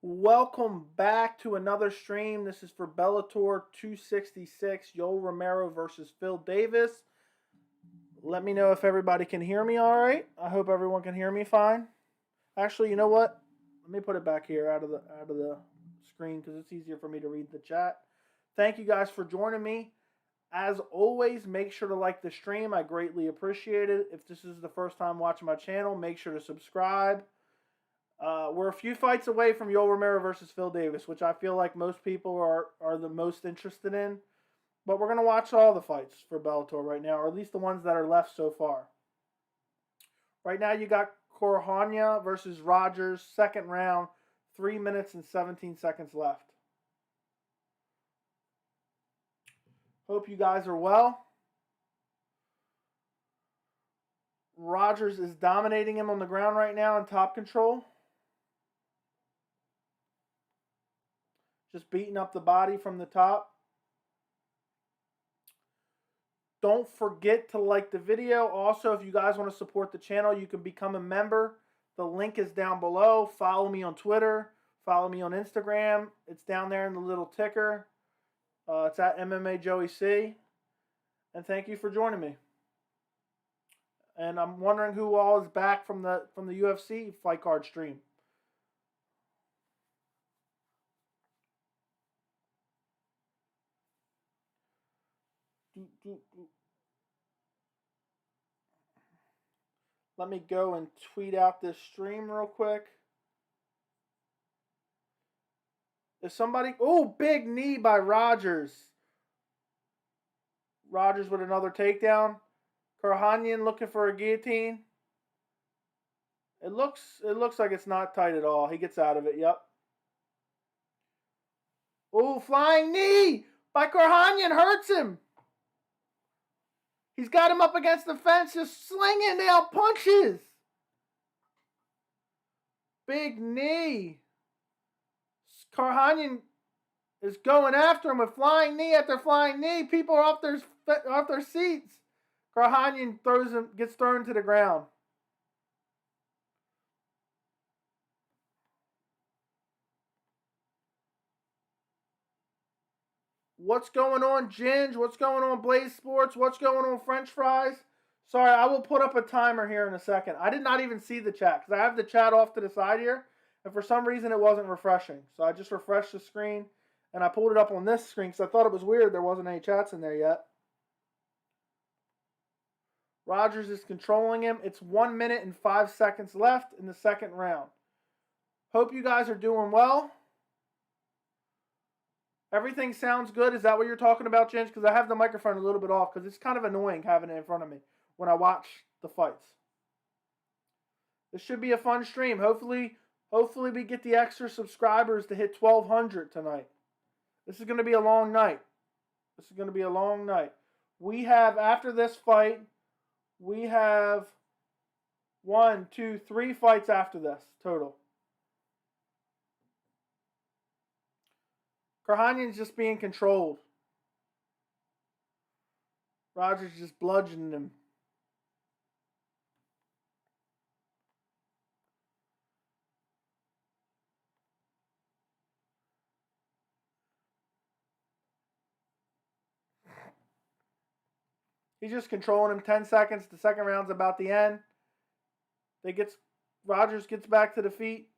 Welcome back to another stream. This is for Bellator 266, Yoel Romero versus Phil Davis. Let me know if everybody can hear me all right. I hope everyone can hear me fine. Actually, you know what? Let me put it back here out of the screen because it's easier for me to read the chat. Thank you guys for joining me. As always, make sure to like the stream. I greatly appreciate it. If this is the first time watching my channel, make sure to subscribe. We're a few fights away from Yoel Romero versus Phil Davis, which I feel like most people are the most interested in. But we're going to watch all the fights for Bellator right now, or at least the ones that are left so far. Right now you got Karakhanyan versus Rogers, second round, 3 minutes and 17 seconds left. Hope you guys are well. Rogers is dominating him on the ground right now in top control. Just beating up the body from the top. Don't forget to like the video. Also, if you guys want to support the channel, you can become a member. The link is down below. Follow me on Twitter. Follow me on Instagram. It's down there in the little ticker. It's at MMA Joey C. And thank you for joining me. And I'm wondering who all is back from the UFC fight card stream. Let me go and tweet out this stream real quick. Is somebody... Oh, big knee by Rogers. Rogers with another takedown. Karakhanyan looking for a guillotine. It looks like it's not tight at all. He gets out of it, yep. Oh, flying knee by Karakhanyan hurts him. He's got him up against the fence, just slinging down punches. Big knee. Karakhanyan is going after him with flying knee after flying knee. People are off their seats. Karakhanyan gets thrown to the ground. What's going on, Ginge? What's going on, Blaze Sports? What's going on, French Fries? Sorry, I will put up a timer here in a second. I did not even see the chat because I have the chat off to the side here. And for some reason, it wasn't refreshing. So I just refreshed the screen. And I pulled it up on this screen because I thought it was weird there wasn't any chats in there yet. Rogers is controlling him. It's 1 minute and 5 seconds left in the second round. Hope you guys are doing well. Everything sounds good. Is that what you're talking about, Ginge? Because I have the microphone a little bit off because it's kind of annoying having it in front of me when I watch the fights. This should be a fun stream. Hopefully we get the extra subscribers to hit 1,200 tonight. This is going to be a long night. This is going to be a long night. We have, after this fight, we have 1, 2, 3 fights after this total. Karakhanyan's just being controlled. Rogers just bludgeoning him. He's just controlling him. 10 seconds. The second round's about the end. Rogers gets back to the feet.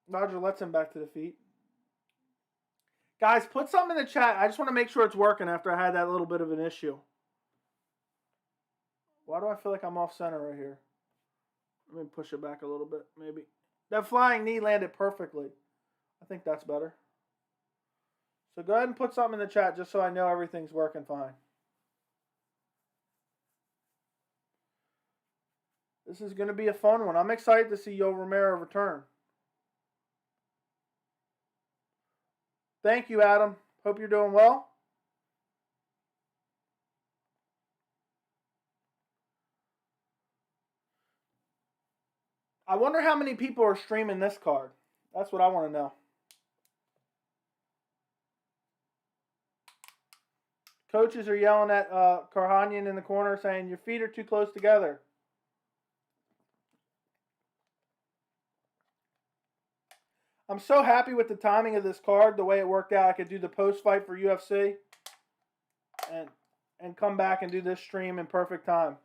Rogers lets him back to the feet. Guys, put something in the chat. I just want to make sure it's working after I had that little bit of an issue. Why do I feel like I'm off center right here? Let me push it back a little bit, maybe. That flying knee landed perfectly. I think that's better. So go ahead and put something in the chat just so I know everything's working fine. This is going to be a fun one. I'm excited to see Yoel Romero return. Thank you, Adam. Hope you're doing well. I wonder how many people are streaming this card. That's what I want to know. Coaches are yelling at Karakhanyan in the corner saying, your feet are too close together. I'm so happy with the timing of this card, the way it worked out. I could do the post-fight for UFC and come back and do this stream in perfect time.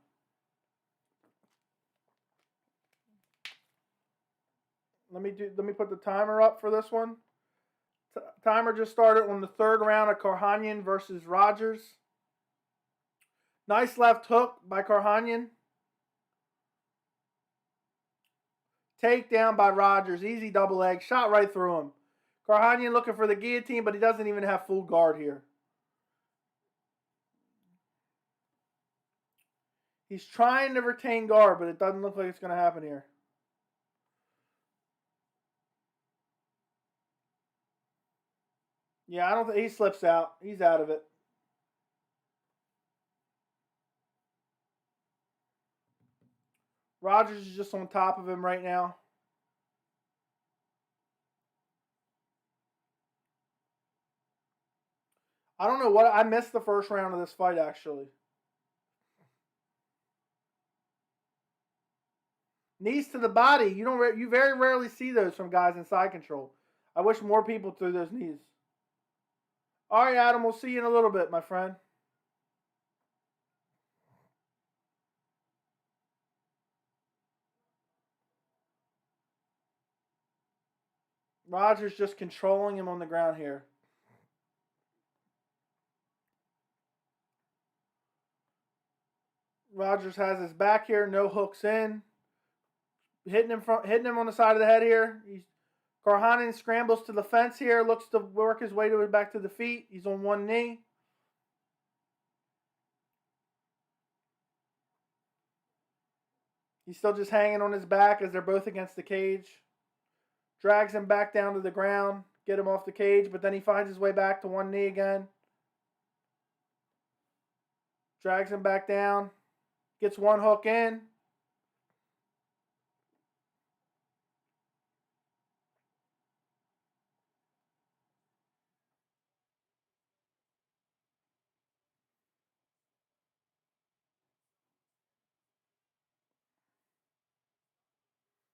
Let me put the timer up for this one. Timer just started on the third round of Karakhanyan versus Rogers. Nice left hook by Karakhanyan. Takedown by Rogers. Easy double leg. Shot right through him. Karakhanyan looking for the guillotine, but he doesn't even have full guard here. He's trying to retain guard, but it doesn't look like it's going to happen here. Yeah, I don't think he slips out. He's out of it. Rogers is just on top of him right now. I don't know what I missed the first round of this fight actually. Knees to the body. You very rarely see those from guys in side control. I wish more people threw those knees. All right, Adam, we'll see you in a little bit, my friend. Rogers just controlling him on the ground here. Rogers has his back here, no hooks in. Hitting him on the side of the head here. Karakhanyan scrambles to the fence here, looks to work his way back to the feet. He's on one knee. He's still just hanging on his back as they're both against the cage. Drags him back down to the ground, get him off the cage, but then he finds his way back to one knee again. Drags him back down, gets one hook in.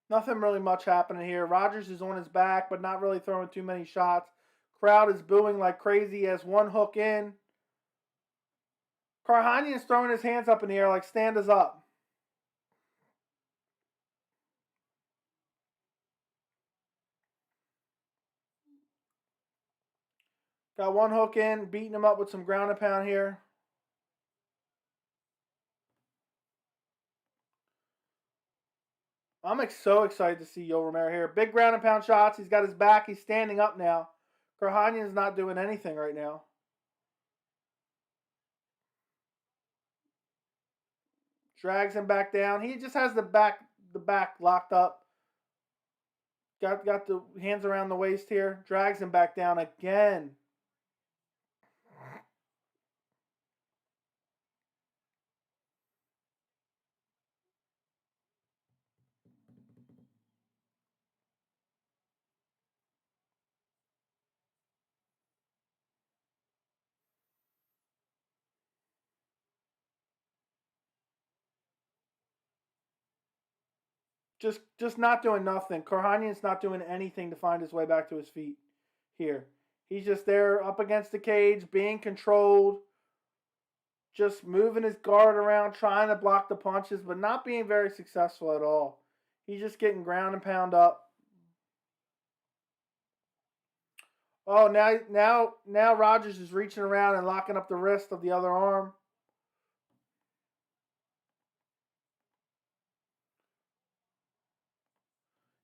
Nothing really much happening here. Rogers is on his back, but not really throwing too many shots. Crowd is booing like crazy as one hook in. Karakhanyan is throwing his hands up in the air like stand us up. Got one hook in, beating him up with some ground and pound here. I'm so excited to see Yoel Romero here. Big ground and pound shots. He's got his back. He's standing up now. Karakhanyan's not doing anything right now. Drags him back down. He just has the back locked up. Got the hands around the waist here. Drags him back down again. Just not doing nothing. Karakhanyan's not doing anything to find his way back to his feet here. He's just there up against the cage, being controlled, just moving his guard around, trying to block the punches, but not being very successful at all. He's just getting ground and pound up. Oh, now Rogers is reaching around and locking up the wrist of the other arm.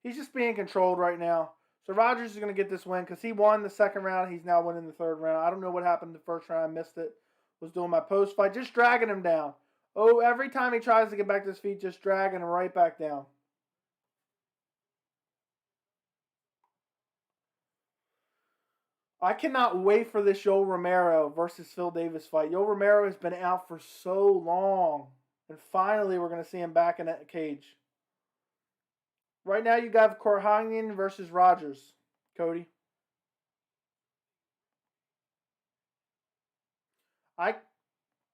He's just being controlled right now. So Rogers is going to get this win because he won the second round. He's now winning the third round. I don't know what happened the first round. I missed it. Was doing my post fight. Just dragging him down. Oh, every time he tries to get back to his feet, just dragging him right back down. I cannot wait for this Yoel Romero versus Phil Davis fight. Yoel Romero has been out for so long. And finally, we're going to see him back in that cage. Right now, you got Karakhanyan versus Rogers. Cody.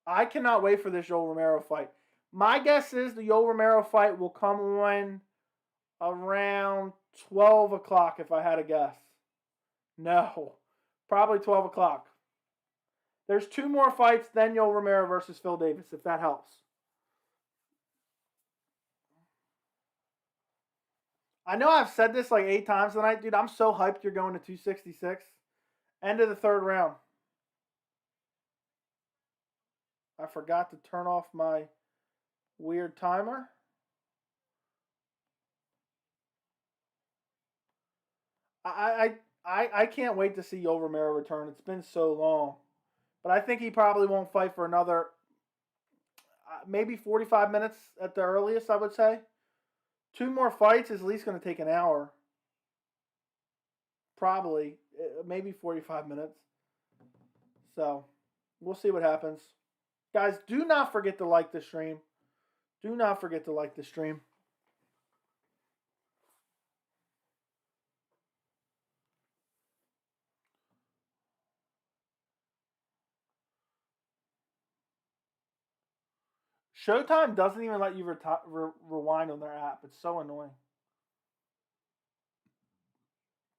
I cannot wait for this Yoel Romero fight. My guess is the Yoel Romero fight will come on around 12 o'clock if I had a guess. No. Probably 12 o'clock. There's 2 more fights, then Yoel Romero versus Phil Davis, if that helps. I know I've said this like 8 times tonight, dude. I'm so hyped you're going to 266. End of the 3rd round. I forgot to turn off my weird timer. I can't wait to see Yoel Romero return. It's been so long. But I think he probably won't fight for another maybe 45 minutes at the earliest, I would say. 2 more fights is at least going to take an hour. Probably. Maybe 45 minutes. So, we'll see what happens. Guys, do not forget to like the stream. Do not forget to like the stream. Showtime doesn't even let you rewind on their app. It's so annoying.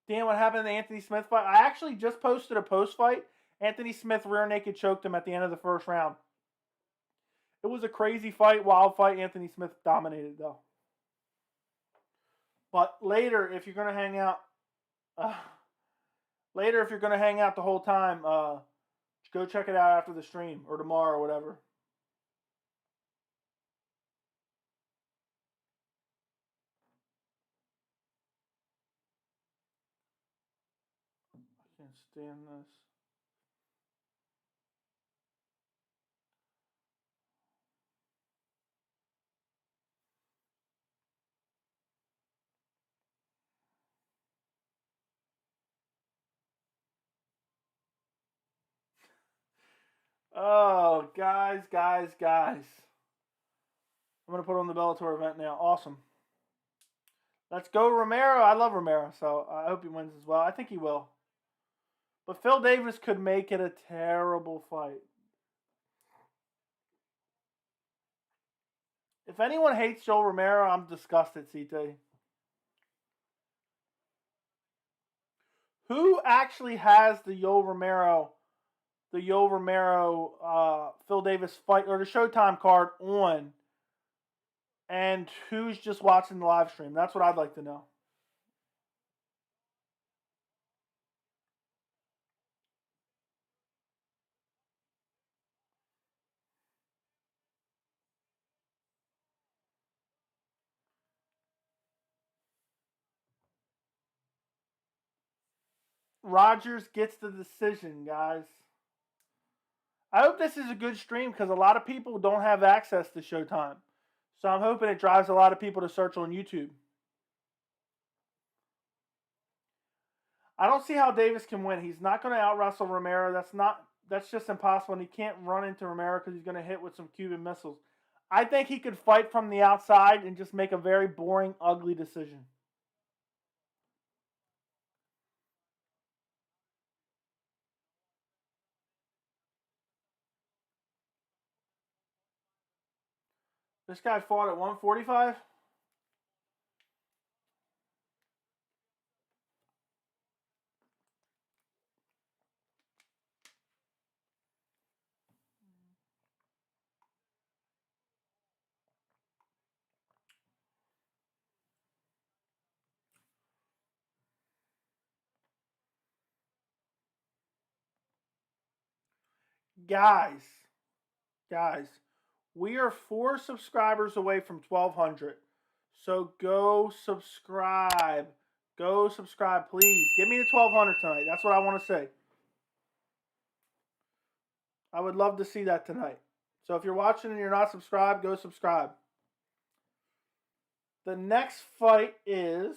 Dan, what happened in the Anthony Smith fight? I actually just posted a post-fight. Anthony Smith rear naked choked him at the end of the 1st round. It was a crazy fight, wild fight. Anthony Smith dominated, though. But later, if you're going to hang out... later, if you're going to hang out the whole time, go check it out after the stream or tomorrow or whatever. I can't stand this. Oh, guys. I'm going to put on the Bellator event now. Awesome. Let's go, Romero. I love Romero, so I hope he wins as well. I think he will. But Phil Davis could make it a terrible fight. If anyone hates Yoel Romero, I'm disgusted, CT. Who actually has the Yoel Romero Phil Davis fight or the Showtime card on? And who's just watching the live stream? That's what I'd like to know. Rogers gets the decision, guys. I hope this is a good stream because a lot of people don't have access to Showtime. So I'm hoping it drives a lot of people to search on YouTube. I don't see how Davis can win. He's not going to out-wrestle Romero. That's just impossible. And he can't run into Romero because he's going to hit with some Cuban missiles. I think he could fight from the outside and just make a very boring, ugly decision. This guy fought at 145? Guys, we are 4 subscribers away from 1,200. So go subscribe. Go subscribe, please. Get me to 1,200 tonight. That's what I want to say. I would love to see that tonight. So if you're watching and you're not subscribed, go subscribe. The next fight is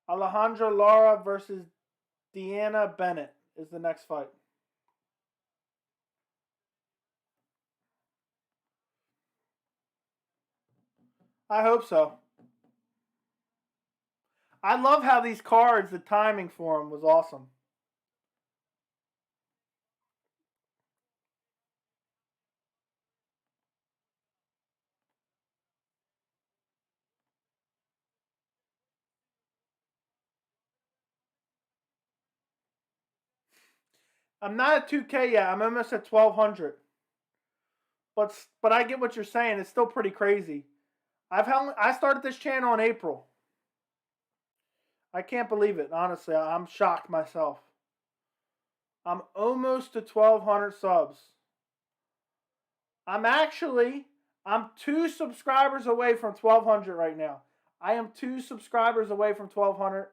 Alejandra Lara versus Deanna Bennett is the next fight. I hope so. I love how these cards, the timing for them was awesome. I'm not at 2K yet. I'm almost at 1,200. But I get what you're saying. It's still pretty crazy. I started this channel in April. I can't believe it. Honestly, I'm shocked myself. I'm almost to 1,200 subs. I'm 2 subscribers away from 1,200 right now. I am 2 subscribers away from 1,200.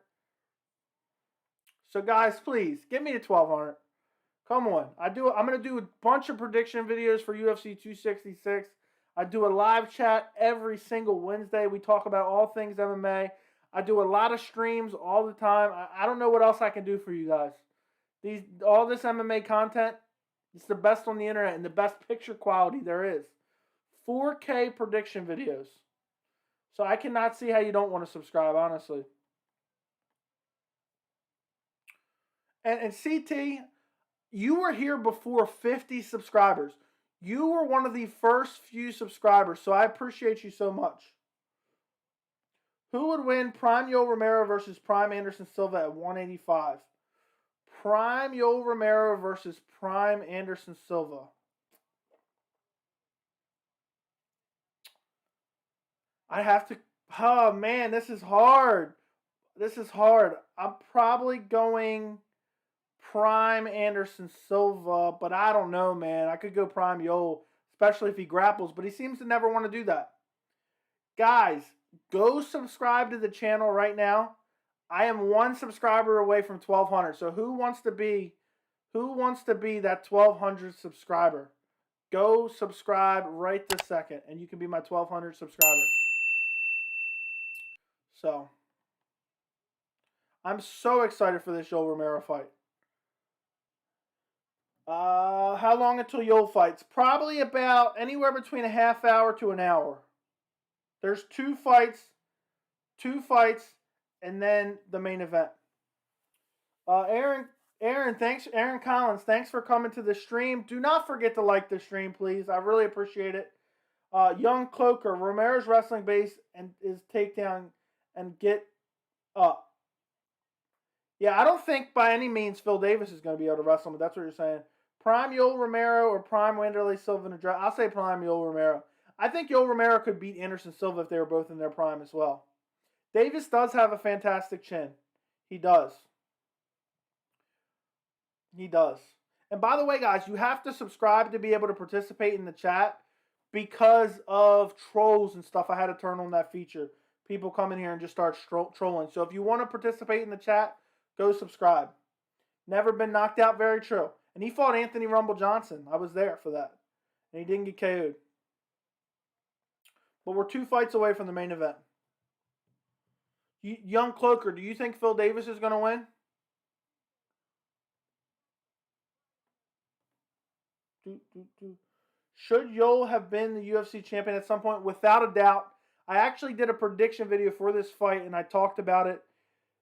So guys, please get me to 1,200. Come on. I'm going to do a bunch of prediction videos for UFC 266. I do a live chat every single Wednesday. We talk about all things MMA. I do a lot of streams all the time. I don't know what else I can do for you guys. All this MMA content, it's the best on the internet and the best picture quality there is. 4K prediction videos. So I cannot see how you don't want to subscribe, honestly. And CT, you were here before 50 subscribers. You were one of the first few subscribers, so I appreciate you so much. Who would win Prime Yoel Romero versus Prime Anderson Silva at 185? Prime Yoel Romero versus Prime Anderson Silva. I have to... Oh, man, this is hard. This is hard. I'm probably going Prime Anderson Silva, but I don't know, man. I could go Prime Yoel, especially if he grapples, but he seems to never want to do that. Guys, go subscribe to the channel right now. I am 1 subscriber away from 1,200. So who wants to be that 1,200 subscriber? Go subscribe right this second, and you can be my 1,200 subscriber. So, I'm so excited for this Yoel Romero fight. How long until Yoel fights? Probably about anywhere between a half hour to an hour. There's 2 fights, and then the main event. Aaron Collins, thanks for coming to the stream. Do not forget to like the stream, please. I really appreciate it. Young Cloaker, Romero's wrestling base and is takedown and get up. Yeah, I don't think by any means Phil Davis is going to be able to wrestle, but that's what you're saying. Prime Yoel Romero or Prime Wanderlei Silva in a draft? I'll say Prime Yoel Romero. I think Yoel Romero could beat Anderson Silva if they were both in their prime as well. Davis does have a fantastic chin. He does. He does. And by the way, guys, you have to subscribe to be able to participate in the chat because of trolls and stuff. I had to turn on that feature. People come in here and just start trolling. So if you want to participate in the chat, go subscribe. Never been knocked out, very true. And he fought Anthony Rumble Johnson. I was there for that. And he didn't get KO'd. But we're 2 fights away from the main event. Young Cloaker, do you think Phil Davis is going to win? Should Yoel have been the UFC champion at some point? Without a doubt. I actually did a prediction video for this fight, and I talked about it.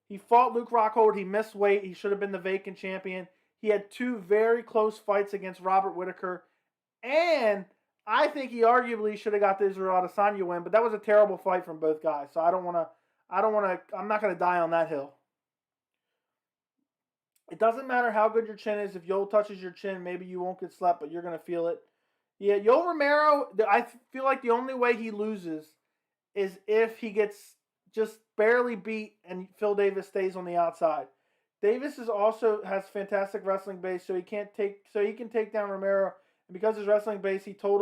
He fought Luke Rockhold. He missed weight. He should have been the vacant champion. He had 2 very close fights against Robert Whittaker. And I think he arguably should have got the Israel Adesanya win, but that was a terrible fight from both guys. So I'm not going to die on that hill. It doesn't matter how good your chin is. If Yoel touches your chin, maybe you won't get slapped, but you're going to feel it. Yeah, Yoel Romero, I feel like the only way he loses is if he gets just barely beat and Phil Davis stays on the outside. Davis also has fantastic wrestling base, so he can take down Romero. And because his wrestling base, he hold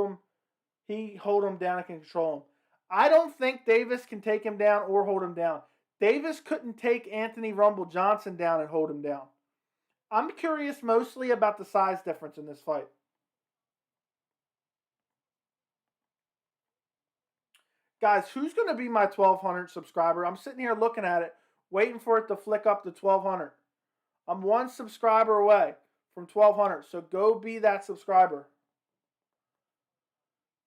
him down and can control him. I don't think Davis can take him down or hold him down. Davis couldn't take Anthony Rumble Johnson down and hold him down. I'm curious mostly about the size difference in this fight. Guys, who's going to be my 1,200 subscriber? I'm sitting here looking at it, waiting for it to flick up to 1,200. I'm 1 subscriber away from 1,200, so go be that subscriber.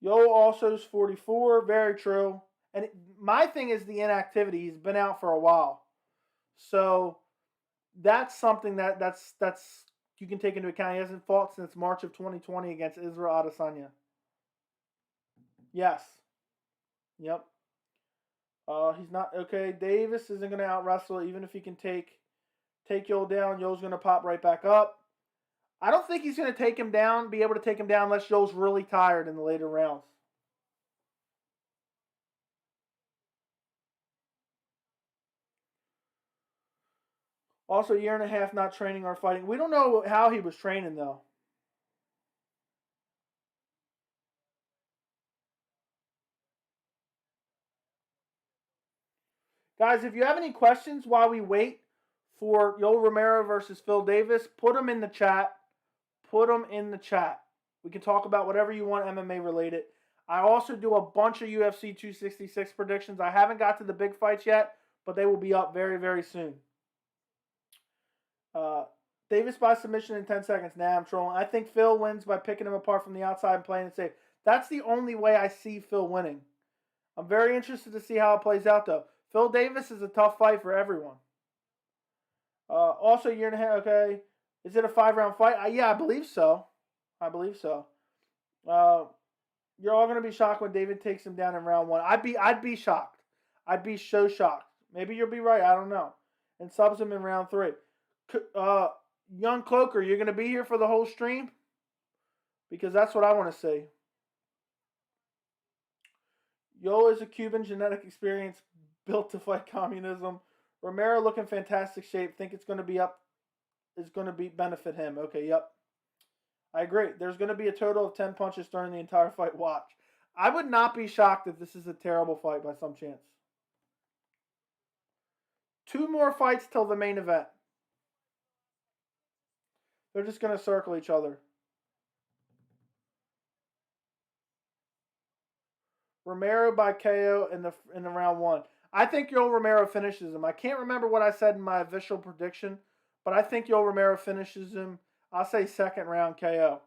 Yoel also is 44, very true. And my thing is the inactivity. He's been out for a while. So that's something that's you can take into account. He hasn't fought since March of 2020 against Israel Adesanya. Yes. Yep. He's not okay. Davis isn't going to out wrestle even if he can take Yoel down. Yoel's going to pop right back up. I don't think he's going to take him down, be able to take him down unless Yoel's really tired in the later rounds. Also, a year and a half not training or fighting. We don't know how he was training, though. Guys, if you have any questions while we wait for Yoel Romero versus Phil Davis, put them in the chat. Put them in the chat. We can talk about whatever you want MMA related. I also do a bunch of UFC 266 predictions. I haven't got to the big fights yet, but they will be up very, very soon. Davis by submission in 10 seconds. Nah, I'm trolling. I think Phil wins by picking him apart from the outside and playing it safe. That's the only way I see Phil winning. I'm very interested to see how it plays out, though. Phil Davis is a tough fight for everyone. Also, year and a half. Okay, is it a 5-round fight? Yeah, I believe so. I believe so. You're all gonna be shocked when David takes him down in round 1. I'd be shocked. I'd be so shocked. Maybe you'll be right. I don't know. And subs him in round 3. Young Cloaker, you're gonna be here for the whole stream because that's what I want to see. Yoel is a Cuban genetic experience built to fight communism. Romero looking fantastic shape. Think it's going to be up. Is going to be benefit him. Okay, yep. I agree. There's going to be a total of 10 punches during the entire fight. Watch. I would not be shocked if this is a terrible fight by some chance. 2 more fights till the main event. They're just going to circle each other. Romero by KO in the round 1. I think Yoel Romero finishes him. I can't remember what I said in my official prediction, but I think Yoel Romero finishes him. I'll say 2nd round KO.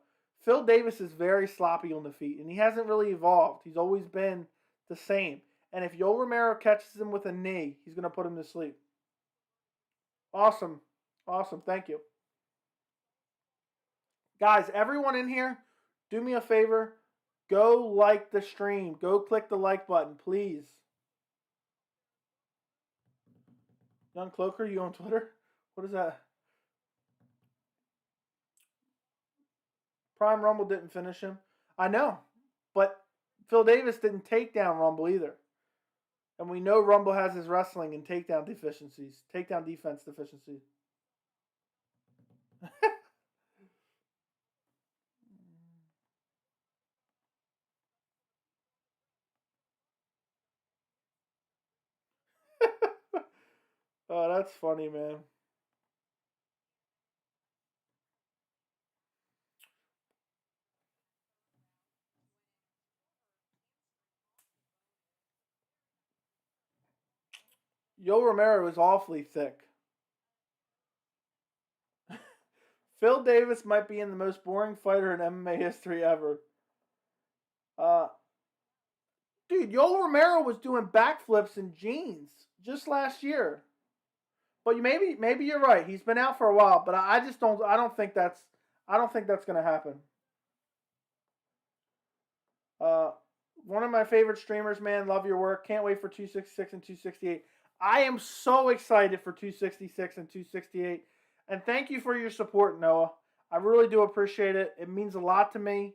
Phil Davis is very sloppy on the feet, and he hasn't really evolved. He's always been the same. And if Yoel Romero catches him with a knee, he's going to put him to sleep. Awesome. Awesome. Thank you. Guys, everyone in here, do me a favor. Go like the stream. Go click the like button, please. Young Cloaker, you on Twitter? What is that? Prime Rumble didn't finish him. I know, but Phil Davis didn't take down Rumble either. And we know Rumble has his wrestling and takedown deficiencies, takedown defense deficiencies. Oh, that's funny, man. Yoel Romero is awfully thick. Phil Davis might be in the most boring fighter in MMA history ever. Dude, Yoel Romero was doing backflips in jeans just last year. But maybe you're right. He's been out for a while, but I don't think that's going to happen. One of my favorite streamers, man. Love your work. Can't wait for 266 and 268. I am so excited for 266 and 268. And thank you for your support, Noah. I really do appreciate it. It means a lot to me.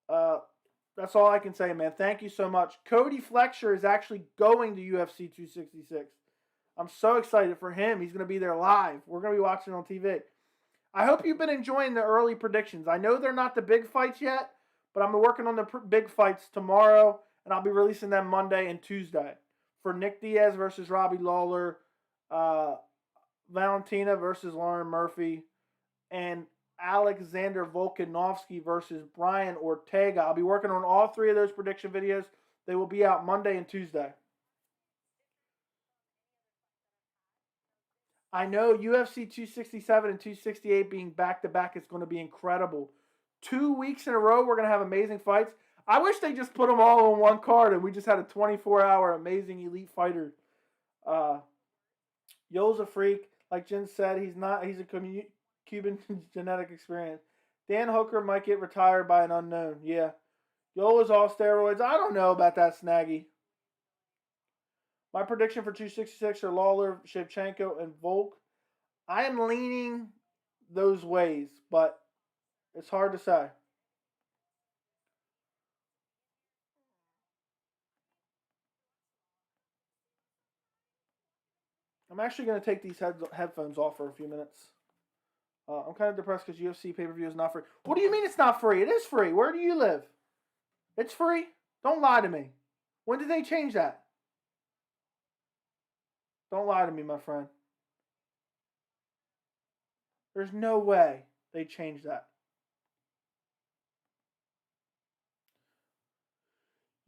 That's all I can say, man. Thank you so much. Cody Fletcher is actually going to UFC 266. I'm so excited for him. He's going to be there live. We're going to be watching on TV. I hope you've been enjoying the early predictions. I know they're not the big fights yet, but I'm working on the big fights tomorrow, and I'll be releasing them Monday and Tuesday. For Nick Diaz versus Robbie Lawler, Valentina versus Lauren Murphy, and Alexander Volkanovski versus Brian Ortega. I'll be working on all 3 of those prediction videos. They will be out Monday and Tuesday. I know UFC 267 and 268 being back-to-back is going to be incredible. 2 weeks in a row, we're going to have amazing fights. I wish they just put them all on one card and we just had a 24-hour amazing elite fighter. Yoel's a freak. Like Jen said, he's a Cuban genetic experience. Dan Hooker might get retired by an unknown. Yeah. Yoel is all steroids. I don't know about that, Snaggy. My prediction for 266 are Lawler, Shevchenko, and Volk. I am leaning those ways, but It's hard to say. I'm actually going to take these headphones off for a few minutes. I'm kind of depressed because UFC pay-per-view is not free. What do you mean it's not free? It is free. Where do you live? It's free? Don't lie to me. When did they change that? Don't lie to me, my friend. There's no way they changed that.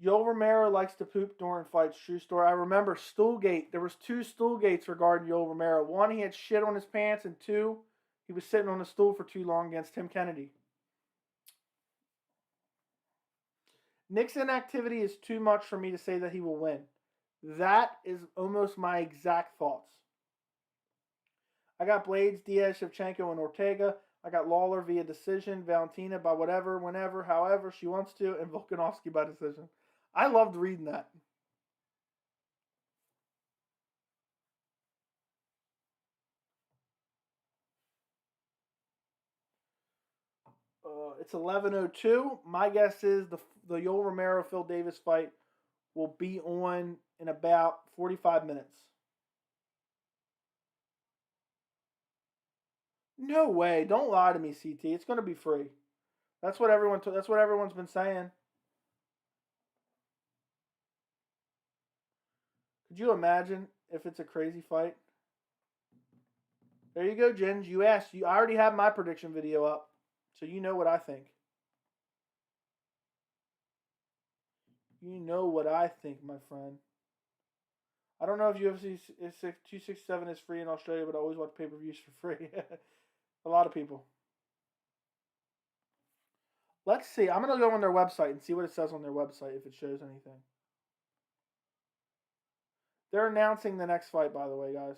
Yoel Romero likes to poop during fights. True story. I remember Stoolgate. There was 2 Stoolgates regarding Yoel Romero. 1, he had shit on his pants, and 2, he was sitting on a stool for too long against Tim Kennedy. Nick's inactivity is too much for me to say that he will win. That is almost my exact thoughts. I got Blades, Diaz, Shevchenko, and Ortega. I got Lawler via decision, Valentina by whatever, whenever, however she wants to, and Volkanovski by decision. I loved reading that. It's 11:02. My guess is the Yoel Romero Phil Davis fight will be on in about 45 minutes. No way! Don't lie to me, CT. It's going to be free. That's what everyone's been saying. Could you imagine if it's a crazy fight? There you go, Jens. You asked. I already have my prediction video up, so you know what I think. You know what I think, my friend. I don't know if UFC 267 is free in Australia, but I always watch pay-per-views for free. A lot of people. Let's see. I'm going to go on their website and see what it says on their website, if it shows anything. They're announcing the next fight, by the way, guys.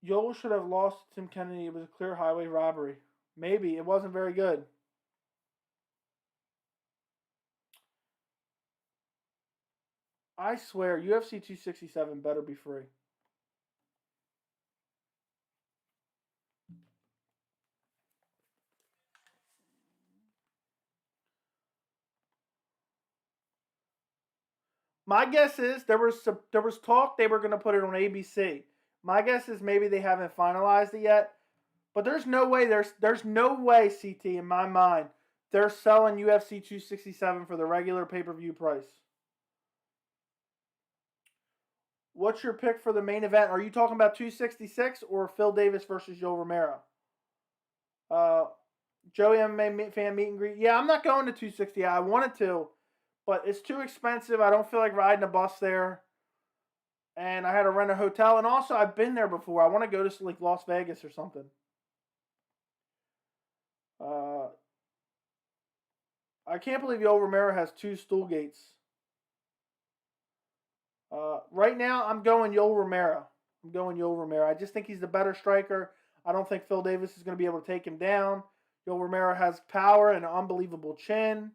Yoel should have lost to Tim Kennedy. It was a clear highway robbery. Maybe. It wasn't very good. I swear, UFC 267 better be free. My guess is there was talk they were going to put it on ABC. My guess is maybe they haven't finalized it yet. But there's no way there's no way, CT, in my mind, they're selling UFC 267 for the regular pay-per-view price. What's your pick for the main event? Are you talking about 266 or Phil Davis versus Yoel Romero? Joey MMA fan meet and greet. Yeah, I'm not going to 260. I wanted to, but it's too expensive. I don't feel like riding a bus there. And I had to rent a hotel. And also, I've been there before. I want to go to like Las Vegas or something. I can't believe Yoel Romero has 2 Stoolgates. Right now, I'm going Yoel Romero. I just think he's the better striker. I don't think Phil Davis is going to be able to take him down. Yoel Romero has power and an unbelievable chin.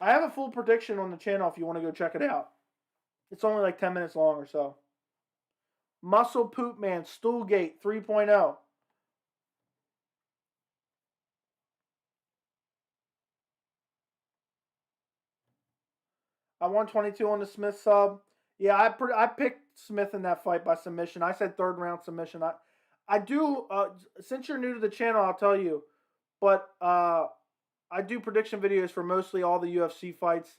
I have a full prediction on the channel if you want to go check it out. It's only like 10 minutes long or so. Muscle Poop Man, Stoolgate 3.0. I won 22 on the Smith sub. Yeah, I picked Smith in that fight by submission. I said 3rd round submission. I do, since you're new to the channel, I'll tell you. But I do prediction videos for mostly all the UFC fights.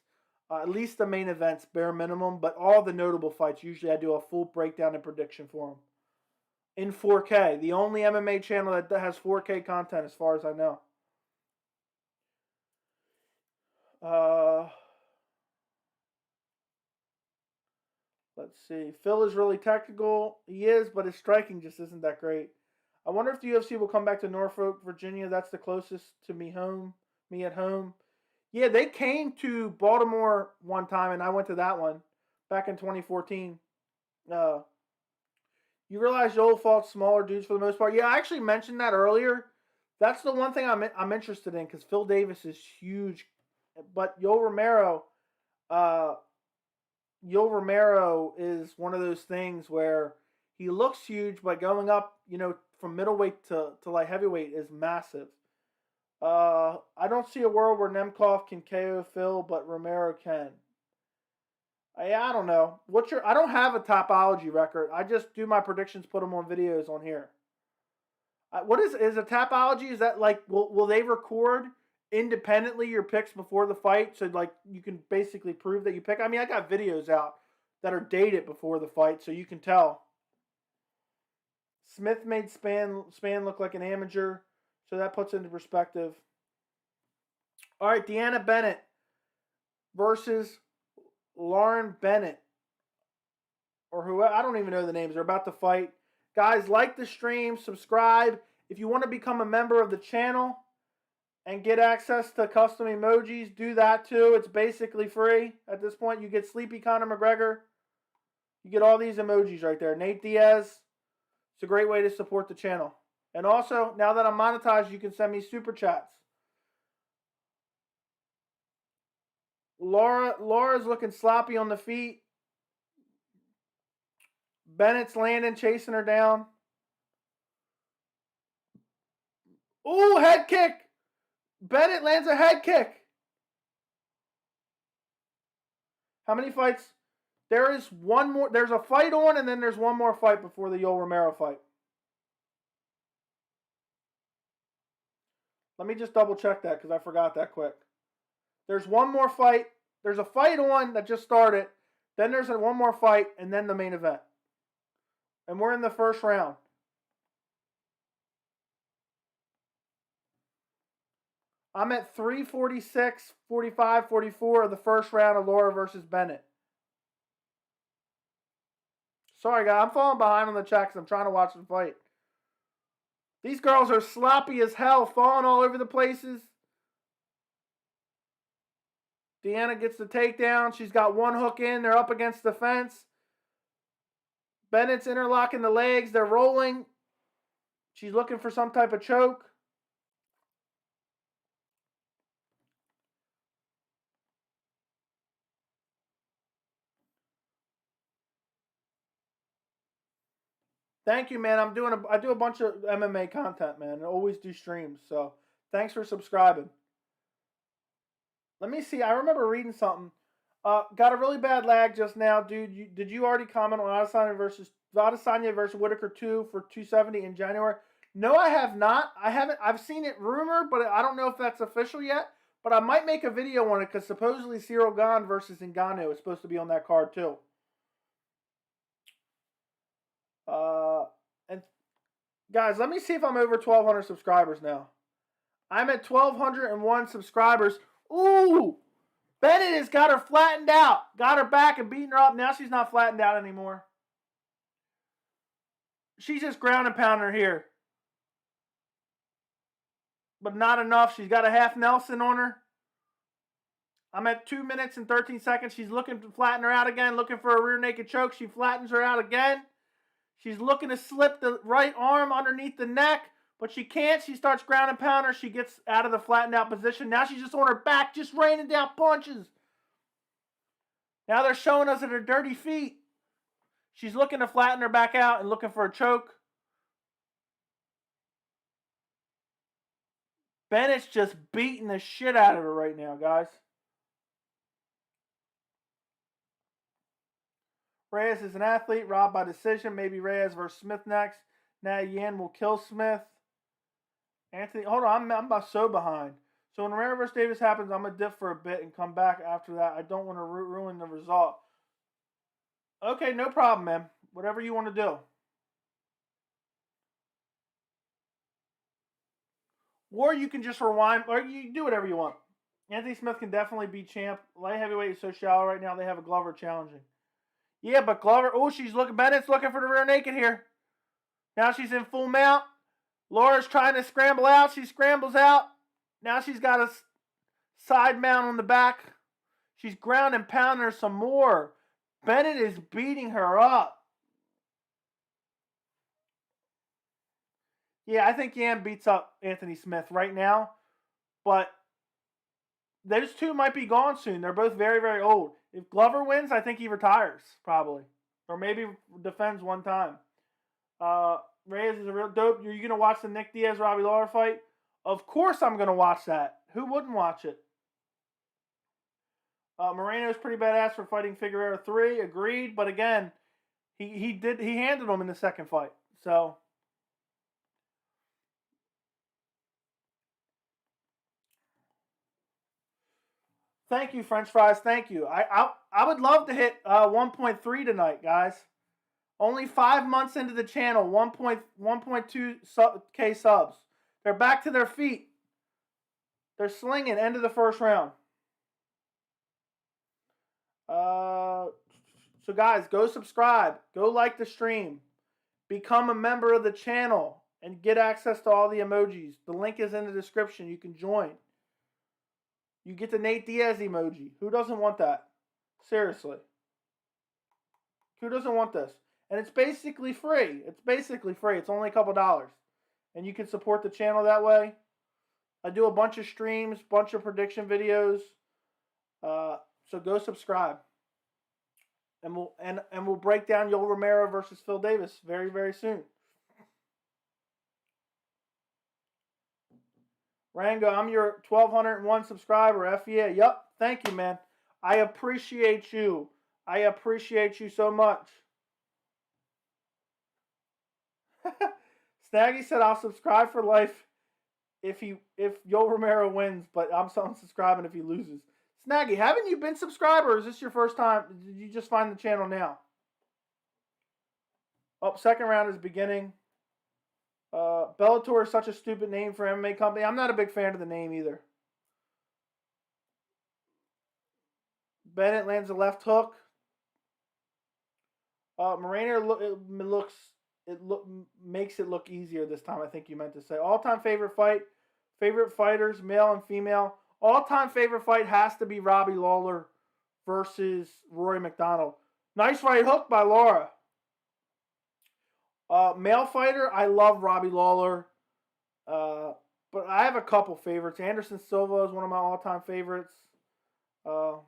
At least the main events, bare minimum. But all the notable fights, usually I do a full breakdown and prediction for them. In 4K. The only MMA channel that has 4K content as far as I know. Let's see. Phil is really technical. He is, but his striking just isn't that great. I wonder if the UFC will come back to Norfolk, Virginia. That's the closest to me at home. Yeah, they came to Baltimore one time, and I went to that one back in 2014. You realize Yoel fought smaller dudes for the most part? Yeah, I actually mentioned that earlier, That's the one thing I'm interested in because Phil Davis is huge, but uh, Yoel Romero is one of those things where he looks huge, but going up, from middleweight to light heavyweight is massive. I don't see a world where Nemkov can KO Phil, but Romero can. I don't know. I don't have a Topology record. I just do my predictions, put them on videos on here. What is a Topology? Is that like will they record independently your picks before the fight, so like you can basically prove that you pick? I mean, I got videos out that are dated before the fight, so you can tell. Smith made Span look like an amateur, so that puts into perspective. All right, Deanna Bennett versus Lauren Bennett, or who, I don't even know the names. They're about to fight. Guys, like the stream, subscribe. If you want to become a member of the channel and get access to custom emojis, do that too. It's basically free at this point. You get Sleepy Conor McGregor. You get all these emojis right there. Nate Diaz. It's a great way to support the channel. And also, now that I'm monetized, you can send me super chats. Lara's looking sloppy on the feet. Bennett's landing, chasing her down. Ooh, head kick. Bennett lands a head kick. How many fights? There is one more. There's a fight on, and then there's one more fight before the Yoel Romero fight. Let me just double check that because I forgot that quick. There's one more fight. There's a fight on that just started. Then there's one more fight, and then the main event. And we're in the first round. I'm at 3:46, 45, 44 of the first round of Lara versus Bennett. Sorry, guys. I'm falling behind on the chat because I'm trying to watch the fight. These girls are sloppy as hell, falling all over the places. Deanna gets the takedown. She's got one hook in. They're up against the fence. Bennett's interlocking the legs. They're rolling. She's looking for some type of choke. Thank you, man. I do a bunch of MMA content, man. I always do streams. So thanks for subscribing. Let me see. I remember reading something. Got a really bad lag just now, dude. Did you already comment on Adesanya versus Whitaker 2 for 270 in January? No, I have not. I've seen it rumored, but I don't know if that's official yet. But I might make a video on it because supposedly Cyril Gane versus Ngannou is supposed to be on that card too. And guys, let me see if I'm over 1,200 subscribers now. I'm at 1,201 subscribers. Ooh! Bennett has got her flattened out. Got her back and beating her up. Now she's not flattened out anymore. She's just ground and pounding her here. But not enough. She's got a half Nelson on her. I'm at 2 minutes and 13 seconds. She's looking to flatten her out again. Looking for a rear naked choke. She flattens her out again. She's looking to slip the right arm underneath the neck. But she can't. She starts ground and pound her. She gets out of the flattened out position. Now she's just on her back, just raining down punches. Now they're showing us at her dirty feet. She's looking to flatten her back out and looking for a choke. Bennett's just beating the shit out of her right now, guys. Reyes is an athlete, robbed by decision. Maybe Reyes versus Smith next. Now Yan will kill Smith. Anthony, hold on, I'm so behind. So when Romero versus Davis happens, I'm going to dip for a bit and come back after that. I don't want to ruin the result. Okay, no problem, man. Whatever you want to do. Or you can just rewind, or you do whatever you want. Anthony Smith can definitely be champ. Light heavyweight is so shallow right now, they have a Glover challenging. Yeah, but Glover, Bennett's looking for the rear naked here. Now she's in full mount. Lara's trying to scramble out. She scrambles out. Now she's got a side mount on the back. She's ground and pounding her some more. Bennett is beating her up. Yeah, I think Yan beats up Anthony Smith right now, but those two might be gone soon. They're both very, very old. If Glover wins, I think he retires, probably. Or maybe defends one time. Reyes is a real dope. Are you going to watch the Nick Diaz-Robbie Lawler fight? Of course I'm going to watch that. Who wouldn't watch it? Moreno's pretty badass for fighting Figueroa 3. Agreed. But again, he handled him in the second fight. So... Thank you, French fries. Thank you. I would love to hit 1.3 tonight, guys. Only 5 months into the channel, 1.2K subs. They're back to their feet. They're slinging. End of the first round. So guys, go subscribe. Go like the stream. Become a member of the channel and get access to all the emojis. The link is in the description. You can join. You get the Nate Diaz emoji. Who doesn't want that? Seriously. Who doesn't want this? And it's basically free. It's basically free. It's only a couple dollars. And you can support the channel that way. I do a bunch of streams, bunch of prediction videos. So go subscribe. And we'll break down Yoel Romero versus Phil Davis very, very soon. Rango, I'm your 1,201 subscriber. F yeah. Yup. Thank you, man. I appreciate you. I appreciate you so much. Snaggy said I'll subscribe for life if Yoel Romero wins, but I'm unsubscribing if he loses. Snaggy, haven't you been subscribed, or is this your first time? Did you just find the channel now? Oh, second round is beginning. Bellator is such a stupid name for MMA company. I'm not a big fan of the name either. Bennett lands a left hook. Moreno makes it look easier this time. I think you meant to say all-time favorite fight, favorite fighters, male and female. All-time favorite fight has to be Robbie Lawler versus Rory McDonald. Nice right hook by Lara. Male fighter, I love Robbie Lawler. But I have a couple favorites. Anderson Silva is one of my all-time favorites. I'm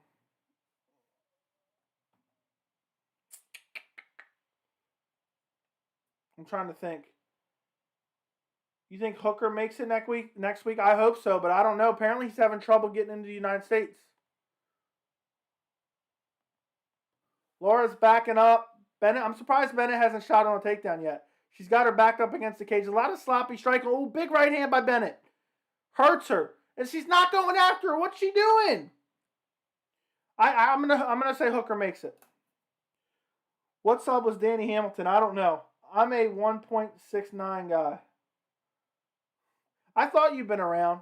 trying to think. You think Hooker makes it next week? I hope so, but I don't know. Apparently he's having trouble getting into the United States. Laura's backing up. Bennett, I'm surprised Bennett hasn't shot on a takedown yet. She's got her backed up against the cage. A lot of sloppy striking. Oh, big right hand by Bennett. Hurts her. And she's not going after her. What's she doing? I'm gonna say Hooker makes it. What sub was Danny Hamilton? I don't know. I'm a 1.69 guy. I thought you've been around.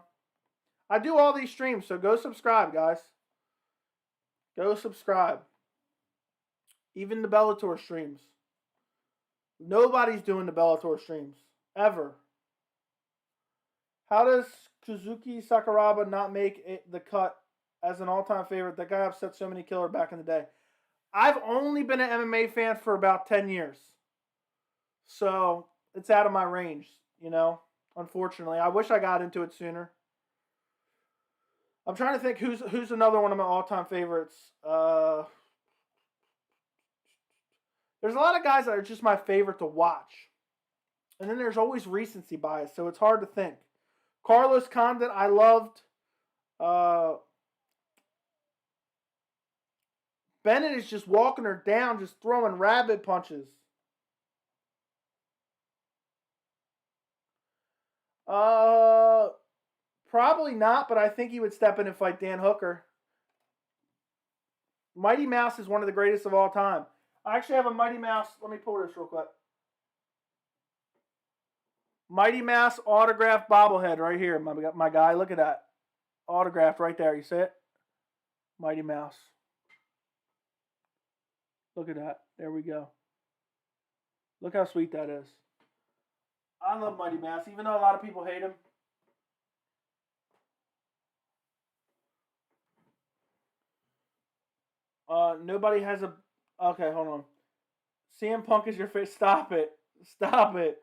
I do all these streams, so go subscribe, guys. Go subscribe. Even the Bellator streams. Nobody's doing the Bellator streams. Ever. How does Kazuki Sakuraba not make the cut as an all-time favorite? That guy upset so many killers back in the day. I've only been an MMA fan for about 10 years. So, it's out of my range, you know, unfortunately. I wish I got into it sooner. I'm trying to think who's another one of my all-time favorites. There's a lot of guys that are just my favorite to watch. And then there's always recency bias, so it's hard to think. Carlos Condit, I loved. Bennett is just walking her down, just throwing rabbit punches. Probably not, but I think he would step in and fight Dan Hooker. Mighty Mouse is one of the greatest of all time. I actually have a Mighty Mouse. Let me pull this real quick. Mighty Mouse autographed bobblehead right here, my guy. Look at that. Autographed right there. You see it? Mighty Mouse. Look at that. There we go. Look how sweet that is. I love Mighty Mouse, even though a lot of people hate him. Nobody has a... Okay, hold on. CM Punk is your face. Stop it. Stop it.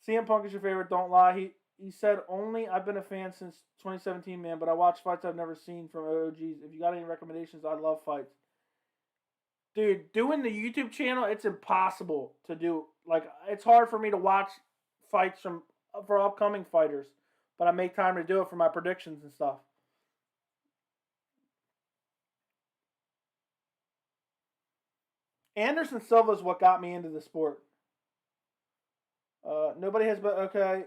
CM Punk is your favorite. Don't lie. He said only. I've been a fan since 2017, man. But I watch fights I've never seen from OGs. If you got any recommendations, I love fights. Dude, doing the YouTube channel, it's impossible to do. Like, it's hard for me to watch fights for upcoming fighters, but I make time to do it for my predictions and stuff. Anderson Silva is what got me into the sport. Nobody has, but okay.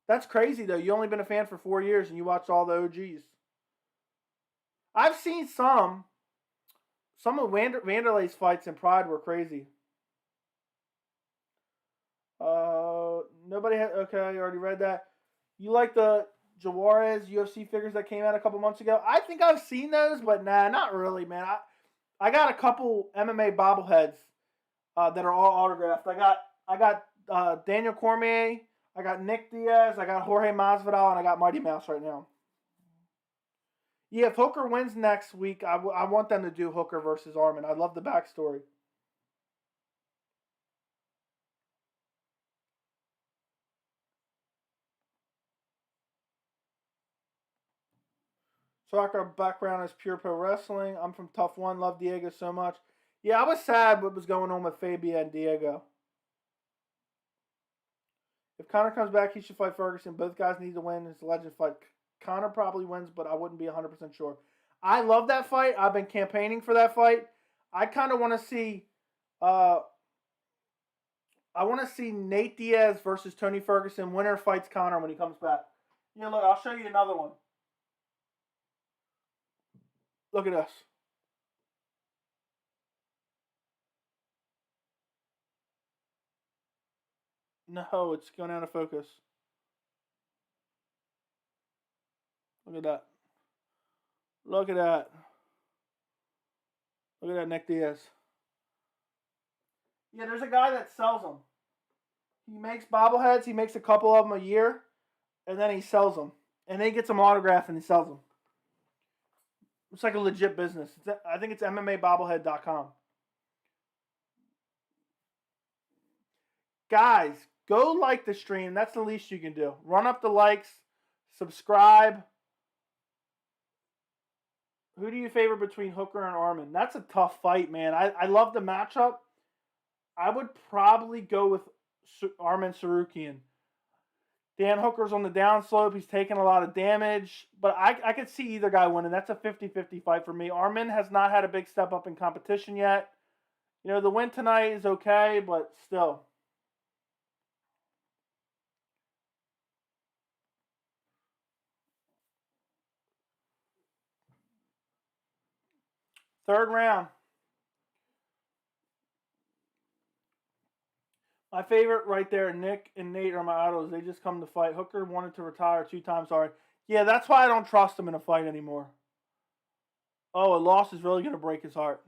That's crazy though. You only been a fan for 4 years and you watched all the OGs. I've seen some. Some of Wanderley's fights in Pride were crazy. Nobody had. Okay, I already read that. You like the Juarez UFC figures that came out a couple months ago? I think I've seen those, but nah, not really, man. I got a couple MMA bobbleheads that are all autographed. I got Daniel Cormier, I got Nick Diaz, I got Jorge Masvidal, and I got Mighty Mouse right now. Yeah, if Hooker wins next week, I want them to do Hooker versus Arman. I love the backstory. Soccer background is pure pro wrestling. I'm from Tough One. Love Diego so much. Yeah, I was sad what was going on with Fabia and Diego. If Conor comes back, he should fight Ferguson. Both guys need to win. It's a legend fight. Conor probably wins, but I wouldn't be 100% sure. I love that fight. I've been campaigning for that fight. I kind of want to see Nate Diaz versus Tony Ferguson. Winner fights Conor when he comes back. Yeah, look, I'll show you another one. Look at this. No, it's going out of focus. Look at that. Look at that. Look at that, Nick Diaz. Yeah, there's a guy that sells them. He makes bobbleheads. He makes a couple of them a year, and then he sells them. And then he gets them autographed and he sells them. It's like a legit business. I think it's MMAbobblehead.com. Guys, go like the stream. That's the least you can do. Run up the likes. Subscribe. Who do you favor between Hooker and Arman? That's a tough fight, man. I love the matchup. I would probably go with Arman Tsarukyan. Dan Hooker's on the downslope. He's taking a lot of damage. But I could see either guy winning. That's a 50-50 fight for me. Arman has not had a big step up in competition yet. You know, the win tonight is okay, but still. Third round. My favorite right there, Nick and Nate are my idols. They just come to fight. Hooker wanted to retire 2 times already. Yeah, that's why I don't trust him in a fight anymore. Oh, a loss is really going to break his heart.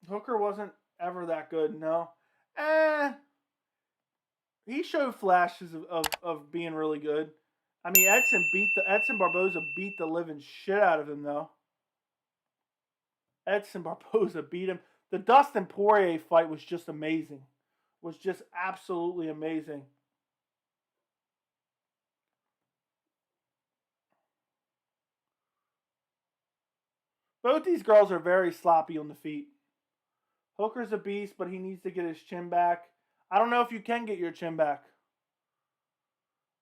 Hooker wasn't ever that good, no. He showed flashes of being really good. I mean, Edson Barboza beat the living shit out of him, though. Edson Barboza beat him. The Dustin Poirier fight was just amazing. Was just absolutely amazing. Both these girls are very sloppy on the feet. Hooker's a beast, but he needs to get his chin back. I don't know if you can get your chin back.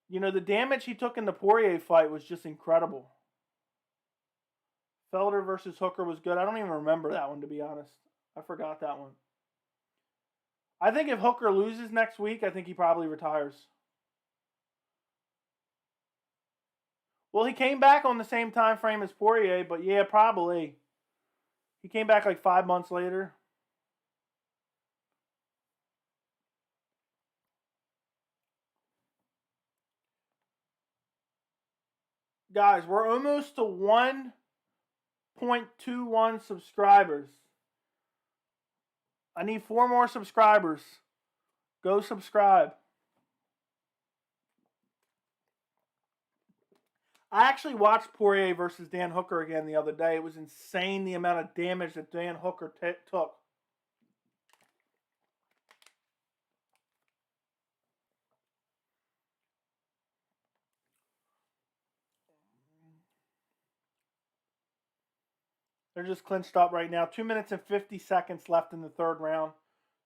You know, the damage he took in the Poirier fight was just incredible. Felder versus Hooker was good. I don't even remember that one, to be honest. I forgot that one. I think if Hooker loses next week, I think he probably retires. Well, he came back on the same time frame as Poirier, but yeah, probably. He came back like 5 months later. Guys, we're almost to 1.21 subscribers. I need 4 more subscribers. Go subscribe. I actually watched Poirier versus Dan Hooker again the other day. It was insane the amount of damage that Dan Hooker took. They're just clinched up right now. 2 minutes and 50 seconds left in the third round.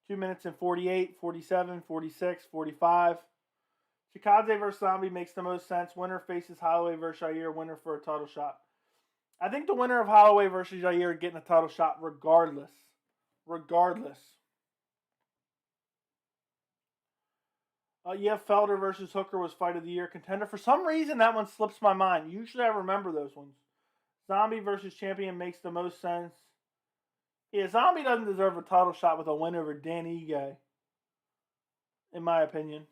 2 minutes and 48, 47, 46, 45. Chikadze versus Zombie makes the most sense. Winner faces Holloway versus Yair. Winner for a title shot. I think the winner of Holloway versus Yair getting a title shot regardless. Regardless. Yeah, Felder versus Hooker was fight of the year contender. For some reason, that one slips my mind. Usually I remember those ones. Zombie versus Champion makes the most sense. Yeah, Zombie doesn't deserve a title shot with a win over Dan Ige, in my opinion.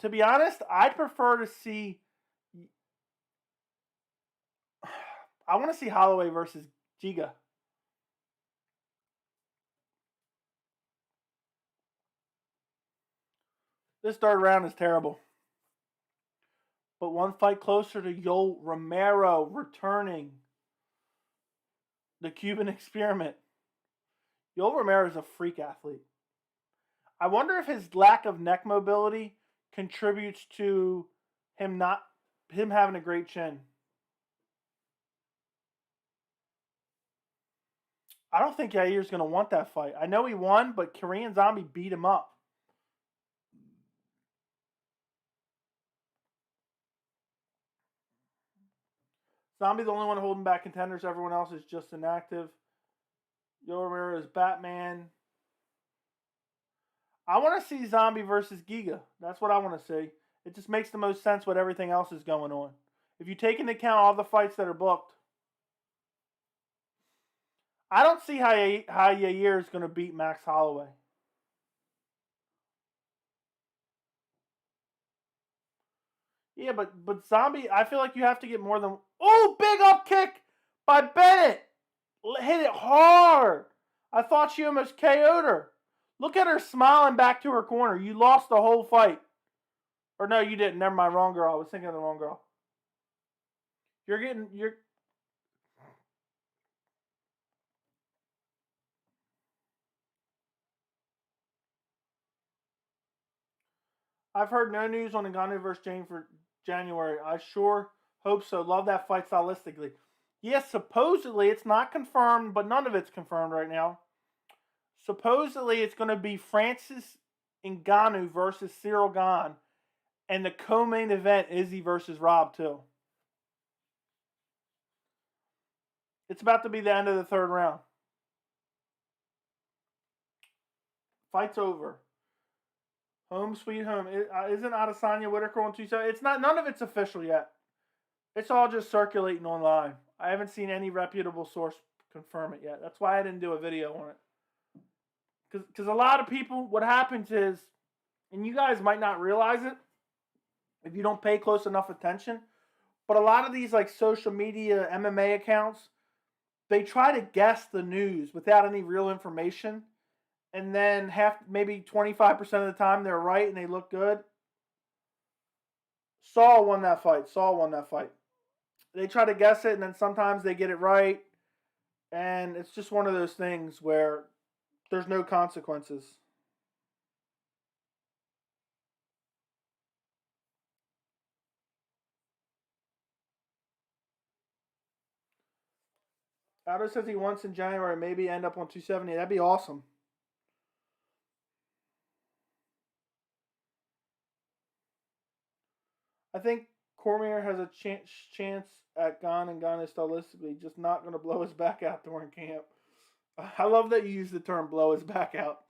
To be honest, I prefer to see... I want to see Holloway versus Giga. This third round is terrible. But one fight closer to Yoel Romero returning. The Cuban experiment. Yoel Romero is a freak athlete. I wonder if his lack of neck mobility contributes to him having a great chin. I don't think Yair's going to want that fight. I know he won, but Korean Zombie beat him up. Zombie the only one holding back contenders. Everyone else is just inactive. Yoel Romero is Batman. I want to see Zombie versus Giga. That's what I want to see. It just makes the most sense what everything else is going on. If you take into account all the fights that are booked, I don't see how Yair is going to beat Max Holloway. Yeah, but Zombie, I feel like you have to get more than... Oh, big up kick by Bennett. Hit it hard. I thought she almost KO'd her. Look at her smiling back to her corner. You lost the whole fight. Or no, you didn't. Never mind. Wrong girl. I was thinking of the wrong girl. I've heard no news on Ngannou versus Jane for January. I sure hope so. Love that fight stylistically. Yes, supposedly it's not confirmed, but none of it's confirmed right now. Supposedly it's going to be Francis Ngannou versus Cyril Gane, and the co-main event Izzy versus Rob too. It's about to be the end of the third round. Fight's over. Home sweet home. Isn't Adesanya Whitaker on Tuesday? It's not. None of it's official yet. It's all just circulating online. I haven't seen any reputable source confirm it yet. That's why I didn't do a video on it. Because a lot of people, what happens is, and you guys might not realize it if you don't pay close enough attention, but a lot of these like social media MMA accounts, they try to guess the news without any real information. And then maybe 25% of the time they're right and they look good. Saul won that fight. They try to guess it, and then sometimes they get it right. And it's just one of those things where there's no consequences. Aldo says he wants in January, maybe end up on 270. That'd be awesome. I think Cormier has a chance at Gane, and Gane is stylistically just not going to blow his back out during camp. I love that you use the term blow his back out.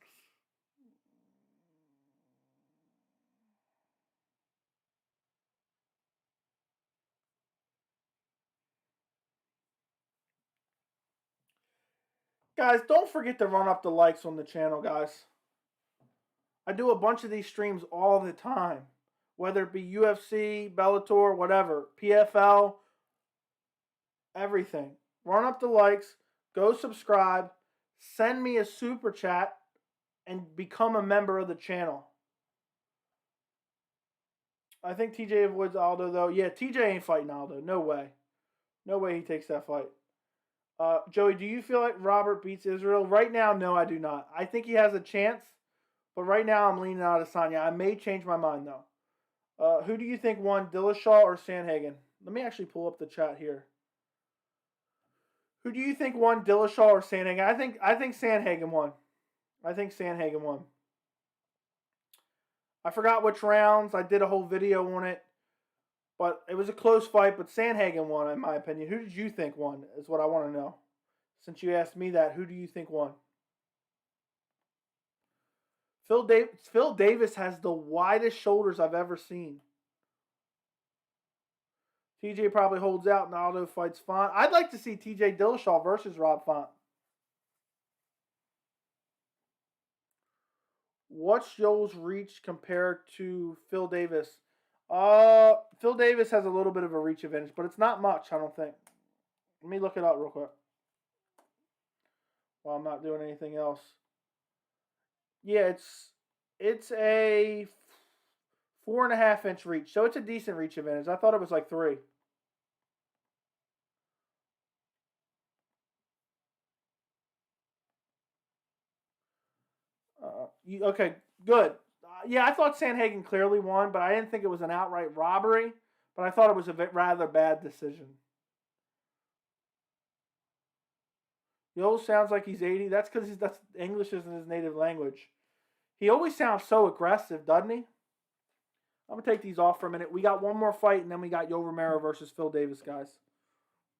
Guys, don't forget to run up the likes on the channel, guys. I do a bunch of these streams all the time. Whether it be UFC, Bellator, whatever, PFL, everything. Run up the likes, go subscribe, send me a super chat and become a member of the channel. I think TJ avoids Aldo, though. Yeah, TJ ain't fighting Aldo. No way. No way he takes that fight. Joey, do you feel like Robert beats Israel? Right now, no, I do not. I think he has a chance, but right now I'm leaning Adesanya. I may change my mind, though. Who do you think won, Dillashaw or Sandhagen? Let me actually pull up the chat here. Who do you think won, Dillashaw or Sandhagen? I think Sandhagen won. I think Sandhagen won. I forgot which rounds. I did a whole video on it. But it was a close fight, but Sandhagen won, in my opinion. Who did you think won, is what I want to know. Since you asked me that, who do you think won? Phil Davis has the widest shoulders I've ever seen. TJ probably holds out and Aldo fights Font. I'd like to see TJ Dillashaw versus Rob Font. What's Yoel's reach compared to Phil Davis? Phil Davis has a little bit of a reach advantage, but it's not much, I don't think. Let me look it up real quick while I'm not doing anything else. Yeah, it's a 4.5 inch reach, so it's a decent reach advantage. I thought it was like 3. Okay, good. Yeah, I thought Sandhagen clearly won, but I didn't think it was an outright robbery. But I thought it was a rather bad decision. Yoel sounds like he's 80. That's because English isn't his native language. He always sounds so aggressive, doesn't he? I'm going to take these off for a minute. We got one more fight, and then we got Yoel Romero versus Phil Davis, guys.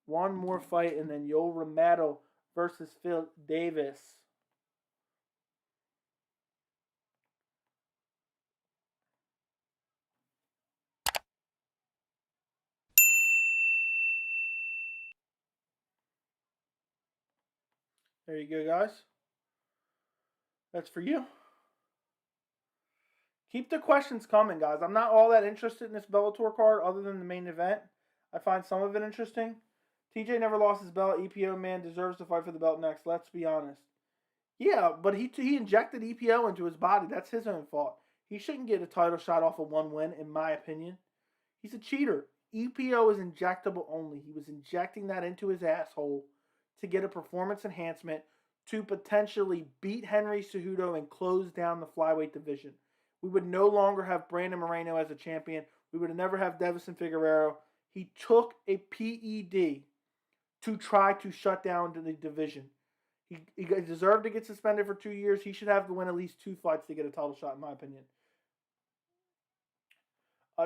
One more fight, and then Yoel Romero versus Phil Davis. There you go, guys. That's for you. Keep the questions coming, guys. I'm not all that interested in this Bellator card other than the main event. I find some of it interesting. TJ never lost his belt. EPO man deserves to fight for the belt next. Let's be honest. Yeah, but he injected EPO into his body. That's his own fault. He shouldn't get a title shot off of one win, in my opinion. He's a cheater. EPO is injectable only. He was injecting that into his asshole to get a performance enhancement to potentially beat Henry Cejudo and close down the flyweight division. We would no longer have Brandon Moreno as a champion. We would never have Davison Figueiredo. He took a PED to try to shut down the division. He deserved to get suspended for 2 years. He should have to win at least 2 fights to get a title shot, in my opinion.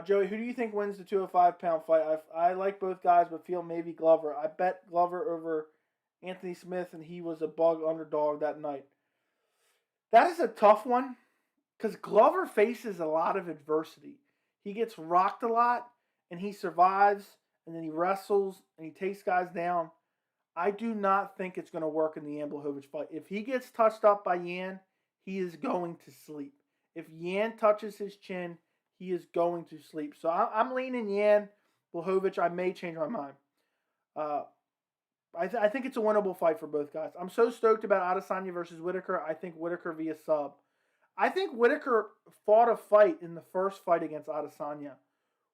Joey, who do you think wins the 205-pound fight? I like both guys, but feel maybe Glover. I bet Glover over Anthony Smith, and he was a bug underdog that night. That is a tough one, because Glover faces a lot of adversity. He gets rocked a lot, and he survives, and then he wrestles, and he takes guys down. I do not think it's going to work in the Yan Blachowicz fight. If he gets touched up by Yan, he is going to sleep. If Yan touches his chin, he is going to sleep. So I'm leaning Yan Blachowicz. I may change my mind. I think it's a winnable fight for both guys. I'm so stoked about Adesanya versus Whitaker. I think Whitaker via sub. I think Whitaker fought a fight in the first fight against Adesanya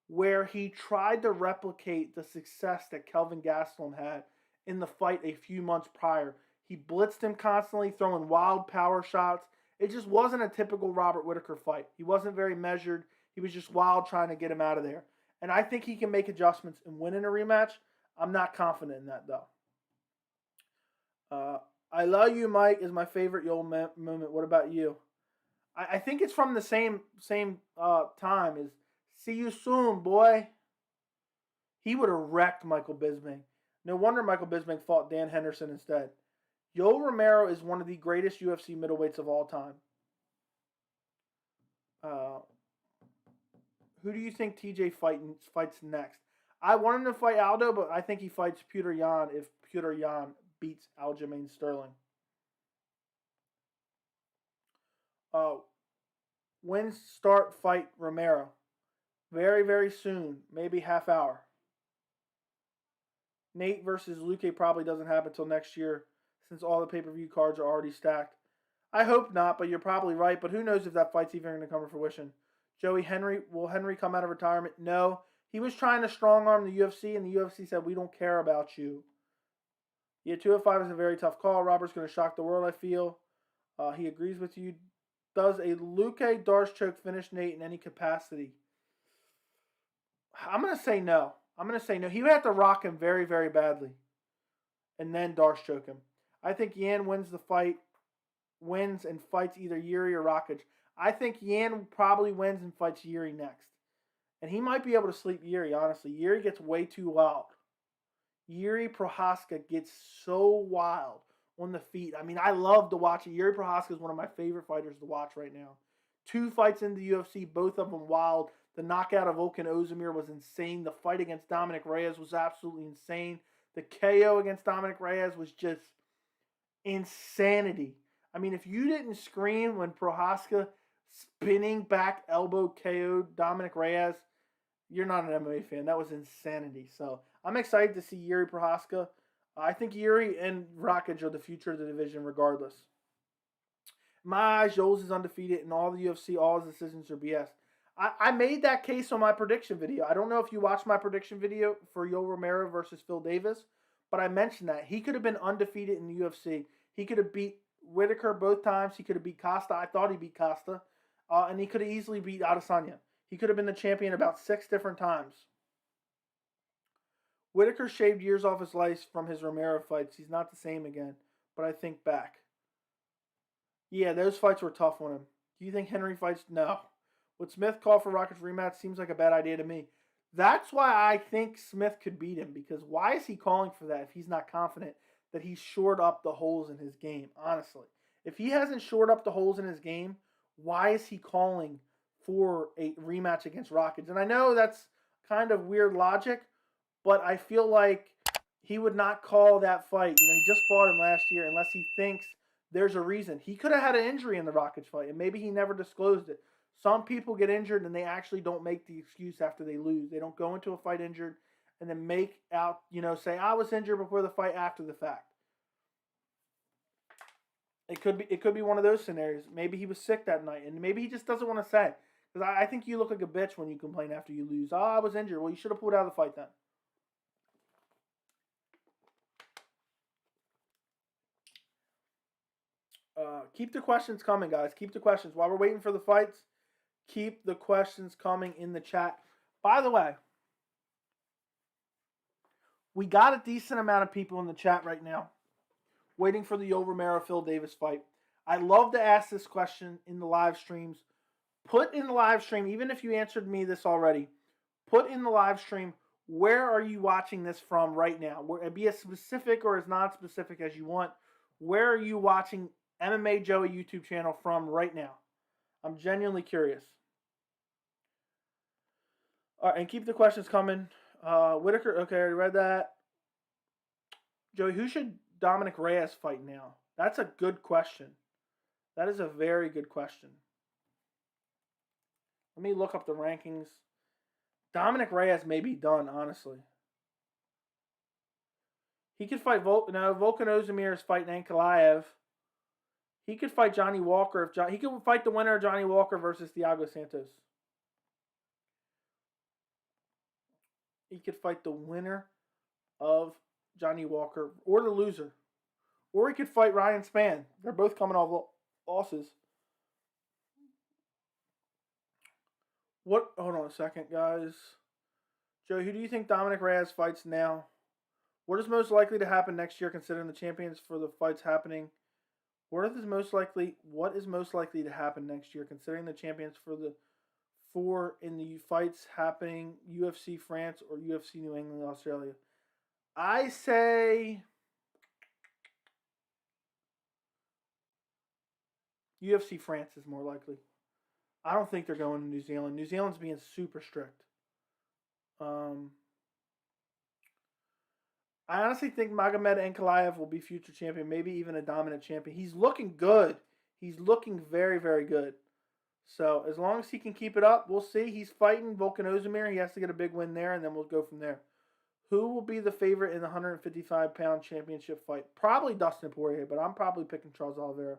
where he tried to replicate the success that Kelvin Gastelum had in the fight a few months prior. He blitzed him constantly, throwing wild power shots. It just wasn't a typical Robert Whitaker fight. He wasn't very measured. He was just wild trying to get him out of there. And I think he can make adjustments and win in a rematch. I'm not confident in that, though. I Love You, Mike, is my favorite Yoel moment. What about you? I think it's from the same time as See You Soon, boy. He would have wrecked Michael Bisping. No wonder Michael Bisping fought Dan Henderson instead. Yoel Romero is one of the greatest UFC middleweights of all time. Who do you think TJ fights next? I want him to fight Aldo, but I think he fights Petr Yan if Petr Yan beats Aljamain Sterling. When start fight Romero? Very, very soon. Maybe half hour. Nate versus Luque probably doesn't happen until next year since all the pay-per-view cards are already stacked. I hope not, but you're probably right. But who knows if that fight's even going to come to fruition. Joey Henry, will Henry come out of retirement? No. He was trying to strong arm the UFC, and the UFC said, we don't care about you. Yeah, 205 is a very tough call. Robert's going to shock the world, I feel. He agrees with you. Does a Luque Darce finish Nate in any capacity? I'm going to say no. He would have to rock him very, very badly. And then Darce choke him. I think Yan wins the fight. Wins and fights either Yuri or Rakic. I think Yan probably wins and fights Yuri next. And he might be able to sleep Yuri, honestly. Yuri gets way too wild. Yuri Prochazka gets so wild on the feet. I mean, I love to watch it. Yuri Prochazka is one of my favorite fighters to watch right now. 2 fights in the UFC, both of them wild. The knockout of Volkan Ozdemir was insane. The fight against Dominic Reyes was absolutely insane. The KO against Dominic Reyes was just insanity. I mean, if you didn't scream when Prochazka spinning back elbow KO'd Dominic Reyes, you're not an MMA fan. That was insanity. So I'm excited to see Yuri Prochazka. I think Yuri and Rakic are the future of the division regardless. In my eyes, Yoel's is undefeated in all the UFC. All his decisions are BS. I made that case on my prediction video. I don't know if you watched my prediction video for Yoel Romero versus Phil Davis, but I mentioned that. He could have been undefeated in the UFC. He could have beat Whitaker both times. He could have beat Costa. I thought he beat Costa. And he could have easily beat Adesanya. He could have been the champion about 6 different times. Whitaker shaved years off his life from his Romero fights. He's not the same again. But I think back. Yeah, those fights were tough on him. Do you think Henry fights? No. Would Smith call for Rockett's rematch? Seems like a bad idea to me. That's why I think Smith could beat him. Because why is he calling for that if he's not confident that he's shored up the holes in his game? Honestly. If he hasn't shored up the holes in his game, why is he calling for a rematch against Rockets? And I know that's kind of weird logic, but I feel like he would not call that fight. You know, he just fought him last year unless he thinks there's a reason. He could have had an injury in the Rockets fight, and maybe he never disclosed it. Some people get injured, and they actually don't make the excuse after they lose. They don't go into a fight injured and then make out, say, I was injured before the fight after the fact. It could be one of those scenarios. Maybe he was sick that night, and maybe he just doesn't want to say. Because I think you look like a bitch when you complain after you lose. Oh, I was injured. Well, you should have pulled out of the fight then. Keep the questions coming, guys. Keep the questions. While we're waiting for the fights, keep the questions coming in the chat. By the way, we got a decent amount of people in the chat right now waiting for the Yoel Romero-Phil Davis fight. I love to ask this question in the live streams. Put in the live stream, even if you answered me this already, put in the live stream, where are you watching this from right now? Be as specific or as non-specific as you want. Where are you watching MMA Joey YouTube channel from right now? I'm genuinely curious. All right, and keep the questions coming. Whitaker, okay, I already read that. Joey, who should Dominic Reyes fight now? That's a good question. That is a very good question. Let me look up the rankings. Dominic Reyes may be done, honestly. He could fight Volkan Ozdemir is fighting Ankalaev. He could fight Johnny Walker. He could fight the winner of Johnny Walker versus Thiago Santos. He could fight the winner of Johnny Walker or the loser. Or he could fight Ryan Spann. They're both coming off losses. Hold on a second, guys. Joe, who do you think Dominic Reyes fights now? What is most likely to happen next year considering the champions for the fights happening? What is most likely to happen next year considering the champions for in the fights happening UFC France or UFC New England, Australia? I say UFC France is more likely. I don't think they're going to New Zealand. New Zealand's being super strict. I honestly think Magomed Ankalaev will be future champion, maybe even a dominant champion. He's looking good. He's looking very, very good. So as long as he can keep it up, we'll see. He's fighting Volkan Ozdemir. He has to get a big win there, and then we'll go from there. Who will be the favorite in the 155-pound championship fight? Probably Dustin Poirier, but I'm probably picking Charles Oliveira.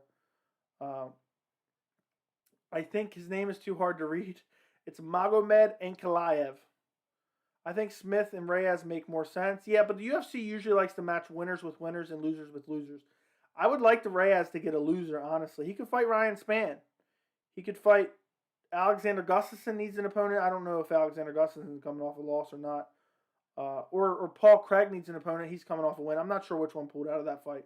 I think his name is too hard to read. It's Magomed Ankalaev. I think Smith and Reyes make more sense. Yeah, but the UFC usually likes to match winners with winners and losers with losers. I would like the Reyes to get a loser, honestly. He could fight Ryan Spann. He could fight Alexander Gustafsson needs an opponent. I don't know if Alexander Gustafsson is coming off a loss or not. Or Paul Craig needs an opponent. He's coming off a win. I'm not sure which one pulled out of that fight.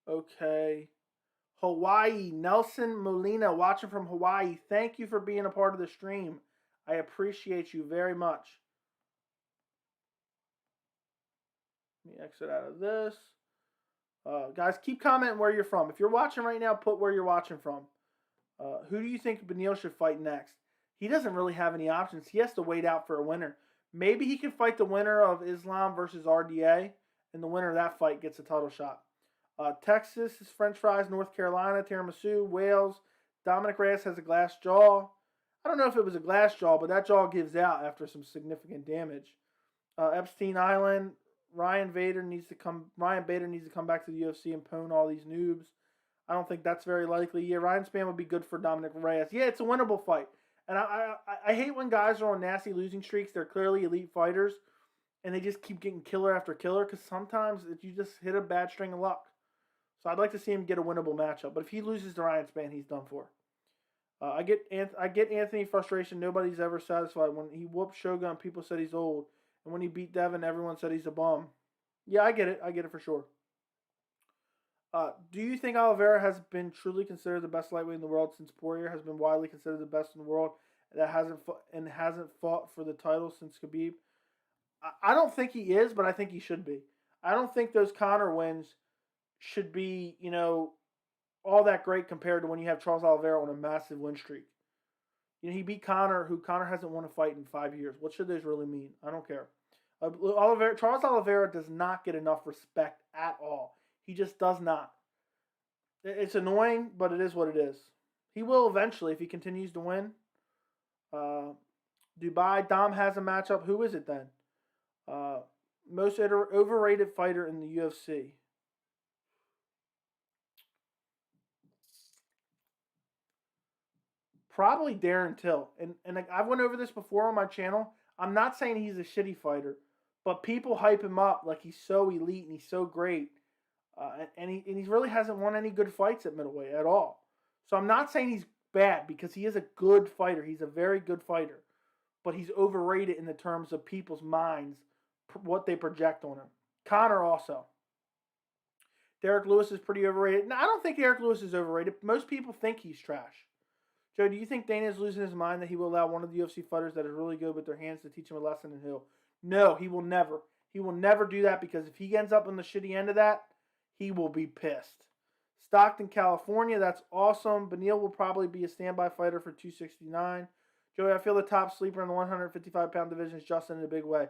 Okay. Hawaii. Nelson Molina watching from Hawaii. Thank you for being a part of the stream. I appreciate you very much. Let me exit out of this. Guys, keep commenting where you're from. If you're watching right now, put where you're watching from. Who do you think Beneil should fight next? He doesn't really have any options. He has to wait out for a winner. Maybe he can fight the winner of Islam versus RDA, and the winner of that fight gets a title shot. Texas is French fries. North Carolina, tiramisu. Wales. Dominic Reyes has a glass jaw. I don't know if it was a glass jaw, but that jaw gives out after some significant damage. Epstein Island. Ryan Bader needs to come back to the UFC and pwn all these noobs. I don't think that's very likely. Yeah, Ryan Spann would be good for Dominic Reyes. Yeah, it's a winnable fight. And I hate when guys are on nasty losing streaks. They're clearly elite fighters, and they just keep getting killer after killer because sometimes you just hit a bad string of luck. So I'd like to see him get a winnable matchup. But if he loses to Ryan Spann, he's done for. I get Anthony frustration. Nobody's ever satisfied. When he whooped Shogun, people said he's old. And when he beat Devin, everyone said he's a bum. Yeah, I get it. I get it for sure. Do you think Oliveira has been truly considered the best lightweight in the world since Poirier has been widely considered the best in the world that hasn't fought for the title since Khabib? I don't think he is, but I think he should be. I don't think those Conor wins should be, all that great compared to when you have Charles Oliveira on a massive win streak. He beat Conor, who Conor hasn't won a fight in 5 years. What should those really mean? I don't care. Charles Oliveira does not get enough respect at all. He just does not. It's annoying, but it is what it is. He will eventually if he continues to win. Dubai, Dom has a matchup. Who is it then? Most overrated fighter in the UFC. Probably Darren Till. And I've went over this before on my channel. I'm not saying he's a shitty fighter, but people hype him up like he's so elite and he's so great. And he really hasn't won any good fights at middleweight at all. So I'm not saying he's bad because he is a good fighter. He's a very good fighter. But he's overrated in the terms of people's minds, what they project on him. Conor also. Derek Lewis is pretty overrated. No, I don't think Derek Lewis is overrated. Most people think he's trash. Joe, do you think Dana is losing his mind that he will allow one of the UFC fighters that is really good with their hands to teach him a lesson in Hill? No, he will never. He will never do that because if he ends up on the shitty end of that, he will be pissed. Stockton, California, that's awesome. Beneil will probably be a standby fighter for 269. Joey, I feel the top sleeper in the 155-pound division is Justin in a big way.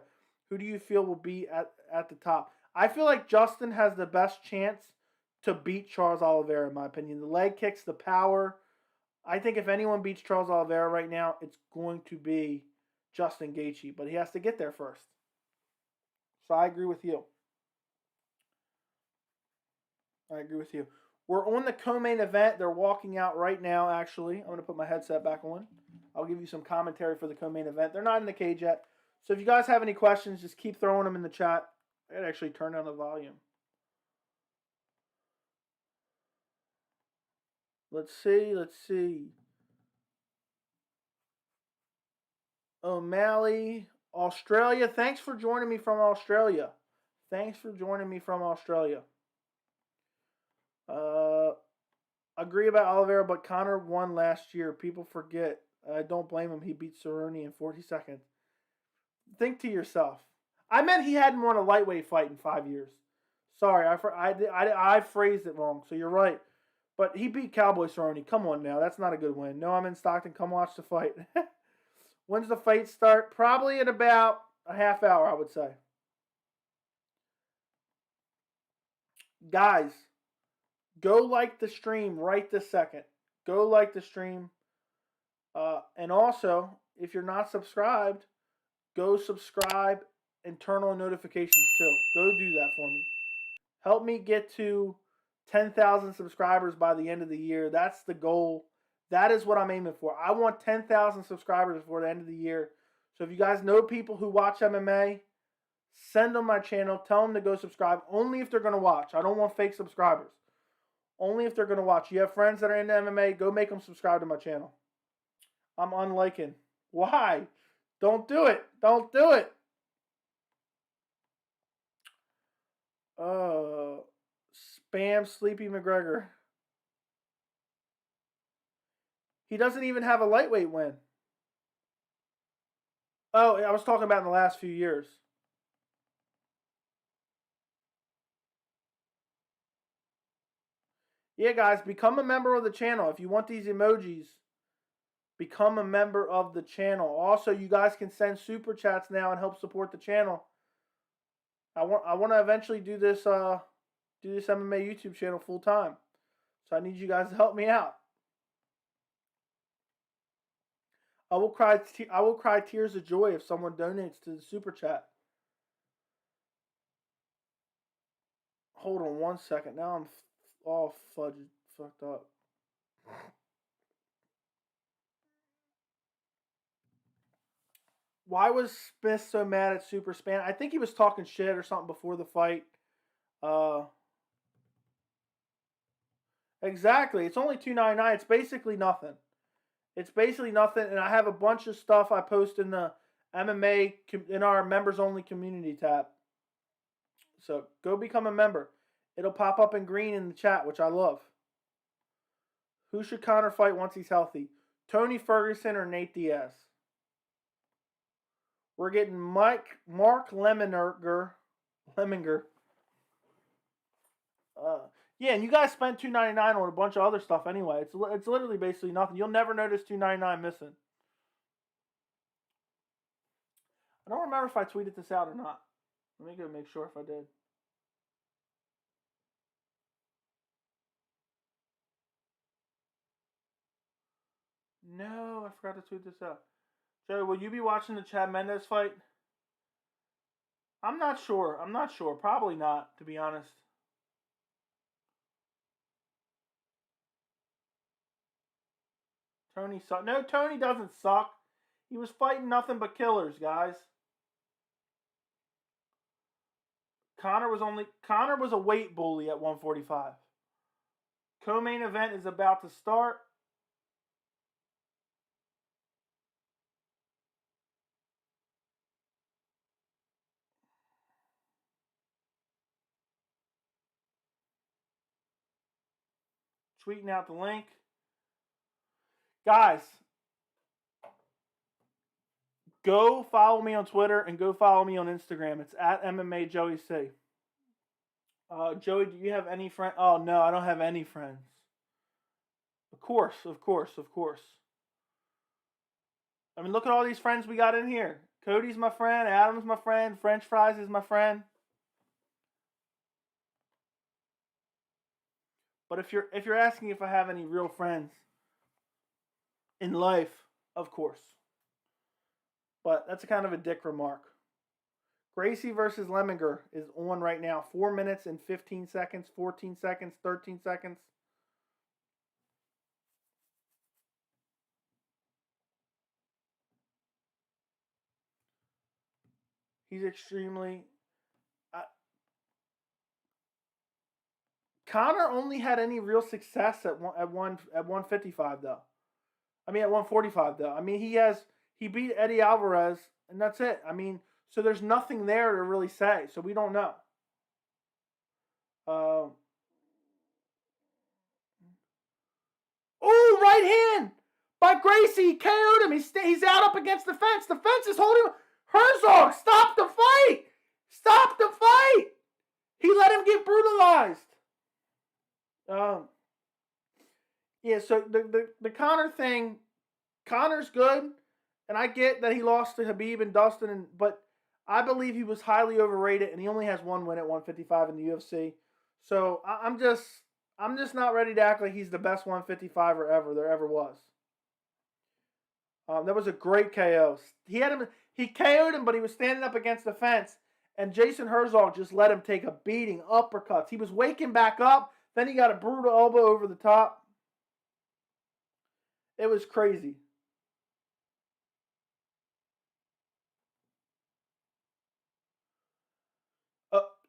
Who do you feel will be at the top? I feel like Justin has the best chance to beat Charles Oliveira, in my opinion. The leg kicks, the power. I think if anyone beats Charles Oliveira right now, it's going to be Justin Gaethje, but he has to get there first. So I agree with you. We're on the co-main event. They're walking out right now, actually. I'm going to put my headset back on. I'll give you some commentary for the co-main event. They're not in the cage yet. So if you guys have any questions, just keep throwing them in the chat. I gotta actually turn down the volume. Let's see. O'Malley, Australia. Thanks for joining me from Australia. Agree about Oliveira, but Conor won last year. People forget. I don't blame him. He beat Cerrone in 40 seconds. Think to yourself. I meant he hadn't won a lightweight fight in 5 years. Sorry, I phrased it wrong. So you're right. But he beat Cowboy Cerrone. Come on now. That's not a good win. No, I'm in Stockton. Come watch the fight. When's the fight start? Probably in about a half hour, I would say. Guys, go like the stream right this second. Go like the stream. And also, if you're not subscribed, go subscribe and turn on notifications too. Go do that for me. Help me get to 10,000 subscribers by the end of the year. That's the goal. That is what I'm aiming for. I want 10,000 subscribers before the end of the year. So if you guys know people who watch MMA, send them my channel. Tell them to go subscribe. Only if they're going to watch. I don't want fake subscribers. Only if they're going to watch. You have friends that are into MMA, go make them subscribe to my channel. I'm unliking. Why? Don't do it. Don't do it. Spam Sleepy McGregor. He doesn't even have a lightweight win. Oh, I was talking about in the last few years. Yeah, guys, become a member of the channel. If you want these emojis, become a member of the channel. Also, you guys can send super chats now and help support the channel. I want to eventually do this MMA YouTube channel full time. So I need you guys to help me out. I will cry tears of joy if someone donates to the super chat. Hold on one second. Now I'm all fucked up. Why was Smith so mad at Super Span? I think he was talking shit or something before the fight. Exactly. It's only $2.99. It's basically nothing. It's basically nothing, and I have a bunch of stuff I post in the MMA, in our members-only community tab. So go become a member. It'll pop up in green in the chat, which I love. Who should Conor fight once he's healthy? Tony Ferguson or Nate Diaz? We're getting Mark Lemminger. Yeah, and you guys spent $2.99 on a bunch of other stuff anyway. It's literally basically nothing. You'll never notice $2.99 missing. I don't remember if I tweeted this out or not. Let me go make sure if I did. No, I forgot to tweet this out. Joey, will you be watching the Chad Mendes fight? I'm not sure. Probably not, to be honest. Tony sucks. No, Tony doesn't suck. He was fighting nothing but killers, guys. Conor was a weight bully at 145. Co-main event is about to start. Tweeting out the link. Guys, go follow me on Twitter and go follow me on Instagram. It's at MMA Joey C. Joey, do you have any friends? Oh, no, I don't have any friends. Of course. I mean, look at all these friends we got in here. Cody's my friend. Adam's my friend. French Fries is my friend. But if you're asking if I have any real friends in life, of course. But that's a kind of a dick remark. Gracie versus Lemminger is on right now. 4 minutes and 15 seconds, 14 seconds, 13 seconds. He's extremely... Conor only had any real success at 155 though. I mean at 145 though. I mean he beat Eddie Alvarez and that's it. I mean, so there's nothing there to really say. So we don't know. Oh, right hand by Gracie. KO'd him. He's out up against the fence. The fence is holding him. Herzog, stop the fight. Stop the fight. He let him get brutalized. Yeah, so the Conor thing, Conor's good, and I get that he lost to Khabib and Dustin, but I believe he was highly overrated, and he only has one win at 155 in the UFC. So I'm just not ready to act like he's the best 155er ever there ever was. That was a great KO. He KO'd him, but he was standing up against the fence, And Jason Herzog just let him take a beating, uppercuts. He was waking back up. Then he got a brutal elbow over the top. It was crazy.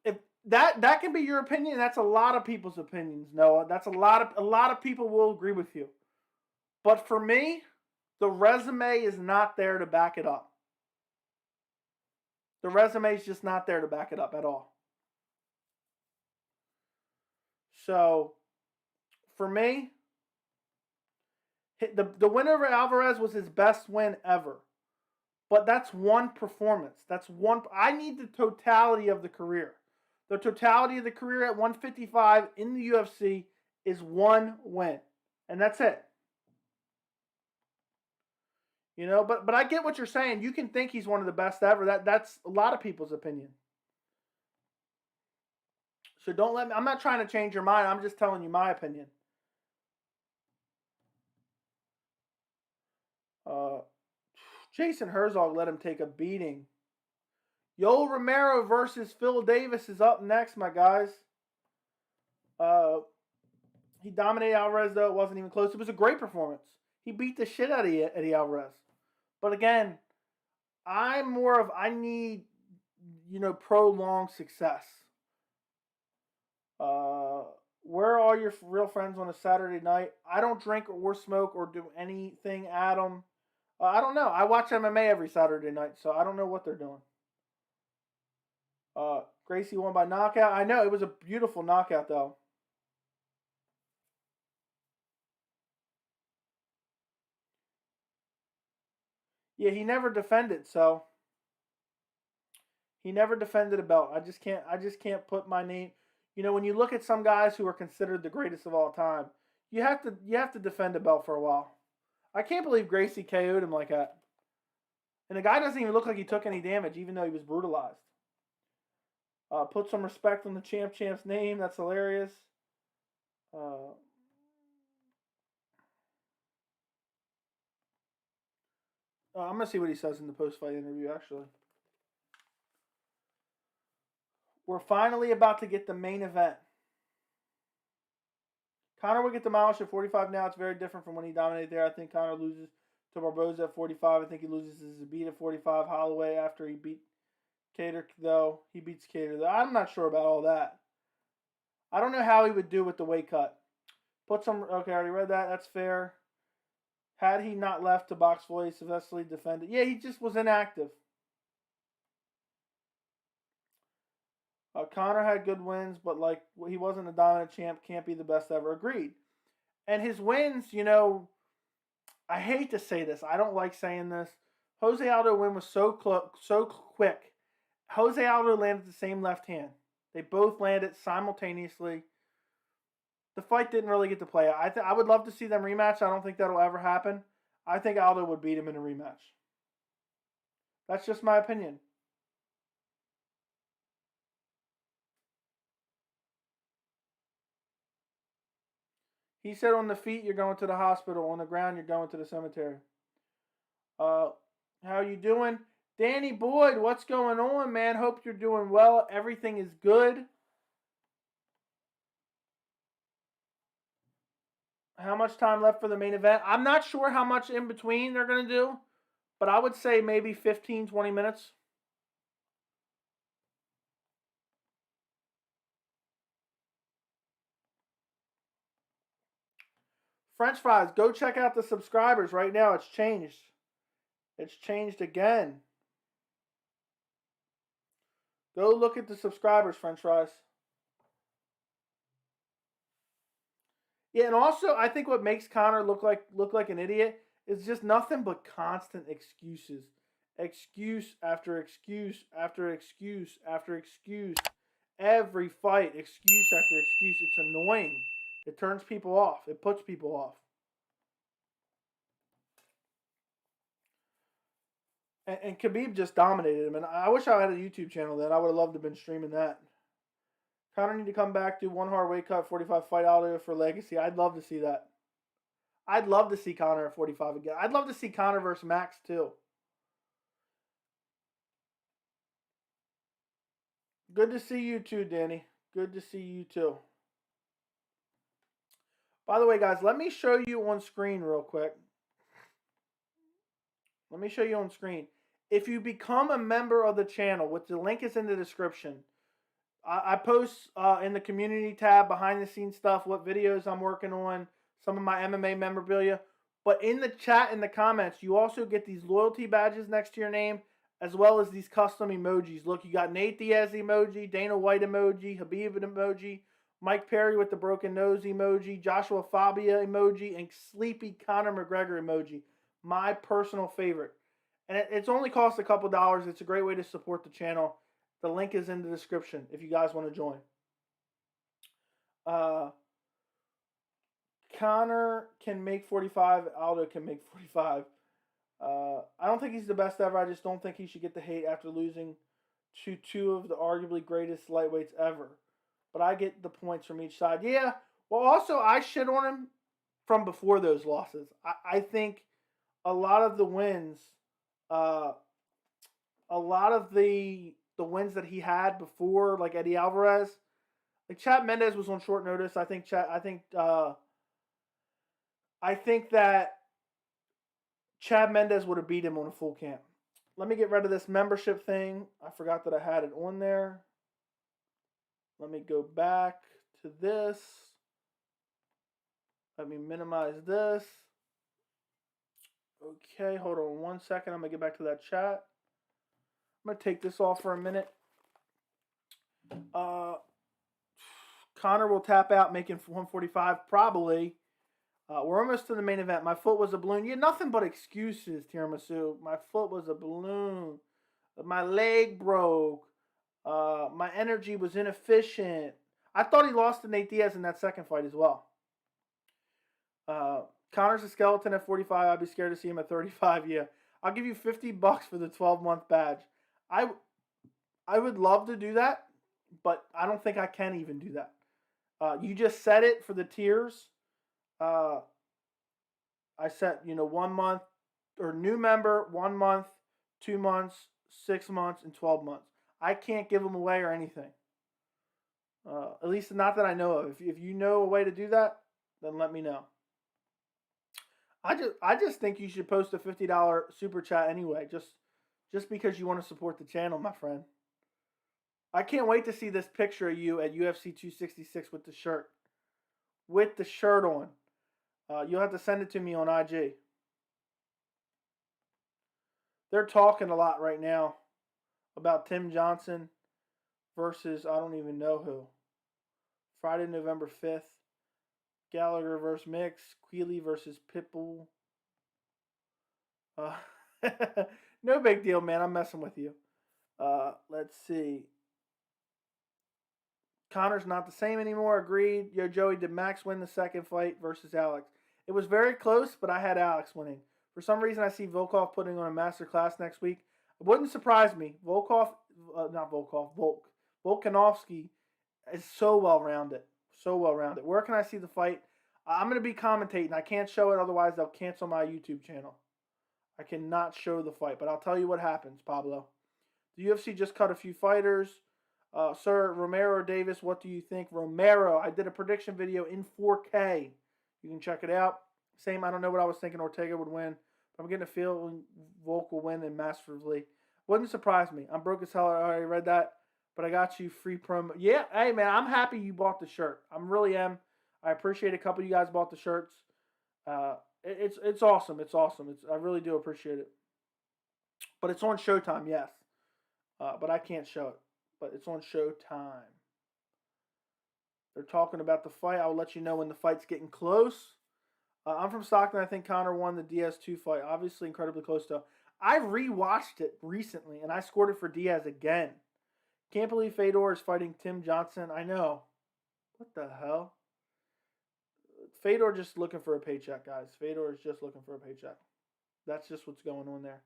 If that can be your opinion, that's a lot of people's opinions, Noah. That's a lot of people will agree with you. But for me, the resume is not there to back it up. The resume is just not there to back it up at all. So, for me, the win over Alvarez was his best win ever. But that's one performance. That's one. I need the totality of the career. The totality of the career at 155 in the UFC is one win. And that's it. You know, but I get what you're saying. You can think he's one of the best ever. That's a lot of people's opinion. So don't let me. I'm not trying to change your mind. I'm just telling you my opinion. Jason Herzog let him take a beating. Yoel Romero versus Phil Davis is up next, my guys. He dominated Alvarez, though. It wasn't even close. It was a great performance. He beat the shit out of Eddie Alvarez. But again, I'm more of, I need, prolonged success. Where are your real friends on a Saturday night? I don't drink or smoke or do anything, Adam. I don't know. I watch MMA every Saturday night, so I don't know what they're doing. Gracie won by knockout. I know, it was a beautiful knockout, though. Yeah, he never defended, so he never defended a belt. I just can't put my name. When you look at some guys who are considered the greatest of all time, you have to defend a belt for a while. I can't believe Gracie KO'd him like that. And the guy doesn't even look like he took any damage, even though he was brutalized. Put some respect on the champ's name. That's hilarious. I'm going to see what he says in the post-fight interview, actually. We're finally about to get the main event. Conor will get demolished at 45 now. It's very different from when he dominated there. I think Conor loses to Barboza at 45. I think he loses to Zabit at 45. Holloway after he beat Cater, though. He beats Cater, though. I'm not sure about all that. I don't know how he would do with the weight cut. Okay, I already read that. That's fair. Had he not left to box Floyd, successfully defended. Yeah, he just was inactive. Conor had good wins, but he wasn't a dominant champ. Can't be the best ever. Agreed. And his wins, I hate to say this. I don't like saying this. Jose Aldo win was so quick. Jose Aldo landed the same left hand. They both landed simultaneously. The fight didn't really get to play out. I would love to see them rematch. I don't think that'll ever happen. I think Aldo would beat him in a rematch. That's just my opinion. He said on the feet, you're going to the hospital. On the ground, you're going to the cemetery. How you doing? Danny Boyd, what's going on, man? Hope you're doing well. Everything is good. How much time left for the main event? I'm not sure how much in between they're going to do, but I would say maybe 15, 20 minutes. French fries, go check out the subscribers right now. It's changed. It's changed again. Go look at the subscribers, French fries. Yeah, and also I think what makes Conor look like an idiot is just nothing but constant excuses. Excuse after excuse after excuse after excuse. Every fight, excuse after excuse. It's annoying. It turns people off. It puts people off. And Khabib just dominated him. And I wish I had a YouTube channel then. I would have loved to have been streaming that. Conor need to come back, do one hard weight cut, 45 fight Aldo for legacy. I'd love to see that. I'd love to see Conor at 45 again. I'd love to see Conor versus Max too. Good to see you too, Danny. Good to see you too. By the way, guys, let me show you on screen real quick. Let me show you on screen. If you become a member of the channel, which the link is in the description, I post in the community tab, behind the scenes stuff, what videos I'm working on, some of my MMA memorabilia. But in the chat, in the comments, you also get these loyalty badges next to your name, as well as these custom emojis. Look, you got Nate Diaz emoji, Dana White emoji, Habib emoji, Mike Perry with the broken nose emoji, Joshua Fabia emoji, and Sleepy Conor McGregor emoji. My personal favorite. And it's only cost a couple dollars. It's a great way to support the channel. The link is in the description if you guys want to join. Conor can make 45. Aldo can make 45. I don't think he's the best ever. I just don't think he should get the hate after losing to two of the arguably greatest lightweights ever. But I get the points from each side. Yeah. Well, also, I shit on him from before those losses. I think a lot of the wins, a lot of the wins that he had before, like Eddie Alvarez, like Chad Mendes was on short notice. I think that Chad Mendes would have beat him on a full camp. Let me get rid of this membership thing. I forgot that I had it on there. Let me go back to this. Let me minimize this. Okay, hold on 1 second. I'm going to get back to that chat. I'm going to take this off for a minute. Conor will tap out making 145 probably. We're almost to the main event. My foot was a balloon. Yeah, nothing but excuses, Tiramisu. My foot was a balloon. My leg broke. My energy was inefficient. I thought he lost to Nate Diaz in that second fight as well. Conor's a skeleton at 45. I'd be scared to see him at 35. Yeah. I'll give you $50 for the 12-month badge. I would love to do that, but I don't think I can even do that. You just set it for the tiers. I set, 1 month or new member, 1 month, 2 months, 6 months, and 12 months. I can't give them away or anything. At least not that I know of. If you know a way to do that, then let me know. I just think you should post a $50 super chat anyway, just because you want to support the channel, my friend. I can't wait to see this picture of you at UFC 266 with the shirt. With the shirt on. You'll have to send it to me on IG. They're talking a lot right now about Tim Johnson versus I don't even know who. Friday, November 5th. Gallagher versus Mix. Quealy versus Pitbull. No big deal, man. I'm messing with you. Let's see. Conor's not the same anymore. Agreed. Yo, Joey, did Max win the second fight versus Alex? It was very close, but I had Alex winning. For some reason, I see Volkov putting on a master class next week. It wouldn't surprise me. Volkanovski is so well-rounded. So well-rounded. Where can I see the fight? I'm going to be commentating. I can't show it, otherwise they'll cancel my YouTube channel. I cannot show the fight, but I'll tell you what happens, Pablo. The UFC just cut a few fighters. Sir, Romero or Davis, what do you think? Romero. I did a prediction video in 4K. You can check it out. Same, I don't know what I was thinking Ortega would win. But I'm getting a feeling Volk will win and masterfully. Wouldn't surprise me. I'm broke as hell. I already read that. But I got you free promo. Yeah, hey, man, I'm happy you bought the shirt. I really am. I appreciate a couple of you guys bought the shirts. It's awesome. It's awesome. I really do appreciate it. But it's on Showtime, yes. But I can't show it. But it's on Showtime. They're talking about the fight. I'll let you know when the fight's getting close. I'm from Stockton. I think Conor won the Diaz-2 fight. Obviously incredibly close, though. I rewatched it recently, and I scored it for Diaz again. Can't believe Fedor is fighting Tim Johnson. I know. What the hell? Fedor just looking for a paycheck, guys. Fedor is just looking for a paycheck. That's just what's going on there.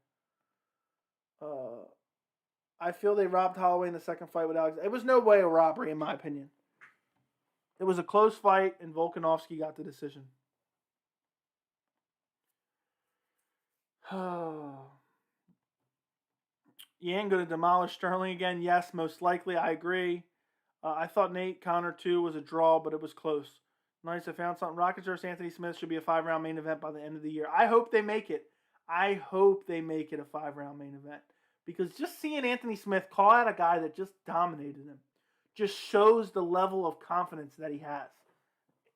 I feel they robbed Holloway in the second fight with Alex. It was no way a robbery, in my opinion. It was a close fight, and Volkanovski got the decision. Yang going to demolish Sterling again? Yes, most likely. I agree. I thought Nate Connor 2 was a draw, but it was close. Nice, I found something. Rockets versus Anthony Smith should be a 5-round main event by the end of the year. I hope they make it. I hope they make it a 5-round main event. Because just seeing Anthony Smith call out a guy that just dominated him just shows the level of confidence that he has.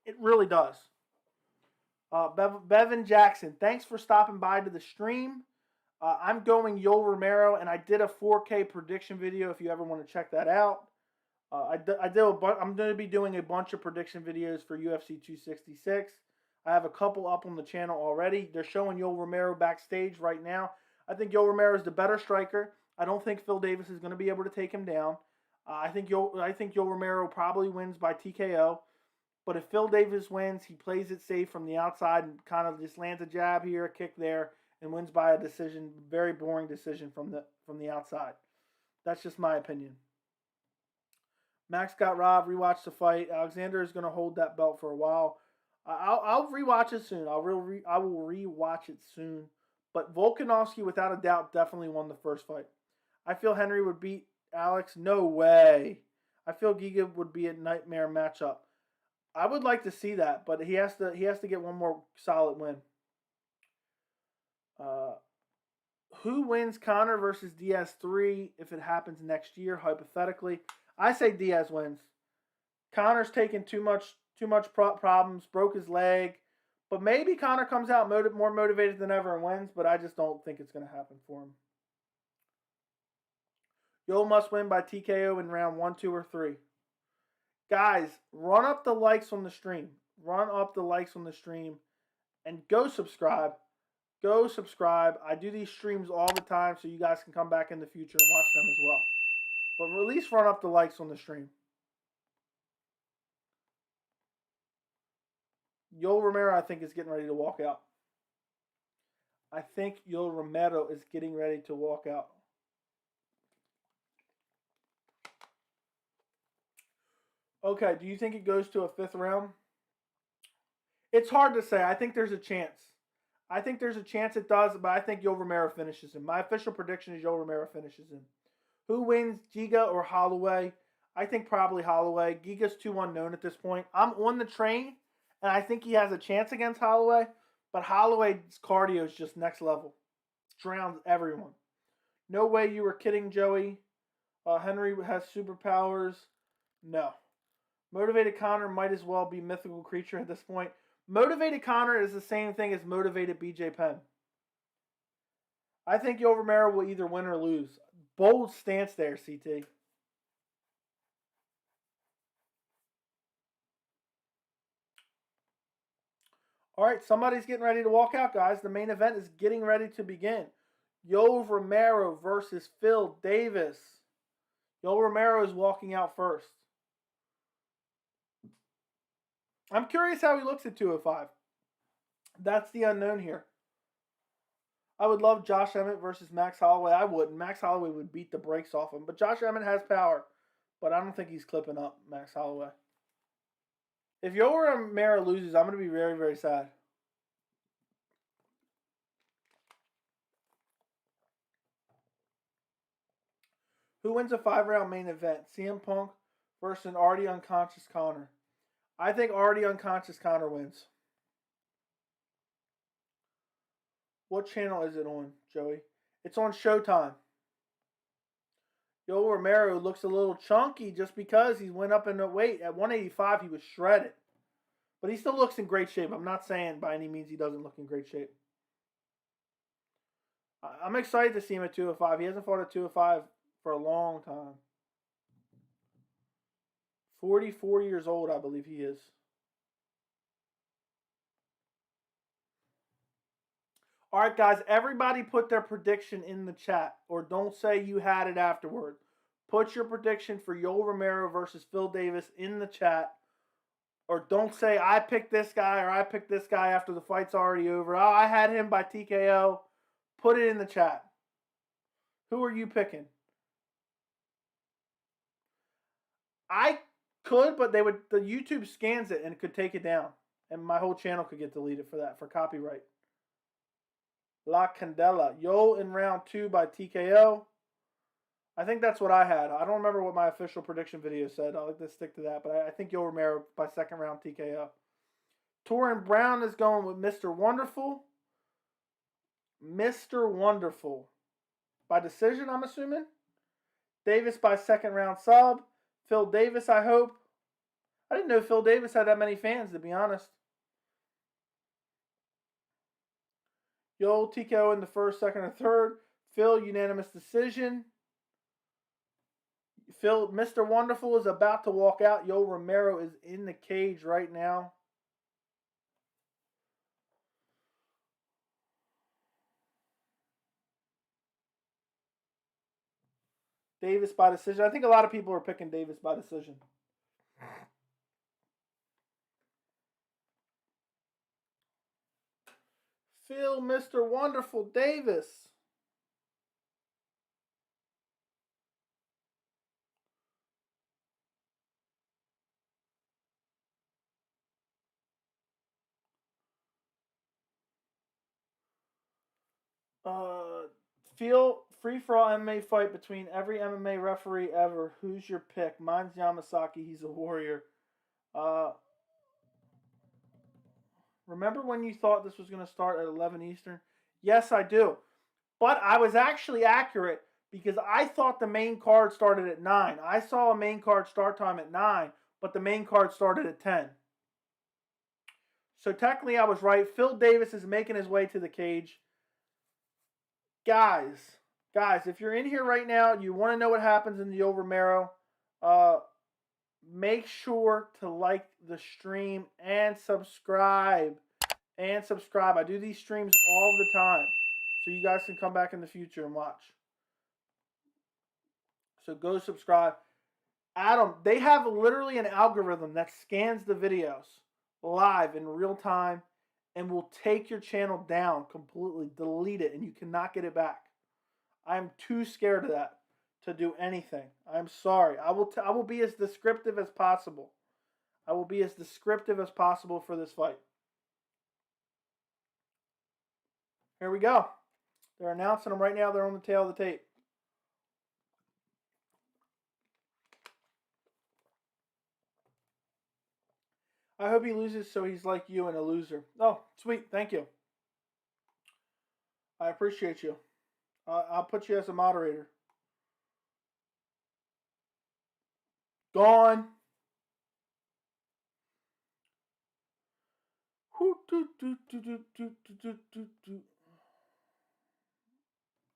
It really does. Bevan Jackson, thanks for stopping by to the stream. I'm going Yoel Romero, and I did a 4K prediction video if you ever want to check that out. I'm going to be doing a bunch of prediction videos for UFC 266. I have a couple up on the channel already. They're showing Yoel Romero backstage right now. I think Yoel Romero is the better striker. I don't think Phil Davis is going to be able to take him down. I think Yoel Romero probably wins by TKO. But if Phil Davis wins, he plays it safe from the outside and kind of just lands a jab here, a kick there, and wins by a decision, very boring decision from the outside. That's just my opinion. Max got robbed. Rewatch the fight. Alexander is going to hold that belt for a while. I'll rewatch it soon. I will rewatch it soon. But Volkanovski, without a doubt, definitely won the first fight. I feel Henry would beat Alex. No way. I feel Giga would be a nightmare matchup. I would like to see that, but he has to get one more solid win. Who wins Conor versus Diaz 3 if it happens next year, hypothetically? I say Diaz wins. Conor's taken too much problems, broke his leg, but maybe Conor comes out more motivated than ever and wins, but I just don't think it's going to happen for him. Yoel must win by TKO in round 1, 2, or 3. Guys, run up the likes on the stream. Run up the likes on the stream and go subscribe. Go subscribe. I do these streams all the time so you guys can come back in the future and watch them as well. But at least run up the likes on the stream. Yoel Romero, I think, is getting ready to walk out. I think Yoel Romero is getting ready to walk out. Okay, do you think it goes to a 5th round? It's hard to say. I think there's a chance. I think there's a chance it does, but I think Yoel Romero finishes him. My official prediction is Yoel Romero finishes him. Who wins, Giga or Holloway? I think probably Holloway. Giga's too unknown at this point. I'm on the train, and I think he has a chance against Holloway, but Holloway's cardio is just next level. Drowns everyone. No way you were kidding, Joey. Henry has superpowers. No. Motivated Conor might as well be mythical creature at this point. Motivated Conor is the same thing as motivated BJ Penn. I think Yoel Romero will either win or lose. Bold stance there, CT. All right, somebody's getting ready to walk out, guys. The main event is getting ready to begin. Yoel Romero versus Phil Davis. Yoel Romero is walking out first. I'm curious how he looks at 205. That's the unknown here. I would love Josh Emmett versus Max Holloway. I wouldn't. Max Holloway would beat the brakes off him. But Josh Emmett has power. But I don't think he's clipping up Max Holloway. If Yoel Romero loses, I'm going to be very, very sad. Who wins a 5-round main event? CM Punk versus an already unconscious Conor. I think already unconscious Conor wins. What channel is it on, Joey? It's on Showtime. Yoel Romero looks a little chunky just because he went up in the weight. At 185, he was shredded. But he still looks in great shape. I'm not saying by any means he doesn't look in great shape. I'm excited to see him at 205. He hasn't fought at 205 for a long time. 44 years old, I believe he is. All right, guys, everybody put their prediction in the chat, or don't say you had it afterward. Put your prediction for Yoel Romero versus Phil Davis in the chat, or don't say I picked this guy or I picked this guy after the fight's already over. Oh, I had him by TKO. Put it in the chat. Who are you picking? I could, but the YouTube scans it and it could take it down, and my whole channel could get deleted for that, for copyright. La Candela. Yoel in round 2 by TKO. I think that's what I had. I don't remember what my official prediction video said. I like to stick to that, but I think Yoel Romero by second round TKO. Torin Brown is going with Mr. Wonderful. Mr. Wonderful. By decision, I'm assuming. Davis by second round sub. Phil Davis, I hope. I didn't know Phil Davis had that many fans, to be honest. Yoel TKO in the first, second, or third. Phil, unanimous decision. Phil, Mr. Wonderful is about to walk out. Yoel Romero is in the cage right now. Davis by decision. I think a lot of people are picking Davis by decision. Phil, Mr. Wonderful Davis. Feel free-for-all MMA fight between every MMA referee ever. Who's your pick? Mine's Yamasaki. He's a warrior. Remember when you thought this was going to start at 11 Eastern? Yes, I do. But I was actually accurate because I thought the main card started at 9. I saw a main card start time at 9, but the main card started at 10. So technically I was right. Phil Davis is making his way to the cage. Guys, if you're in here right now, you want to know what happens in the Yoel Romero, make sure to like the stream and subscribe. I do these streams all the time, so you guys can come back in the future and watch. So go subscribe. Adam, they have literally an algorithm that scans the videos live in real time and will take your channel down completely, delete it, and you cannot get it back. I'm too scared of that to do anything. I'm sorry. I will be as descriptive as possible. I will be as descriptive as possible for this fight. Here we go. They're announcing them right now. They're on the tail of the tape. I hope he loses so he's like you and a loser. Oh, sweet. Thank you. I appreciate you. I'll put you as a moderator. Gone.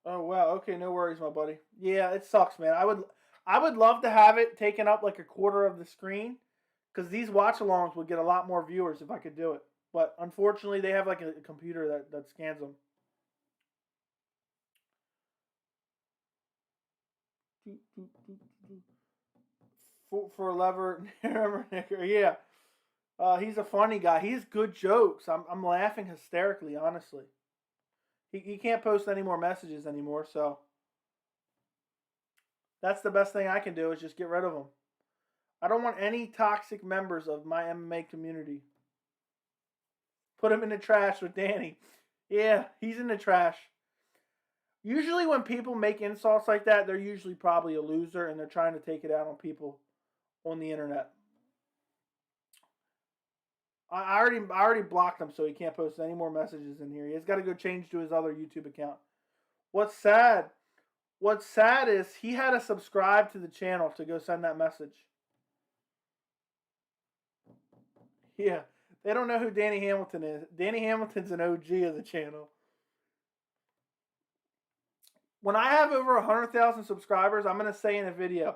Oh wow. Okay, no worries, my buddy. Yeah, it sucks, man. I would love to have it taken up like a quarter of the screen, because these watch-alongs would get a lot more viewers if I could do it. But unfortunately, they have like a computer that scans them. For lever, yeah. He's a funny guy. He has good jokes. I'm laughing hysterically, honestly. He can't post any more messages anymore, so that's the best thing I can do is just get rid of him. I don't want any toxic members of my MMA community. Put him in the trash with Danny. Yeah, he's in the trash. Usually when people make insults like that, they're usually probably a loser and they're trying to take it out on people on the internet. I already blocked him so he can't post any more messages in here. He's got to go change to his other YouTube account. What's sad is he had to subscribe to the channel to go send that message. Yeah, they don't know who Danny Hamilton is. Danny Hamilton's an OG of the channel. When I have over 100,000 subscribers, I'm going to say in a video,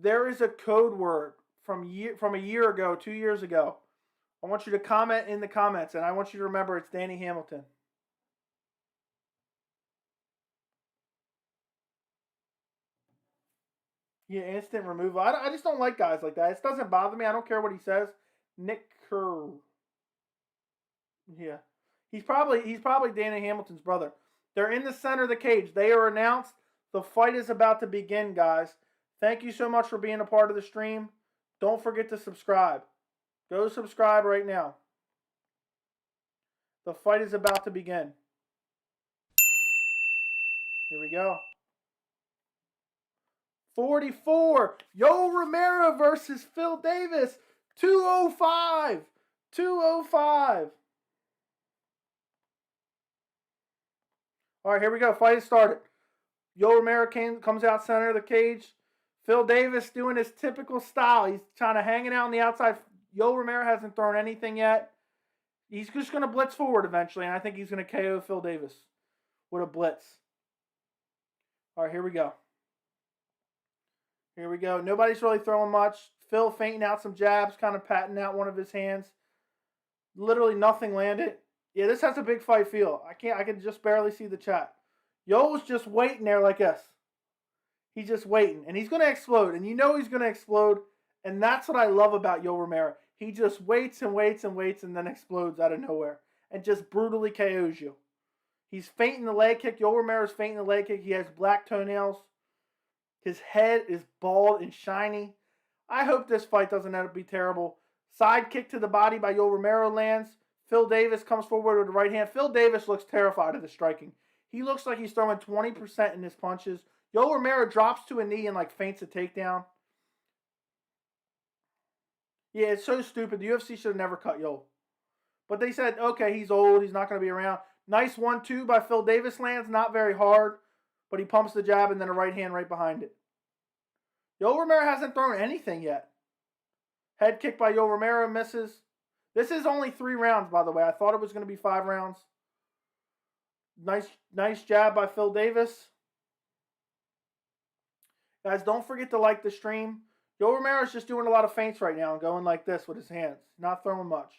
there is a code word from a year ago, 2 years ago. I want you to comment in the comments, and I want you to remember it's Danny Hamilton. Yeah, instant removal. I just don't like guys like that. It doesn't bother me. I don't care what he says. Nick Kerr. Yeah. He's probably Danny Hamilton's brother. They're in the center of the cage. They are announced. The fight is about to begin, guys. Thank you so much for being a part of the stream. Don't forget to subscribe. Go subscribe right now. The fight is about to begin. Here we go. 44. Yoel Romero versus Phil Davis. 205. 205. All right, here we go. Fight started. Yoel Romero comes out center of the cage. Phil Davis doing his typical style. He's trying to hang it out on the outside. Yoel Romero hasn't thrown anything yet. He's just going to blitz forward eventually, and I think he's going to KO Phil Davis with a blitz. All right, here we go. Here we go. Nobody's really throwing much. Phil feinting out some jabs, kind of patting out one of his hands. Literally nothing landed. Yeah, this has a big fight feel. I can just barely see the chat. Yoel's just waiting there like this. He's just waiting. And he's going to explode. And you know he's going to explode. And that's what I love about Yoel Romero. He just waits and waits and waits and then explodes out of nowhere. And just brutally KOs you. He's feinting the leg kick. Yoel Romero's feinting the leg kick. He has black toenails. His head is bald and shiny. I hope this fight doesn't end up be terrible. Side kick to the body by Yoel Romero lands. Phil Davis comes forward with the right hand. Phil Davis looks terrified of the striking. He looks like he's throwing 20% in his punches. Yoel Romero drops to a knee and feints a takedown. Yeah, it's so stupid. The UFC should have never cut Yoel. But they said, okay, he's old. He's not going to be around. Nice 1-2 by Phil Davis lands. Not very hard. But he pumps the jab and then a right hand right behind it. Yoel Romero hasn't thrown anything yet. Head kick by Yoel Romero misses. This is only 3 rounds, by the way. I thought it was going to be 5 rounds. Nice jab by Phil Davis. Guys, don't forget to like the stream. Yoel Romero's just doing a lot of feints right now and going like this with his hands. Not throwing much.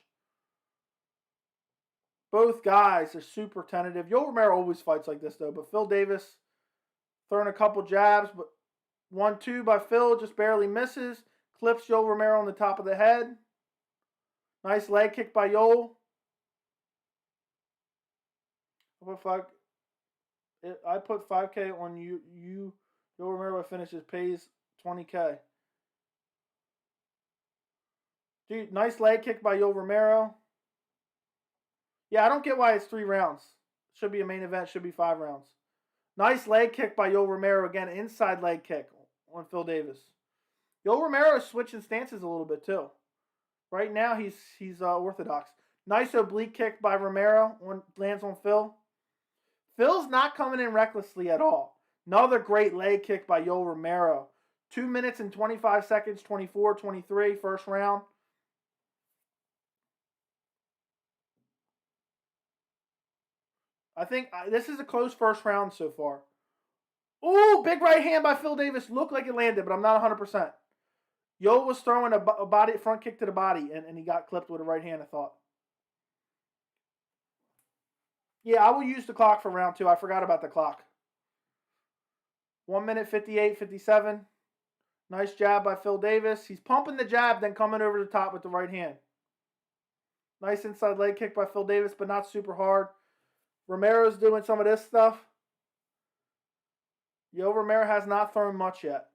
Both guys are super tentative. Yoel Romero always fights like this, though. But Phil Davis throwing a couple jabs. But 1-2 by Phil just barely misses. Clips Yoel Romero on the top of the head. Nice leg kick by Yoel. I put 5K on you. Yoel Romero finishes pays 20K. Dude, nice leg kick by Yoel Romero. Yeah, I don't get why it's 3 rounds. Should be a main event. Should be 5 rounds. Nice leg kick by Yoel Romero. Again, inside leg kick on Phil Davis. Yoel Romero is switching stances a little bit too. Right now, he's orthodox. Nice oblique kick by Romero. Lands on Phil. Phil's not coming in recklessly at all. Another great leg kick by Yoel Romero. 2 minutes and 25 seconds, 24-23, first round. I think this is a close first round so far. Ooh, big right hand by Phil Davis. Looked like it landed, but I'm not 100%. Yoel was throwing a front kick to the body, and he got clipped with a right hand, I thought. Yeah, I will use the clock for round 2. I forgot about the clock. 1 minute 58, 57. Nice jab by Phil Davis. He's pumping the jab, then coming over the top with the right hand. Nice inside leg kick by Phil Davis, but not super hard. Romero's doing some of this stuff. Yoel Romero has not thrown much yet.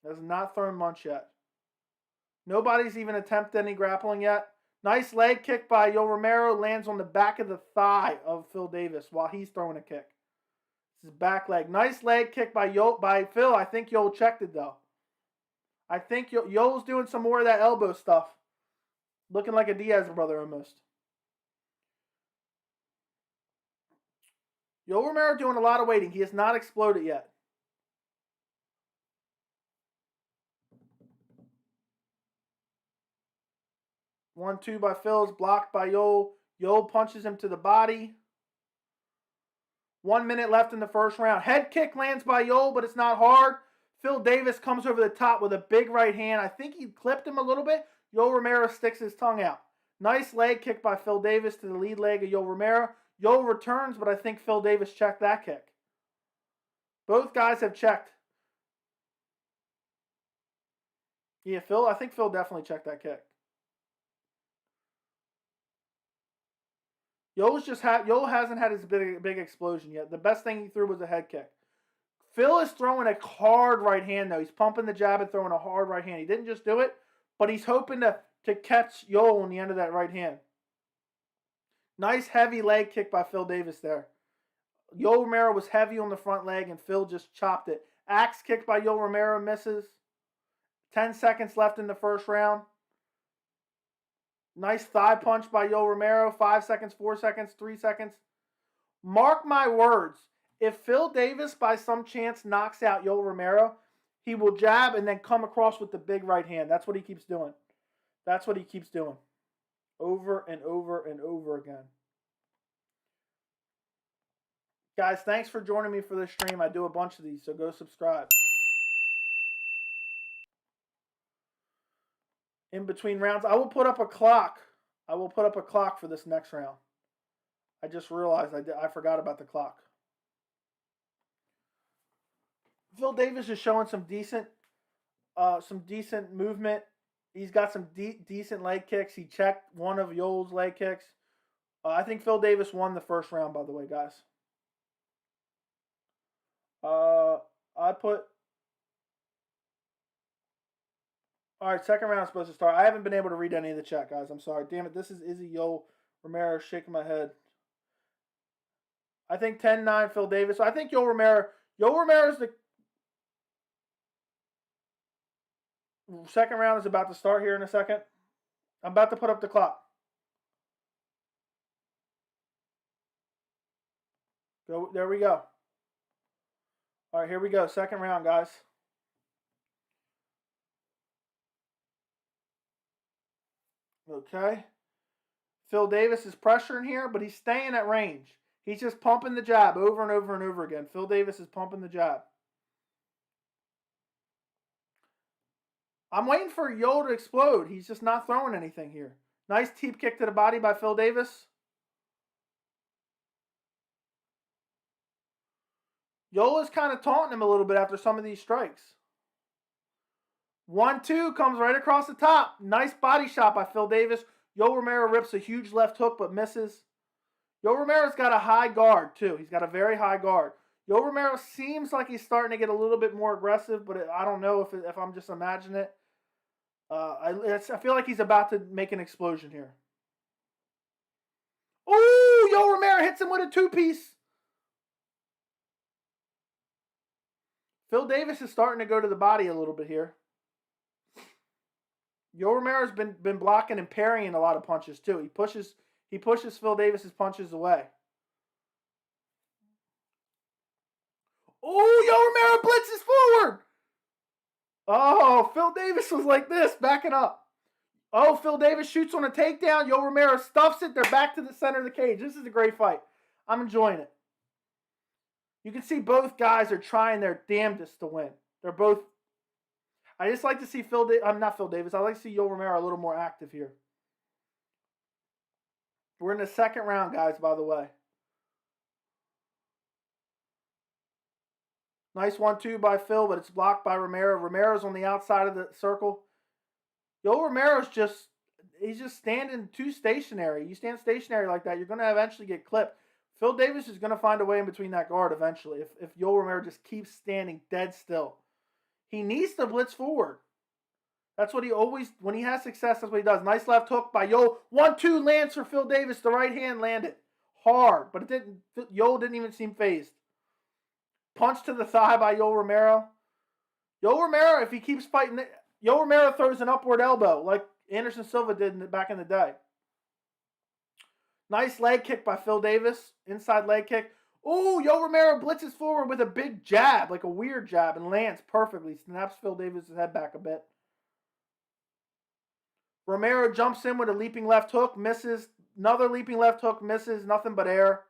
Has not thrown much yet. Nobody's even attempted any grappling yet. Nice leg kick by Yoel Romero. Lands on the back of the thigh of Phil Davis while he's throwing a kick. This is back leg. Nice leg kick by Phil. I think Yoel checked it, though. I think Yoel's doing some more of that elbow stuff. Looking like a Diaz brother almost. Yoel Romero doing a lot of waiting. He has not exploded yet. One, 2 by Phil is blocked by Yoel. Yoel punches him to the body. 1 minute left in the first round. Head kick lands by Yoel, but it's not hard. Phil Davis comes over the top with a big right hand. I think he clipped him a little bit. Yoel Romero sticks his tongue out. Nice leg kick by Phil Davis to the lead leg of Yoel Romero. Yoel returns, but I think Phil Davis checked that kick. Both guys have checked. Yeah, I think Phil definitely checked that kick. Yoel hasn't had his big explosion yet. The best thing he threw was a head kick. Phil is throwing a hard right hand, though. He's pumping the jab and throwing a hard right hand. He didn't just do it, but he's hoping to catch Yoel on the end of that right hand. Nice heavy leg kick by Phil Davis there. Yoel Romero was heavy on the front leg, and Phil just chopped it. Axe kick by Yoel Romero misses. 10 seconds left in the first round. Nice thigh punch by Yoel Romero. 5 seconds, 4 seconds, 3 seconds. Mark my words. If Phil Davis by some chance knocks out Yoel Romero, he will jab and then come across with the big right hand. That's what he keeps doing. That's what he keeps doing. Over and over and over again. Guys, thanks for joining me for this stream. I do a bunch of these, so go subscribe. In between rounds, I will put up a clock. I will put up a clock for this next round. I just realized I forgot about the clock. Phil Davis is showing some decent movement. He's got some decent leg kicks. He checked one of Yoel's leg kicks. I think Phil Davis won the first round, by the way, guys. All right, second round is supposed to start. I haven't been able to read any of the chat, guys. I'm sorry. Damn it, this is Izzy Yoel Romero shaking my head. I think 10-9 Phil Davis. I think Yoel Romero is the second round is about to start here in a second. I'm about to put up the clock. There we go. All right, here we go. Second round, guys. Okay. Phil Davis is pressuring here, but he's staying at range. He's just pumping the jab over and over and over again. Phil Davis is pumping the jab. I'm waiting for Yoel to explode. He's just not throwing anything here. Nice teep kick to the body by Phil Davis. Yoel is kind of taunting him a little bit after some of these strikes. 1-2 comes right across the top. Nice body shot by Phil Davis. Yoel Romero rips a huge left hook but misses. Yoel Romero's got a high guard too. He's got a very high guard. Yoel Romero seems like he's starting to get a little bit more aggressive, but I don't know if I'm just imagining it. I feel like he's about to make an explosion here. Ooh, Yoel Romero hits him with a two-piece. Phil Davis is starting to go to the body a little bit here. Yoel Romero's been blocking and parrying a lot of punches too. He pushes Phil Davis's punches away. Oh, Yoel Romero blitzes forward. Oh, Phil Davis was like this, backing up. Oh, Phil Davis shoots on a takedown. Yoel Romero stuffs it. They're back to the center of the cage. This is a great fight. I'm enjoying it. You can see both guys are trying their damnedest to win. They're both. I just like to see not Phil Davis. I like to see Yoel Romero a little more active here. We're in the second round, guys, by the way. Nice 1-2 by Phil, but it's blocked by Romero. Romero's on the outside of the circle. Yoel Romero's he's just standing too stationary. You stand stationary like that, you're going to eventually get clipped. Phil Davis is going to find a way in between that guard eventually if Yoel Romero just keeps standing dead still. He needs to blitz forward. That's what he always, when he has success, that's what he does. Nice left hook by Yoel. 1-2 lands for Phil Davis. The right hand landed hard, but Yoel didn't even seem phased. Punch to the thigh by Yoel Romero. Yoel Romero, if he keeps fighting, Yoel Romero throws an upward elbow like Anderson Silva did back in the day. Nice leg kick by Phil Davis. Inside leg kick. Ooh, Yoel Romero blitzes forward with a big jab, like a weird jab, and lands perfectly. Snaps Phil Davis' head back a bit. Romero jumps in with a leaping left hook, misses. Another leaping left hook, misses. Nothing but air.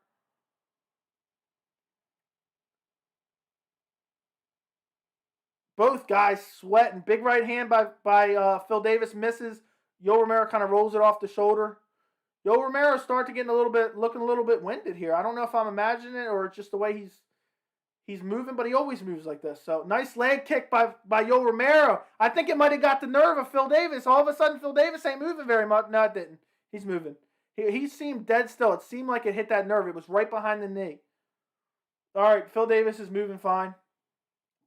Both guys sweating. Big right hand by Phil Davis misses. Yoel Romero kind of rolls it off the shoulder. Yoel Romero starting to get looking a little bit winded here. I don't know if I'm imagining it or just the way he's moving, but he always moves like this. So nice leg kick by Yoel Romero. I think it might have got the nerve of Phil Davis. All of a sudden, Phil Davis ain't moving very much. No, it didn't. He's moving. He seemed dead still. It seemed like it hit that nerve. It was right behind the knee. All right, Phil Davis is moving fine.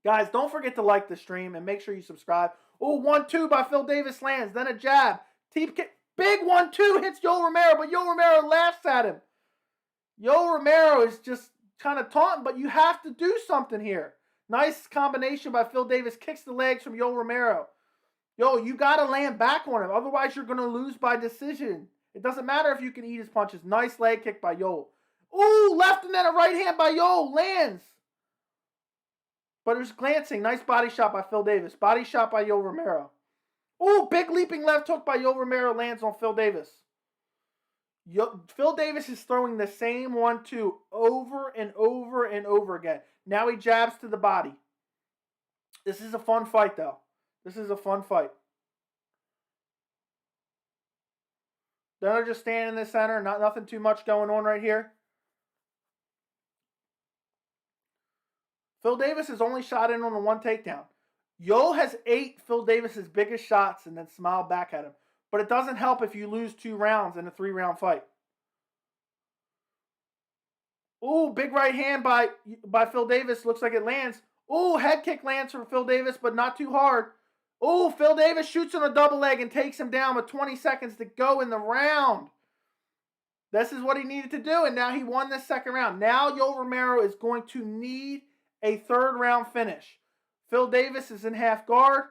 Guys, don't forget to like the stream and make sure you subscribe. Oh, 1-2 by Phil Davis lands. Then a jab. Teep kick. Big 1-2 hits Yoel Romero, but Yoel Romero laughs at him. Yoel Romero is just kind of taunting, but you have to do something here. Nice combination by Phil Davis. Kicks the legs from Yoel Romero. Yo, you got to land back on him. Otherwise, you're going to lose by decision. It doesn't matter if you can eat his punches. Nice leg kick by Yoel. Ooh, left and then a right hand by Yoel. Lands. But it was glancing. Nice body shot by Phil Davis. Body shot by Yoel Romero. Ooh, big leaping left hook by Yoel Romero lands on Phil Davis. Phil Davis is throwing the same 1-2 over and over and over again. Now he jabs to the body. This is a fun fight, though. This is a fun fight. They're just standing in the center. Nothing too much going on right here. Phil Davis has only shot in on the 1 takedown. Yoel has 8 Phil Davis's biggest shots and then smiled back at him. But it doesn't help if you lose 2 rounds in a 3-round fight. Ooh, big right hand by Phil Davis. Looks like it lands. Ooh, head kick lands for Phil Davis, but not too hard. Ooh, Phil Davis shoots on a double leg and takes him down with 20 seconds to go in the round. This is what he needed to do, and now he won this second round. Now Yoel Romero is going to need a 3rd round finish. Phil Davis is in half guard.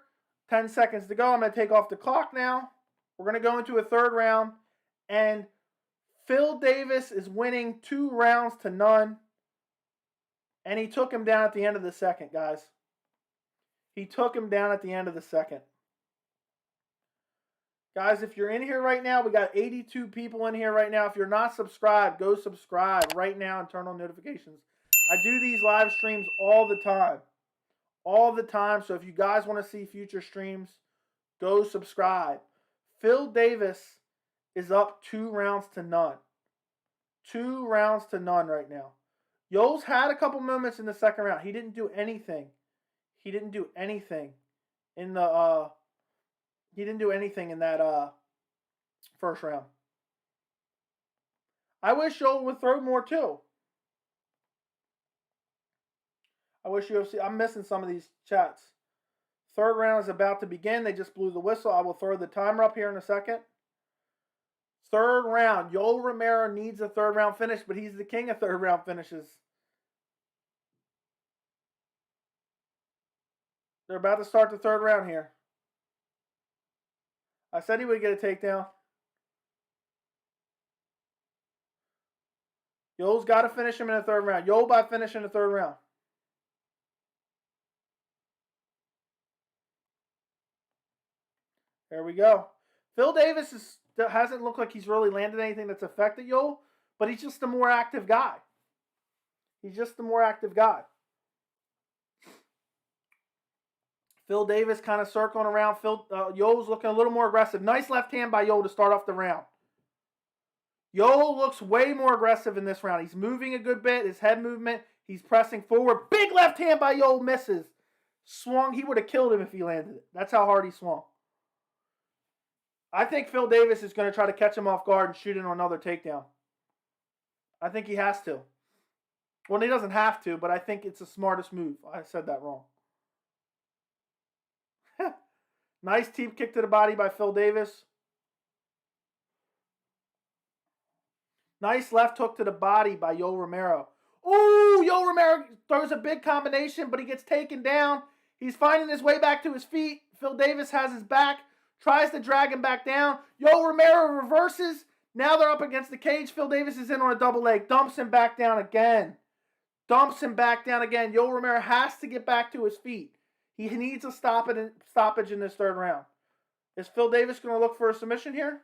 10 seconds to go. I'm going to take off the clock now. We're going to go into a 3rd round. And Phil Davis is winning 2 rounds to none. And he took him down at the end of the second, guys. He took him down at the end of the second. Guys, if you're in here right now, we got 82 people in here right now. If you're not subscribed, go subscribe right now and turn on notifications. I do these live streams all the time. All the time. So if you guys want to see future streams, go subscribe. Phil Davis is up 2 rounds to none. 2 rounds to none right now. Yoel's had a couple moments in the second round. He didn't do anything. He didn't do anything in the he didn't do anything in that first round. I wish Yoel would throw more too. I wish UFC. I'm missing some of these chats. 3rd round is about to begin. They just blew the whistle. I will throw the timer up here in a second. 3rd round. Yoel Romero needs a 3rd round finish, but he's the king of 3rd round finishes. They're about to start the 3rd round here. I said he would get a takedown. Yoel's got to finish him in the 3rd round. Yoel by finishing the 3rd round. There we go. Phil Davis hasn't looked like he's really landed anything that's affected Yoel, but he's just a more active guy. He's just a more active guy. Phil Davis kind of circling around. Yoel's looking a little more aggressive. Nice left hand by Yoel to start off the round. Yoel looks way more aggressive in this round. He's moving a good bit. His head movement. He's pressing forward. Big left hand by Yoel misses. Swung. He would have killed him if he landed it. That's how hard he swung. I think Phil Davis is going to try to catch him off guard and shoot in on another takedown. I think he has to. Well, he doesn't have to, but I think it's the smartest move. I said that wrong. Nice teep kick to the body by Phil Davis. Nice left hook to the body by Yoel Romero. Ooh, Yoel Romero throws a big combination, but he gets taken down. He's finding his way back to his feet. Phil Davis has his back. Tries to drag him back down. Yoel Romero reverses. Now they're up against the cage. Phil Davis is in on a double leg. Dumps him back down again. Dumps him back down again. Yoel Romero has to get back to his feet. He needs a stoppage in this 3rd round. Is Phil Davis going to look for a submission here?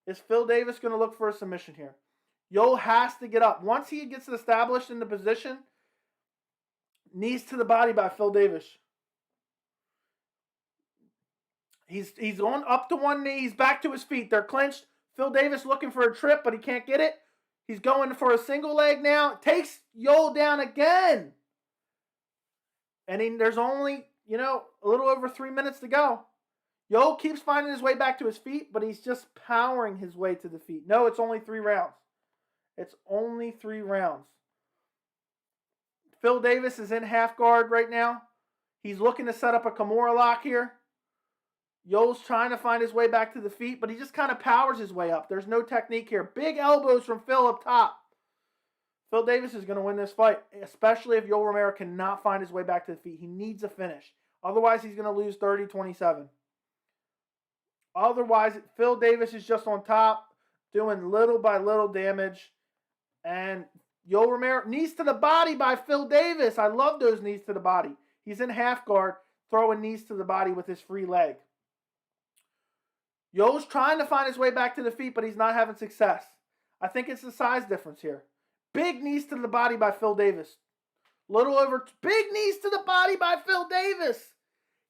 Is Phil Davis going to look for a submission here? Yoel has to get up. Once he gets established in the position, knees to the body by Phil Davis. He's on up to one knee. He's back to his feet. They're clinched. Phil Davis looking for a trip, but he can't get it. He's going for a single leg now. Takes Yoel down again. And there's only, a little over 3 minutes to go. Yoel keeps finding his way back to his feet, but he's just powering his way to the feet. No, it's only 3 rounds. It's only 3 rounds. Phil Davis is in half guard right now. He's looking to set up a Kimura lock here. Yoel's trying to find his way back to the feet, but he just kind of powers his way up. There's no technique here. Big elbows from Phil up top. Phil Davis is going to win this fight, especially if Yoel Romero cannot find his way back to the feet. He needs a finish. Otherwise, he's going to lose 30-27. Otherwise, Phil Davis is just on top, doing little by little damage. And Yoel Romero, knees to the body by Phil Davis. I love those knees to the body. He's in half guard, throwing knees to the body with his free leg. Yoel's trying to find his way back to the feet, but he's not having success. I think it's the size difference here. Big knees to the body by Phil Davis. Big knees to the body by Phil Davis.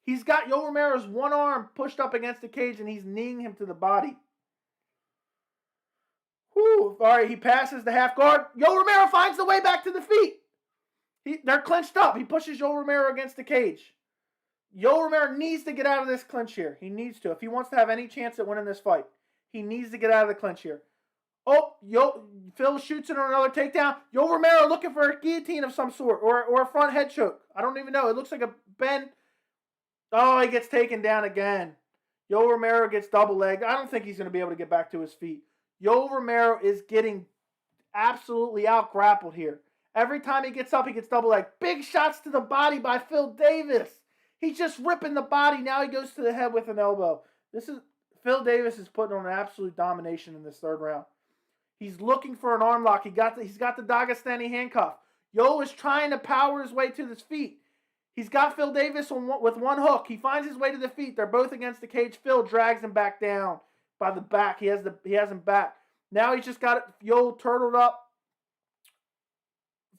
He's got Yoel Romero's one arm pushed up against the cage, and he's kneeing him to the body. Whew. All right, he passes the half guard. Yoel Romero finds the way back to the feet. They're clinched up. He pushes Yoel Romero against the cage. Yoel Romero needs to get out of this clinch here. He needs to. If he wants to have any chance at winning this fight, he needs to get out of the clinch here. Oh, Phil shoots it on another takedown. Yoel Romero looking for a guillotine of some sort or a front head choke. I don't even know. It looks like a bend. Oh, he gets taken down again. Yoel Romero gets double-legged. I don't think he's going to be able to get back to his feet. Yoel Romero is getting absolutely out-grappled here. Every time he gets up, he gets double-legged. Big shots to the body by Phil Davis. He's just ripping the body. Now he goes to the head with an elbow. Phil Davis is putting on an absolute domination in this third round. He's looking for an arm lock. He's got the Dagestani handcuff. Yoel is trying to power his way to his feet. He's got Phil Davis with one hook. He finds his way to the feet. They're both against the cage. Phil drags him back down by the back. He has him back. Now he's just got Yoel turtled up.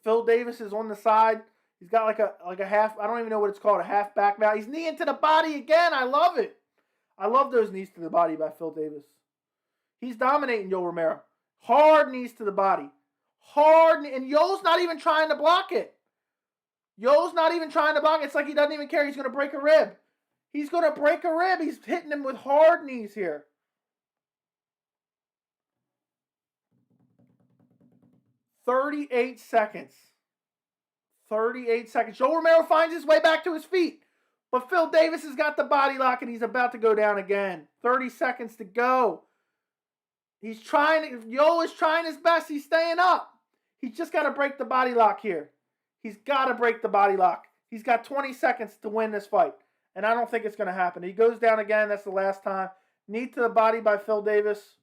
Phil Davis is on the side. He's got like a half, I don't even know what it's called, a half back mount. He's kneeing to the body again. I love it. I love those knees to the body by Phil Davis. He's dominating Yoel Romero. Hard knees to the body. And Yoel's not even trying to block it. It's like he doesn't even care. He's going to break a rib. He's hitting him with hard knees here. "38 seconds. Yoel Romero finds his way back to his feet. But Phil Davis has got the body lock and he's about to go down again. 30 seconds to go. Yoel is trying his best. He's staying up. He's just got to break the body lock here. He's got to break the body lock. He's got 20 seconds to win this fight. And I don't think it's going to happen. He goes down again. That's the last time. Knee to the body by Phil Davis.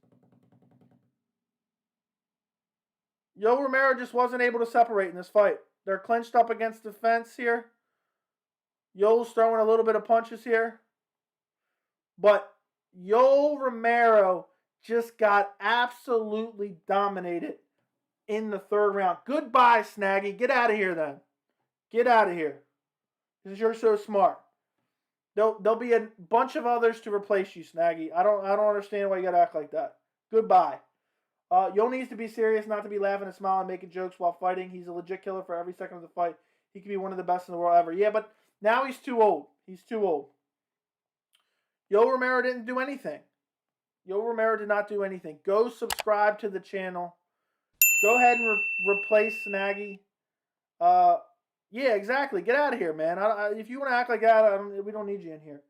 Yoel Romero just wasn't able to separate in this fight. They're clenched up against the fence here. Yoel's throwing a little bit of punches here. But Yoel Romero just got absolutely dominated in the third round. Goodbye, Snaggy. Get out of here then. Get out of here. Because you're so smart. There'll be a bunch of others to replace you, Snaggy. I don't understand why you gotta act like that. Goodbye. Yoel needs to be serious, not to be laughing and smiling and making jokes while fighting. He's a legit killer for every second of the fight. He could be one of the best in the world ever. Yeah, but now he's too old. He's too old. Yoel Romero didn't do anything. Yoel Romero did not do anything. Go subscribe to the channel. Go ahead and replace Snaggy. Yeah, exactly. Get out of here, man. If you want to act like that, we don't need you in here.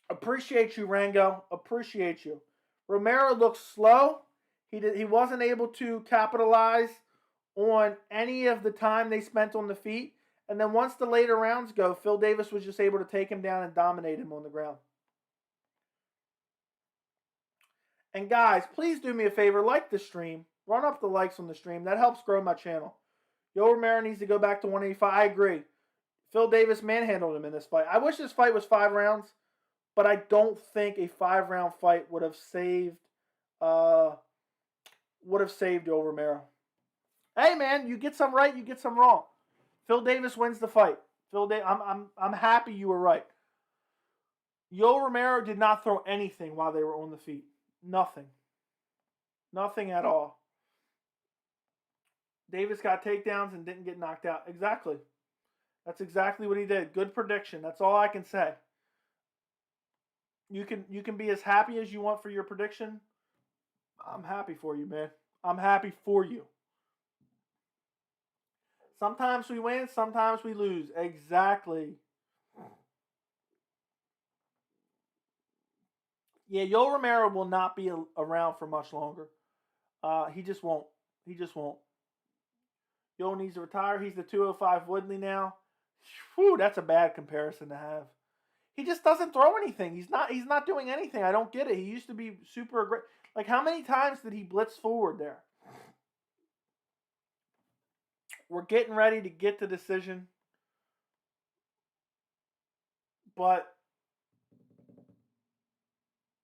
Appreciate you, Rango. Appreciate you. Romero looks slow. He wasn't able to capitalize on any of the time they spent on the feet. And then once the later rounds go, Phil Davis was just able to take him down and dominate him on the ground. And guys, please do me a favor. Like the stream. Run up the likes on the stream. That helps grow my channel. Yoel Romero needs to go back to 185. I agree. Phil Davis manhandled him in this fight. I wish this fight was 5 rounds. But I don't think a 5-round fight would have saved Yoel Romero. Hey man, you get some right, you get some wrong. Phil Davis wins the fight. I'm happy you were right. Yoel Romero did not throw anything while they were on the feet. Nothing. Nothing at all. Davis got takedowns and didn't get knocked out. Exactly. That's exactly what he did. Good prediction. That's all I can say. You can be as happy as you want for your prediction. I'm happy for you, man. I'm happy for you. Sometimes we win, sometimes we lose. Exactly. Yeah, Yoel Romero will not be around for much longer. He just won't. He just won't. Yoel needs to retire. He's the 205 Woodley now. Whew, that's a bad comparison to have. He just doesn't throw anything. He's not doing anything. I don't get it. He used to be super aggressive. Like, how many times did he blitz forward there? We're getting ready to get the decision. But,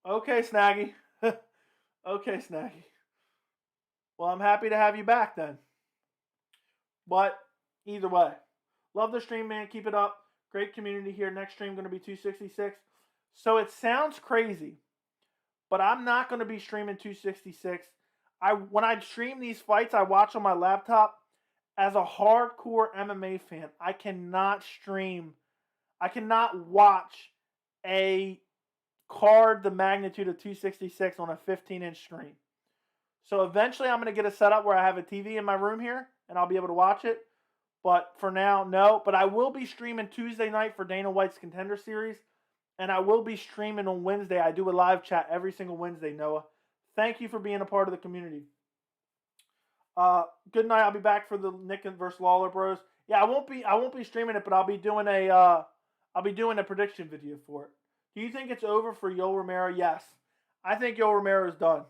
okay, Snaggy. Okay, Snaggy. Well, I'm happy to have you back then. But, either way. Love the stream, man. Keep it up. Great community here. Next stream going to be 266. So, it sounds crazy. But I'm not going to be streaming 266. When I stream these fights, I watch on my laptop. As a hardcore MMA fan, I cannot watch a card the magnitude of 266 on a 15-inch screen. So eventually I'm going to get a setup where I have a TV in my room here, and I'll be able to watch it. But for now, no. But I will be streaming Tuesday night for Dana White's Contender Series, and I will be streaming on Wednesday. I do a live chat every single Wednesday, Noah. Thank you for being a part of the community. Good night. I'll be back for the Nick vs. Lawler Bros. Yeah, I won't be streaming it, but I'll be doing a prediction video for it. Do you think it's over for Yoel Romero? Yes. I think Yoel Romero is done.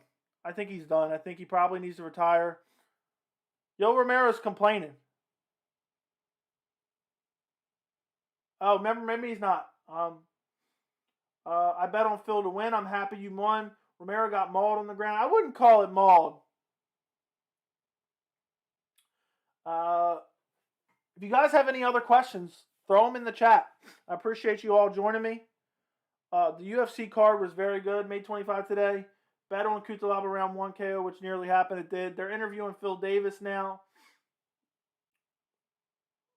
I think he's done. I think he probably needs to retire. Yoel Romero is complaining. Oh, maybe he's not. I bet on Phil to win. I'm happy you won. Romero got mauled on the ground. I wouldn't call it mauled. If you guys have any other questions, throw them in the chat. I appreciate you all joining me. The UFC card was very good. May 25 today. Bet on Kutalaba round 1 KO, which nearly happened. It did. They're interviewing Phil Davis now.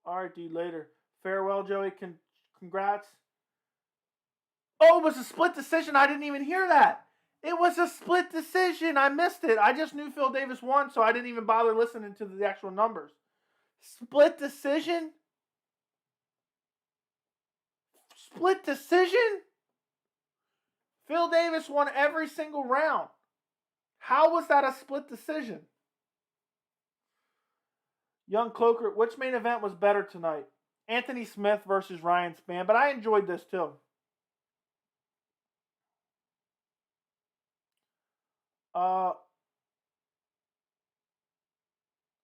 All right, dude, later. Farewell, Joey. Congrats. Oh, it was a split decision. I didn't even hear that. It was a split decision. I missed it. I just knew Phil Davis won, so I didn't even bother listening to the actual numbers. Split decision? Split decision? Phil Davis won every single round. How was that a split decision? Young Cloaker, which main event was better tonight? Anthony Smith versus Ryan Spann, but I enjoyed this too.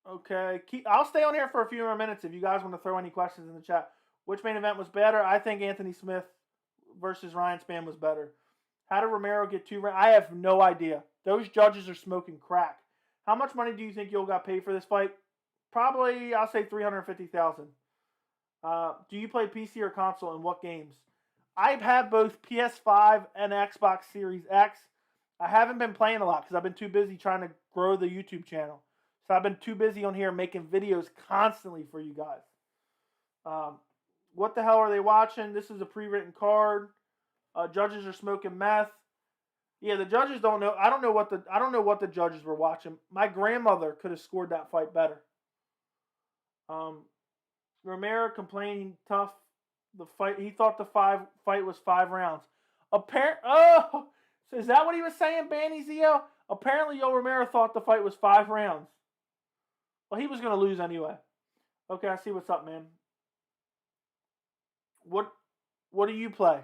Okay, I'll stay on here for a few more minutes if you guys want to throw any questions in the chat. Which main event was better? I think Anthony Smith versus Ryan Spann was better. How did Romero get 2 rounds? I have no idea. Those judges are smoking crack. How much money do you think Yoel got paid for this fight? Probably, I'll say $350,000. Do you play PC or console, and what games? I've had both PS5 and Xbox Series X. I haven't been playing a lot because I've been too busy trying to grow the YouTube channel. So I've been too busy on here making videos constantly for you guys. What the hell are they watching? This is a pre-written card. Judges are smoking meth. Yeah, the judges don't know. I don't know what the judges were watching. My grandmother could have scored that fight better. Romero complaining tough. The fight. He thought the fight was 5 rounds. So is that what he was saying, Banny Zio? Apparently, Yoel Romero thought the fight was 5 rounds. Well, he was going to lose anyway. Okay, I see what's up, man. What do you play?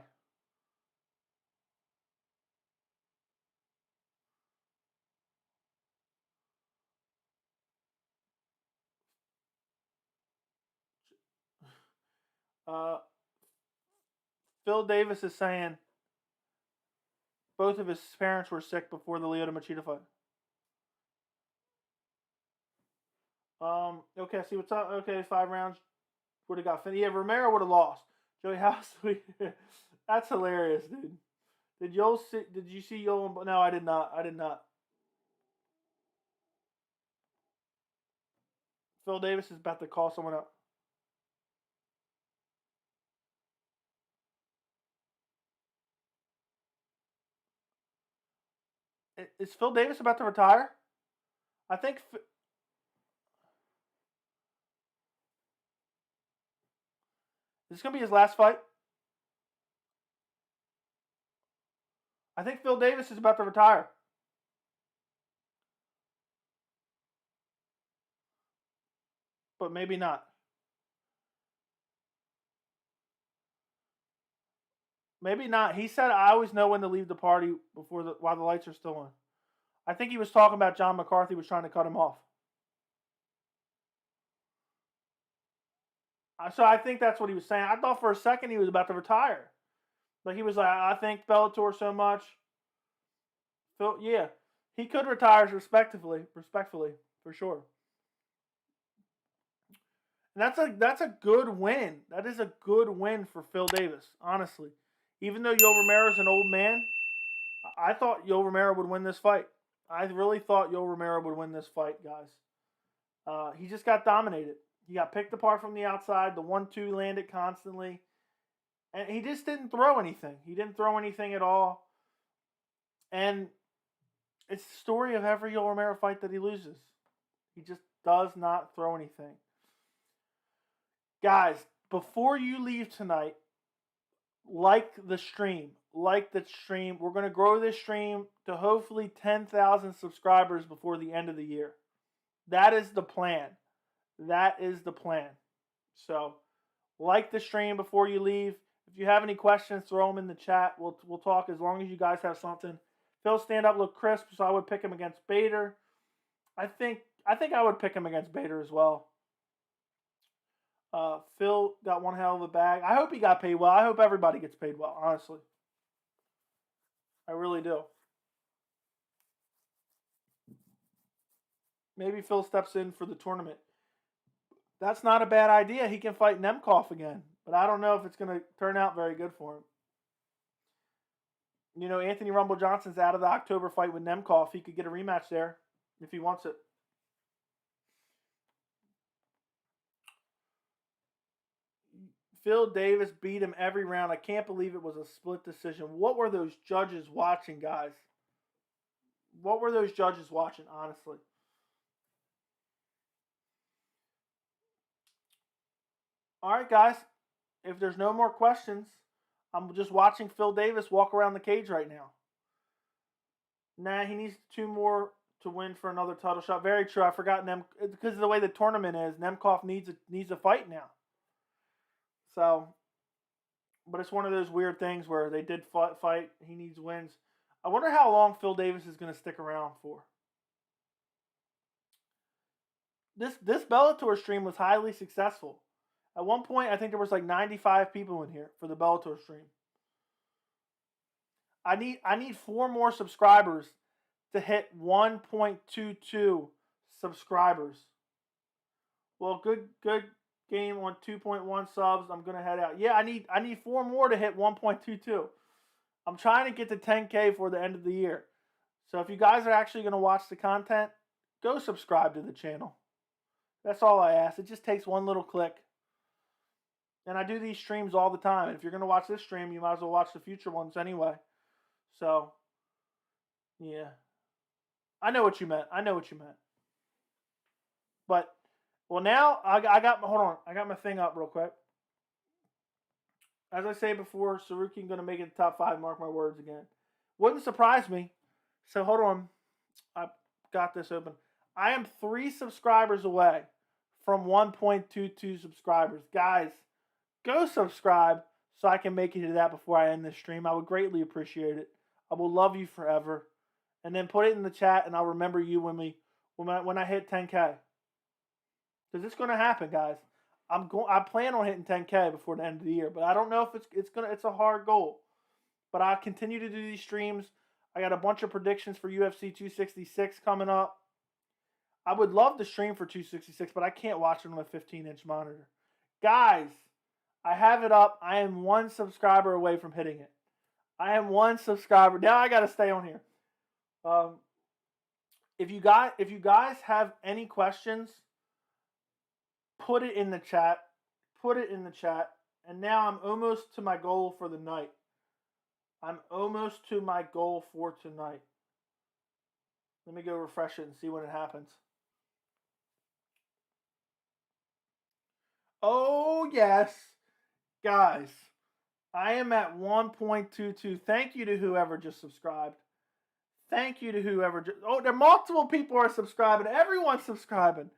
Phil Davis is saying both of his parents were sick before the Lyoto Machida fight. Okay, see what's up. Okay, 5 rounds would have got finished. Yeah, Romero would have lost. Joey, how sweet. That's hilarious, dude. Did you see Yoel? No, I did not. Phil Davis is about to call someone up. Is Phil Davis about to retire? I think. Is this going to be his last fight? I think Phil Davis is about to retire. but maybe not. Maybe not. He said, I always know when to leave the party while the lights are still on. I think he was talking about John McCarthy was trying to cut him off. So I think that's what he was saying. I thought for a second he was about to retire. Like he was like, I thank Bellator so much. So yeah, he could retire respectfully, for sure. And that's a good win. That is a good win for Phil Davis, honestly. Even though Yoel Romero's an old man, I thought Yoel Romero would win this fight. I really thought Yoel Romero would win this fight, guys. He just got dominated. He got picked apart from the outside. The 1-2 landed constantly. And he just didn't throw anything. He didn't throw anything at all. And it's the story of every Yoel Romero fight that he loses. He just does not throw anything. Guys, before you leave tonight, like the stream. Like the stream. We're going to grow this stream to hopefully 10,000 subscribers before the end of the year. That is the plan. That is the plan. So, like the stream before you leave. If you have any questions, throw them in the chat. We'll talk as long as you guys have something. Phil stand-up looked crisp, so I would pick him against Bader. I think I would pick him against Bader as well. Phil got one hell of a bag. I hope he got paid well. I hope everybody gets paid well, honestly. I really do. Maybe Phil steps in for the tournament. That's not a bad idea. He can fight Nemkov again. But I don't know if it's going to turn out very good for him. You know, Anthony Rumble Johnson's out of the October fight with Nemkov. He could get a rematch there if he wants it. Phil Davis beat him every round. I can't believe it was a split decision. What were those judges watching, guys? What were those judges watching, honestly? All right, guys. If there's no more questions, I'm just watching Phil Davis walk around the cage right now. Nah, he needs 2 more to win for another title shot. Very true. I forgot because of the way the tournament is. Nemkov needs a fight now. So, but it's one of those weird things where they did fight. He needs wins. I wonder how long Phil Davis is going to stick around for. This Bellator stream was highly successful. At one point, I think there was like 95 people in here for the Bellator stream. I need 4 more subscribers to hit 1.22 subscribers. Well, good game on 2.1 subs. I'm gonna head out. Yeah, I need 4 more to hit 1.22. I'm trying to get to 10K for the end of the year. So if you guys are actually gonna watch the content, go subscribe to the channel. That's all I ask. It just takes one little click. And I do these streams all the time. And if you're going to watch this stream, you might as well watch the future ones anyway. So, yeah. I know what you meant. But, well, now, hold on. I got my thing up real quick. As I say before, Sarukian going to make it the top 5. Mark my words again. Wouldn't surprise me. So, hold on. I got this open. I am 3 subscribers away from 1.22 subscribers. Guys, go subscribe so I can make it to that before I end this stream. I would greatly appreciate it. I will love you forever. And then put it in the chat, and I'll remember you when I hit 10K. Because it's going to happen, guys. I plan on hitting 10K before the end of the year, but I don't know if it's a hard goal. But I'll continue to do these streams. I got a bunch of predictions for UFC 266 coming up. I would love to stream for 266, but I can't watch it on a 15-inch monitor. Guys, I have it up. I am 1 subscriber away from hitting it. I am 1 subscriber. Now I got to stay on here. If you guys have any questions, put it in the chat. Put it in the chat. And now I'm almost to my goal for the night. I'm almost to my goal for tonight. Let me go refresh it and see when it happens. Oh, yes. Guys, I am at 1.22. Thank you to whoever just subscribed. Thank you to whoever just... Oh, there are multiple people are subscribing. Everyone's subscribing.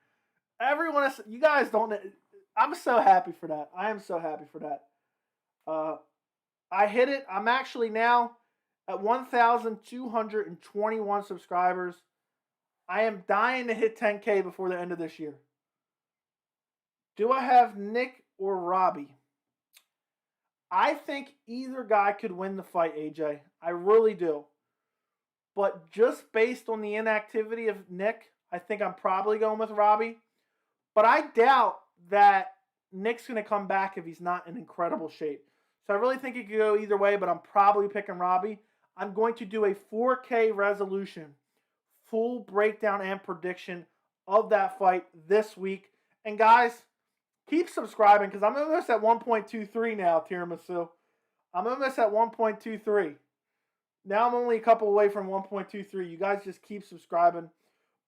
Everyone is, you guys don't. I'm so happy for that. I am so happy for that. I hit it. I'm actually now at 1,221 subscribers. I am dying to hit 10K before the end of this year. Do I have Nick or Robbie? I think either guy could win the fight, AJ. I really do. But just based on the inactivity of Nick, I think I'm probably going with Robbie. But I doubt that Nick's going to come back if he's not in incredible shape. So I really think it could go either way, but I'm probably picking Robbie. I'm going to do a 4K resolution, full breakdown and prediction of that fight this week. And guys, keep subscribing because I'm almost at 1.23 now, Tiramisu. I'm almost at 1.23. Now I'm only a couple away from 1.23. You guys just keep subscribing.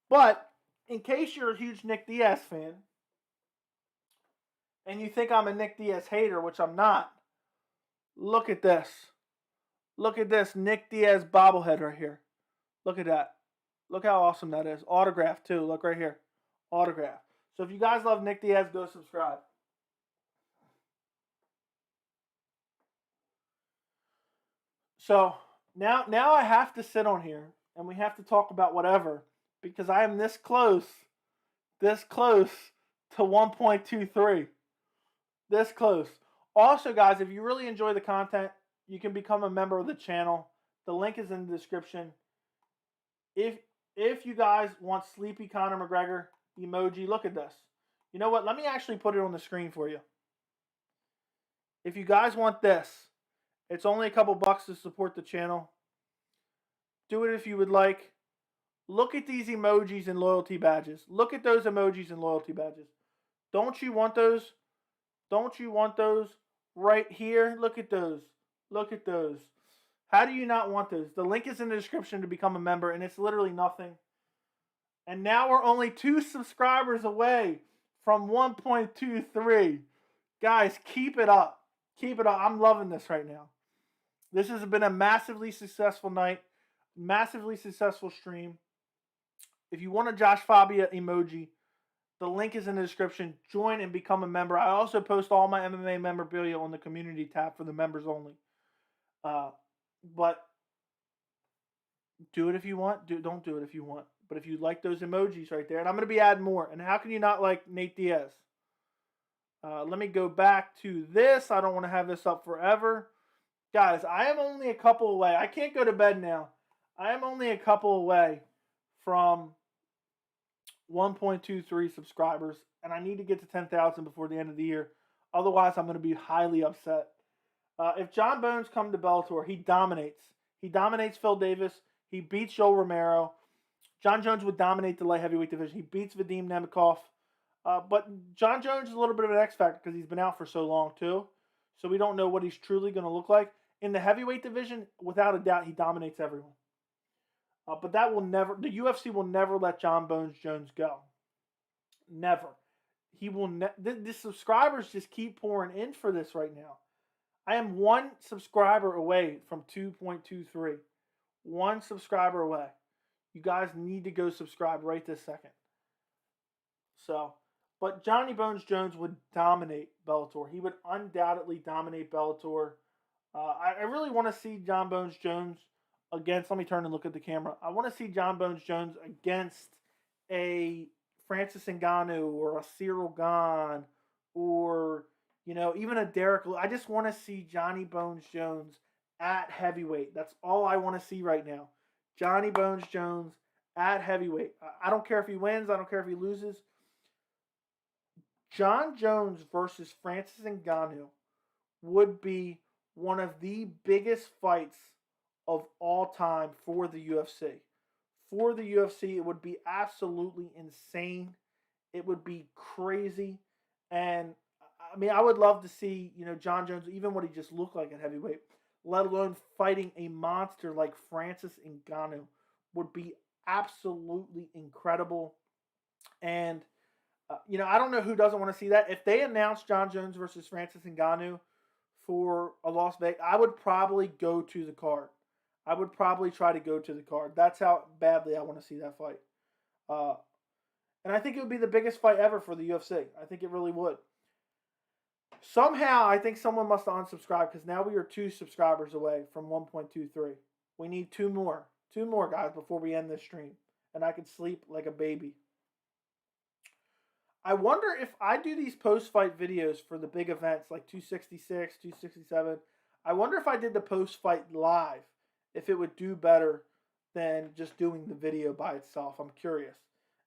But in case you're a huge Nick Diaz fan, and you think I'm a Nick Diaz hater, which I'm not, look at this. Look at this Nick Diaz bobblehead right here. Look at that. Look how awesome that is. Autograph too. Look right here. Autograph. So if you guys love Nick Diaz, go subscribe. So now I have to sit on here and we have to talk about whatever because I am this close to 1.23. This close. Also, guys, if you really enjoy the content, you can become a member of the channel. The link is in the description. If you guys want Sleepy Conor McGregor emoji, look at this. You know what? Let me actually put it on the screen for you. If you guys want this, it's only a couple bucks to support the channel. Do it if you would like. Look at these emojis and loyalty badges. Look at those emojis and loyalty badges. Don't you want those? Don't you want those right here? Look at those. Look at those. How do you not want those? The link is in the description to become a member, and it's literally nothing. And now we're only 2 subscribers away from 1.23. Guys, keep it up. Keep it up. I'm loving this right now. This has been a massively successful night. Massively successful stream. If you want a Josh Fabia emoji, the link is in the description. Join and become a member. I also post all my MMA memorabilia on the community tab for the members only. But do it if you want. Don't do it if you want. But if you like those emojis right there, and I'm going to be adding more. And how can you not like Nate Diaz? Let me go back to this. I don't want to have this up forever. Guys, I am only a couple away. I can't go to bed now. I am only a couple away from 1.23 subscribers, and I need to get to 10,000 before the end of the year. Otherwise, I'm going to be highly upset. If John Bones comes to Bellator, he dominates. He dominates Phil Davis. He beats Yoel Romero. John Jones would dominate the light heavyweight division. He beats Vadim Nemikov. But John Jones is a little bit of an X factor because he's been out for so long too. So we don't know what he's truly going to look like. In the heavyweight division, without a doubt, he dominates everyone. But that will never, the UFC will never let John Bones Jones go. Never. He will the subscribers just keep pouring in for this right now. I am 1 subscriber away from 2.23. 1 subscriber away. You guys need to go subscribe right this second. So, but Johnny Bones Jones would dominate Bellator. He would undoubtedly dominate Bellator. I really want to see John Bones Jones against, let me turn and look at the camera. I want to see John Bones Jones against a Francis Ngannou or a Cyril Gane or, you know, even a Derek. I just want to see Johnny Bones Jones at heavyweight. That's all I want to see right now. Johnny Bones Jones at heavyweight. I don't care if he wins. I don't care if he loses. John Jones versus Francis Ngannou would be one of the biggest fights of all time for the UFC. For the UFC, it would be absolutely insane. It would be crazy. And, I mean, I would love to see, you know, John Jones, even what he just looked like at heavyweight, let alone fighting a monster like Francis Ngannou, would be absolutely incredible. And, you know, I don't know who doesn't want to see that. If they announce John Jones versus Francis Ngannou for a Las Vegas, I would probably go to the card. I would probably try to go to the card. That's how badly I want to see that fight. And I think it would be the biggest fight ever for the UFC. I think it really would. Somehow, I think someone must have unsubscribed because now we are 2 subscribers away from 1.23. We need 2 more. 2 more, guys, before we end this stream. And I can sleep like a baby. I wonder if I do these post-fight videos for the big events like 266, 267. I wonder if I did the post-fight live, if it would do better than just doing the video by itself. I'm curious.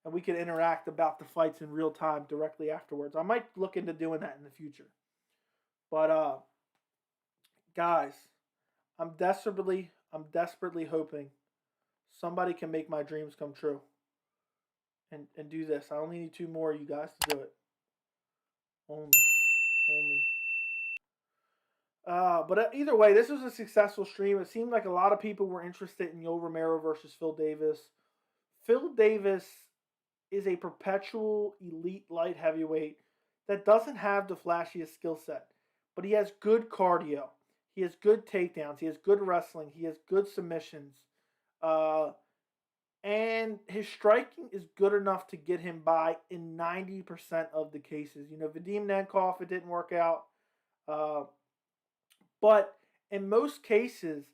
And we could interact about the fights in real time directly afterwards. I might look into doing that in the future. But guys, I'm desperately hoping somebody can make my dreams come true. And do this. I only need 2 more of you guys to do it. Only. But either way, this was a successful stream. It seemed like a lot of people were interested in Yoel Romero versus Phil Davis. Phil Davis is a perpetual elite light heavyweight that doesn't have the flashiest skill set, but he has good cardio. He has good takedowns. He has good wrestling. He has good submissions. And his striking is good enough to get him by in 90% of the cases. You know, Vadim Nemkov, it didn't work out. But in most cases,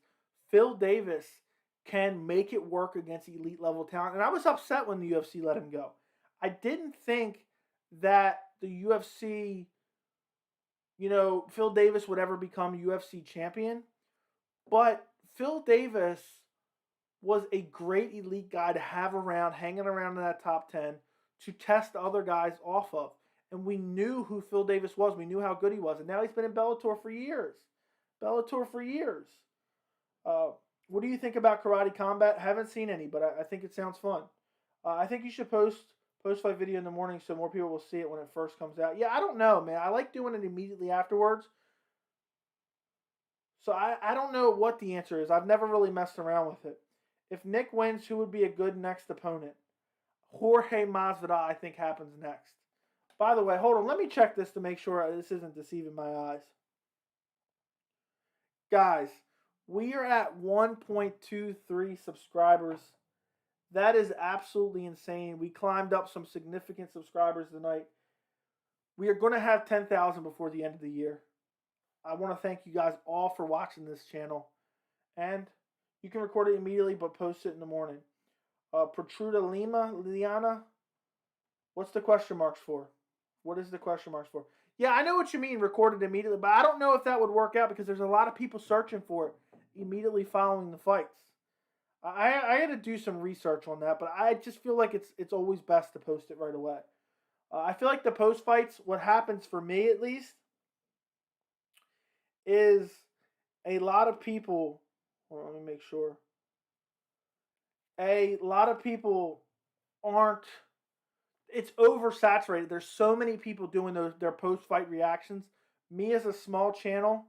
Phil Davis can make it work against elite level talent. And I was upset when the UFC let him go. I didn't think that the UFC, you know, Phil Davis would ever become UFC champion. But Phil Davis was a great elite guy to have around, hanging around in that top 10 to test other guys off of. And we knew who Phil Davis was. We knew how good he was. And now he's been in Bellator for years. What do you think about Karate Combat? Haven't seen any, but I think it sounds fun. I think you should post-fight video in the morning so more people will see it when it first comes out. Yeah, I don't know, man. I like doing it immediately afterwards. So I don't know what the answer is. I've never really messed around with it. If Nick wins, who would be a good next opponent? Jorge Masvidal, I think, happens next. By the way, hold on. Let me check this to make sure this isn't deceiving my eyes. Guys, we are at 1.23 subscribers. That is absolutely insane. We climbed up some significant subscribers tonight. We are going to have 10,000 before the end of the year. I want to thank you guys all for watching this channel. And you can record it immediately, but post it in the morning. Protruda Liana, what's the question marks for? What is the question marks for? Yeah, I know what you mean, record it immediately, but I don't know if that would work out because there's a lot of people searching for it immediately following the fights. I had to do some research on that, but I just feel like it's always best to post it right away. I feel like the post fights, what happens for me at least, is a lot of people. Well, let me make sure. A lot of people aren't. It's oversaturated. There's so many people doing their post-fight reactions. Me as a small channel,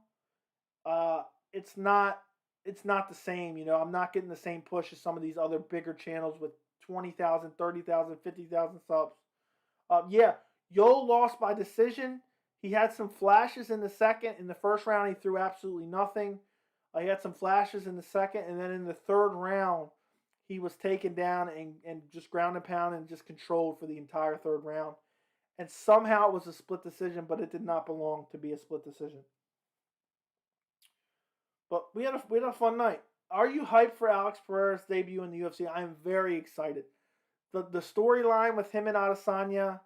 it's not the same. You know, I'm not getting the same push as some of these other bigger channels with 20,000, 30,000, 50,000 subs. Yeah, Yoel lost by decision. He had some flashes in the second. In the first round, he threw absolutely nothing. He had some flashes in the second, and then in the third round, he was taken down and just ground and pound and just controlled for the entire third round. And somehow it was a split decision, but it did not belong to be a split decision. But we had a fun night. Are you hyped for Alex Pereira's debut in the UFC? I am very excited. The storyline with him and Adesanya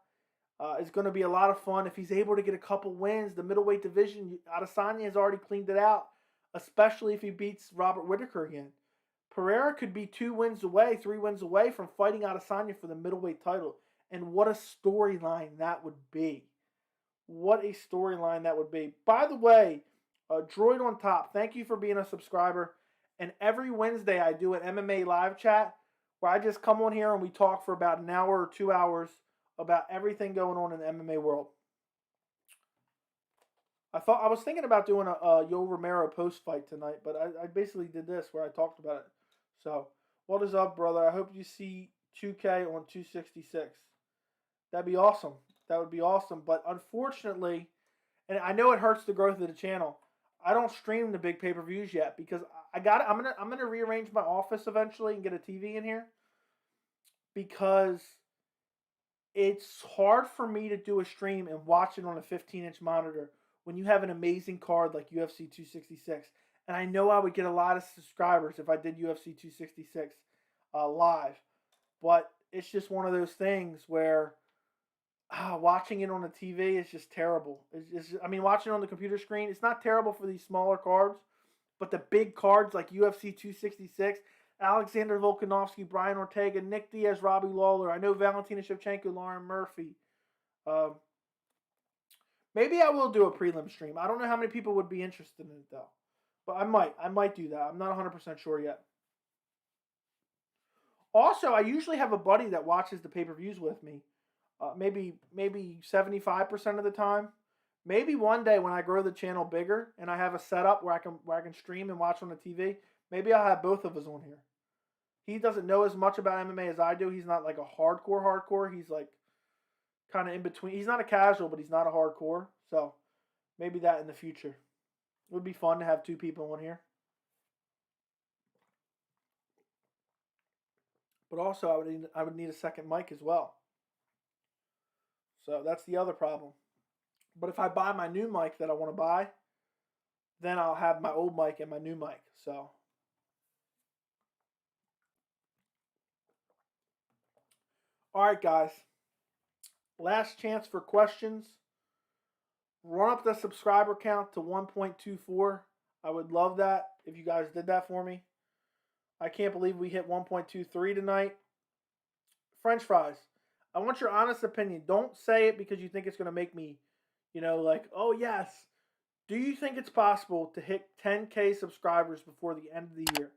is going to be a lot of fun. If he's able to get a couple wins, the middleweight division, Adesanya has already cleaned it out, especially if he beats Robert Whittaker again. Pereira could be 3 wins away from fighting Adesanya for the middleweight title. And what a storyline that would be. What a storyline that would be. By the way, Droid on Top, thank you for being a subscriber. And every Wednesday I do an MMA live chat where I just come on here and we talk for about an hour or 2 hours about everything going on in the MMA world. I was thinking about doing a Yoel Romero post fight tonight, but I basically did this where I talked about it. So, what is up, brother? I hope you see 2K on 266. That'd be awesome. That would be awesome. But unfortunately, and I know it hurts the growth of the channel, I don't stream the big pay-per-views yet because I'm gonna rearrange my office eventually and get a TV in here because it's hard for me to do a stream and watch it on a 15-inch monitor when you have an amazing card like UFC 266. And I know I would get a lot of subscribers if I did UFC 266 live. But it's just one of those things where watching it on the TV is just terrible. I mean, watching it on the computer screen, it's not terrible for these smaller cards. But the big cards like UFC 266, Alexander Volkanovski, Brian Ortega, Nick Diaz, Robbie Lawler. I know Valentina Shevchenko, Lauren Murphy. Maybe I will do a prelim stream. I don't know how many people would be interested in it, though. But I might do that. I'm not 100% sure yet. Also, I usually have a buddy that watches the pay-per-views with me. Maybe 75% of the time. Maybe one day when I grow the channel bigger and I have a setup where I can stream and watch on the TV, maybe I'll have both of us on here. He doesn't know as much about MMA as I do. He's not like a hardcore. He's like kind of in between. He's not a casual, but he's not a hardcore. So maybe that in the future. It would be fun to have two people on here. But also I would need a second mic as well. So that's the other problem. But if I buy my new mic that I want to buy, then I'll have my old mic and my new mic. So all right, guys. Last chance for questions. Run up the subscriber count to 1.24. I would love that if you guys did that for me. I can't believe we hit 1.23 tonight. French fries. I want your honest opinion. Don't say it because you think it's going to make me, like, oh, yes. Do you think it's possible to hit 10K subscribers before the end of the year?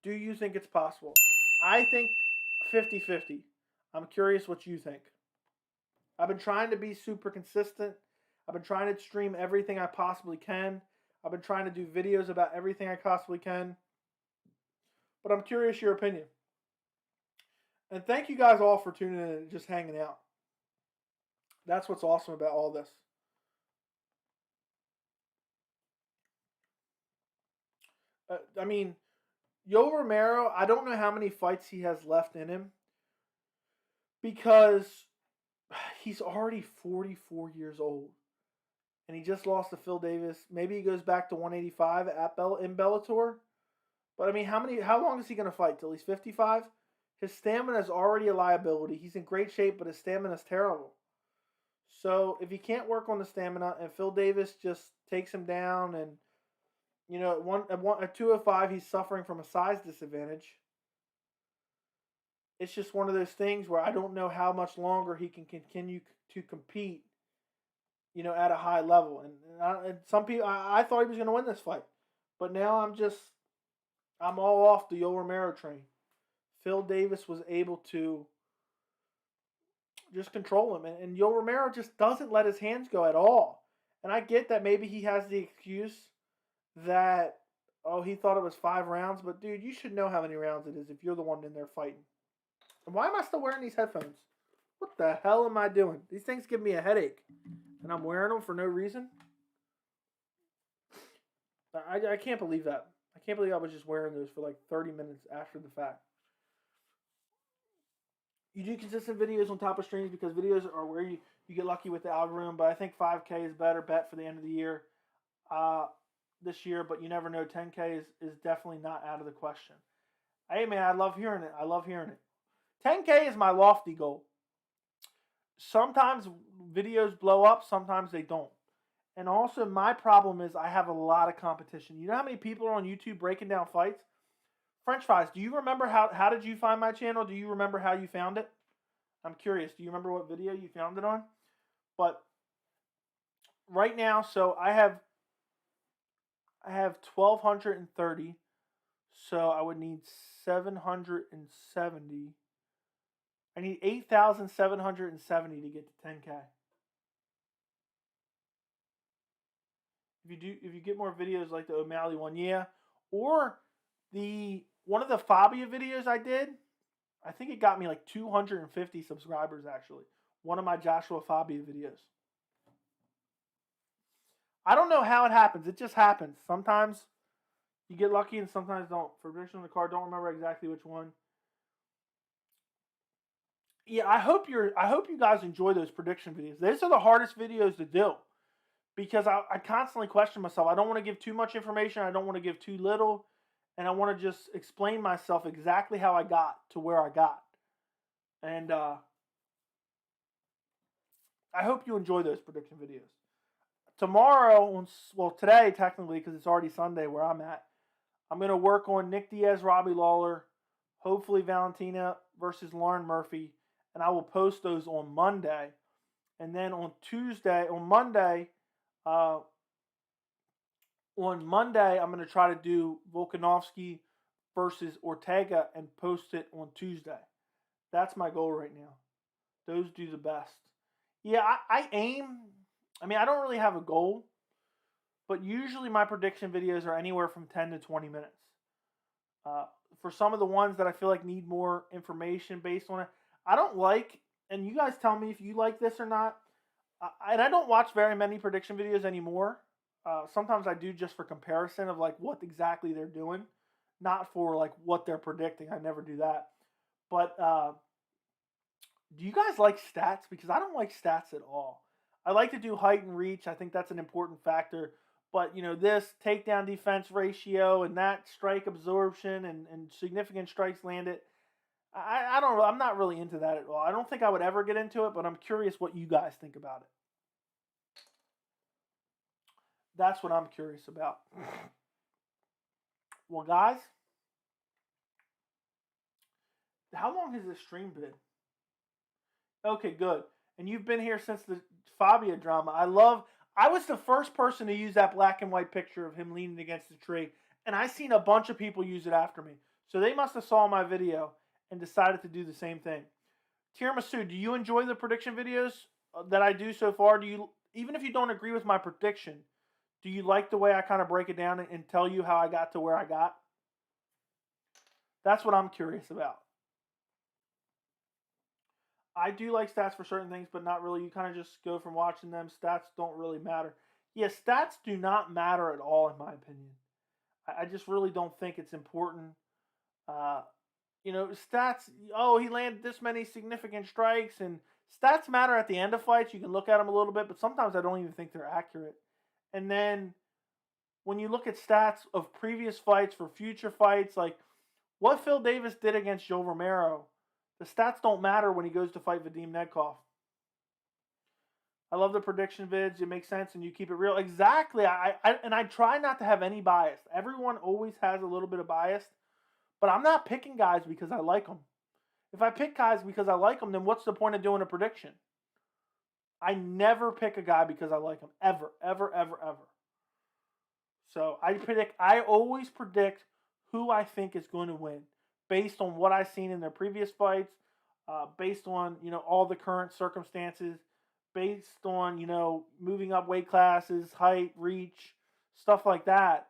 Do you think it's possible? I think 50-50. I'm curious what you think. I've been trying to be super consistent. I've been trying to stream everything I possibly can. I've been trying to do videos about everything I possibly can. But I'm curious your opinion. And thank you guys all for tuning in and just hanging out. That's what's awesome about all this. I mean, Yoel Romero, I don't know how many fights he has left in him because he's already 44 years old. And he just lost to Phil Davis. Maybe he goes back to 185 in Bellator. But I mean, how long is he going to fight? Till he's 55? His stamina is already a liability. He's in great shape, but his stamina is terrible. So if he can't work on the stamina and Phil Davis just takes him down and, at 205 he's suffering from a size disadvantage. It's just one of those things where I don't know how much longer he can continue to compete, at a high level. And some people, I thought he was going to win this fight. But now I'm all off the Yoel Romero train. Phil Davis was able to just control him. And Yoel Romero just doesn't let his hands go at all. And I get that maybe he has the excuse that, he thought it was 5 rounds. But, dude, you should know how many rounds it is if you're the one in there fighting. And why am I still wearing these headphones? What the hell am I doing? These things give me a headache. And I'm wearing them for no reason? I can't believe that. I can't believe I was just wearing those for like 30 minutes after the fact. You do consistent videos on top of streams because videos are where you get lucky with the algorithm. But I think 5K is better bet for the end of the year this year. But you never know. 10K is definitely not out of the question. Hey, man, I love hearing it. 10K is my lofty goal. Sometimes videos blow up. Sometimes they don't. And also, my problem is I have a lot of competition. You know how many people are on YouTube breaking down fights? French fries, do you remember how did you find my channel? Do you remember how you found it? I'm curious. Do you remember what video you found it on? But right now, so I have 1,230. So I would need 770. I need 8,770 to get to 10K. If you get more videos like the O'Malley one, yeah. Or one of the Fabia videos I did, I think it got me like 250 subscribers actually. One of my Joshua Fabia videos. I don't know how it happens. It just happens. Sometimes you get lucky and sometimes don't. For prediction on the card, don't remember exactly which one. Yeah, I hope you guys enjoy those prediction videos. Those are the hardest videos to do because I constantly question myself. I don't want to give too much information. I don't want to give too little, and I want to just explain myself exactly how I got to where I got. And I hope you enjoy those prediction videos. Tomorrow, well, today technically because it's already Sunday where I'm at, I'm going to work on Nick Diaz, Robbie Lawler, hopefully Valentina versus Lauren Murphy, and I will post those on Monday. And then on uh, Monday, I'm going to try to do Volkanovski versus Ortega and post it on Tuesday. That's my goal right now. Those do the best. Yeah, I aim. I mean, I don't really have a goal, but usually my prediction videos are anywhere from 10 to 20 minutes. For some of the ones that I feel like need more information based on it, I don't like, and you guys tell me if you like this or not, and I don't watch very many prediction videos anymore. Sometimes I do just for comparison of like what exactly they're doing, not for like what they're predicting. I never do that. But do you guys like stats? Because I don't like stats at all. I like to do height and reach. I think that's an important factor. But this takedown defense ratio and that strike absorption and significant strikes landed, I don't. I'm not really into that at all. I don't think I would ever get into it. But I'm curious what you guys think about it. That's what I'm curious about. Well, guys, how long has this stream been? Okay, good. And you've been here since the Fabia drama. I was the first person to use that black and white picture of him leaning against the tree, and I seen a bunch of people use it after me. So they must have saw my video and decided to do the same thing. Tiramisu, do you enjoy the prediction videos that I do so far? Do you, even if you don't agree with my prediction, do you like the way I kind of break it down and tell you how I got to where I got? That's what I'm curious about. I do like stats for certain things, but not really. You kind of just go from watching them. Stats don't really matter. Yeah, stats do not matter at all, in my opinion. I just really don't think it's important. Uh, stats. Oh, he landed this many significant strikes, and stats matter at the end of fights. You can look at them a little bit, but sometimes I don't even think they're accurate. And then when you look at stats of previous fights for future fights, like what Phil Davis did against Yoel Romero, the stats don't matter when he goes to fight Vadim Nedkov. I love the prediction vids. It makes sense, and you keep it real. Exactly. I try not to have any bias. Everyone always has a little bit of bias, but I'm not picking guys because I like them. If I pick guys because I like them, then what's the point of doing a prediction? I never pick a guy because I like him. Ever, ever, ever, ever. So I always predict who I think is going to win based on what I've seen in their previous fights, based on, all the current circumstances, based on, moving up weight classes, height, reach, stuff like that.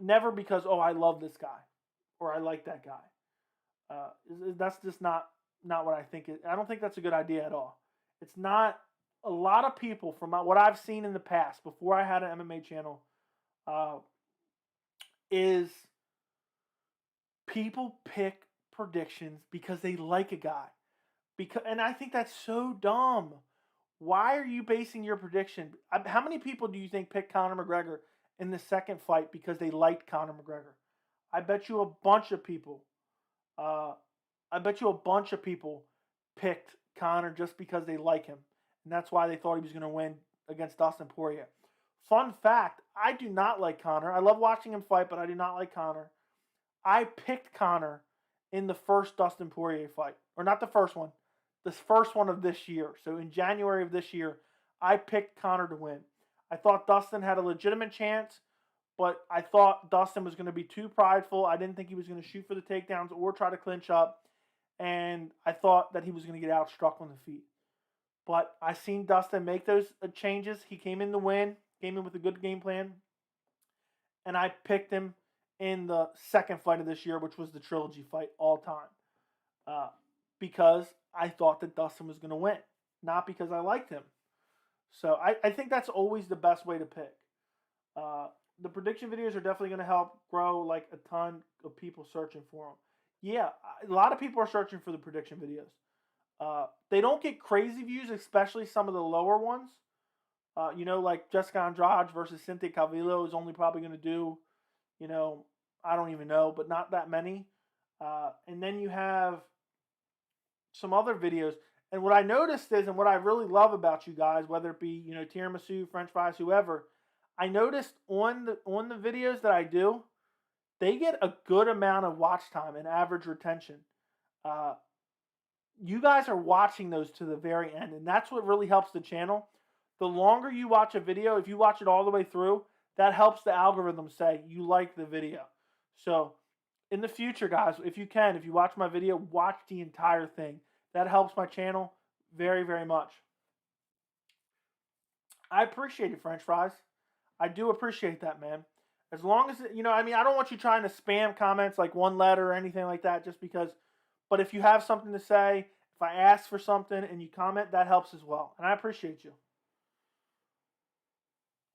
Never because, oh, I love this guy or I like that guy. That's just not what I think. I don't think that's a good idea at all. It's not. A lot of people from what I've seen in the past before I had an MMA channel is people pick predictions because they like a guy. And I think that's so dumb. Why are you basing your prediction? How many people do you think picked Conor McGregor in the second fight because they liked Conor McGregor? I bet you a bunch of people. Picked Conor just because they like him, and that's why they thought he was going to win against Dustin Poirier. Fun fact: I do not like Conor. I love watching him fight, but I do not like Conor. I picked Conor in the first Dustin Poirier fight, or not the first one, the first one of this year. So in January of this year, I picked Conor to win. I thought Dustin had a legitimate chance, but I thought Dustin was going to be too prideful. I didn't think he was going to shoot for the takedowns or try to clinch up. And I thought that he was going to get outstruck on the feet. But I seen Dustin make those changes. He came in to win, came in with a good game plan. And I picked him in the second fight of this year, which was the trilogy fight all time. Because I thought that Dustin was going to win, not because I liked him. So I think that's always the best way to pick. The prediction videos are definitely going to help grow like a ton of people searching for them. Yeah, a lot of people are searching for the prediction videos. They don't get crazy views, especially some of the lower ones. You know, like Jessica Andrade versus Cynthia Calvillo is only probably going to do, you know, I don't even know, but not that many. And then you have some other videos. And what I noticed is, and what I really love about you guys, whether it be, you know, tiramisu, French fries, whoever, I noticed on the videos that I do, they get a good amount of watch time and average retention. You guys are watching those to the very end, and that's what really helps the channel. The longer you watch a video, if you watch it all the way through, that helps the algorithm say you like the video. So in the future, guys, if you can, if you watch my video, watch the entire thing. That helps my channel very, very much. I appreciate it, French fries. I do appreciate that, man. As long as, you know, I mean, I don't want you trying to spam comments like one letter or anything like that just because. But if you have something to say, if I ask for something and you comment, that helps as well. And I appreciate you.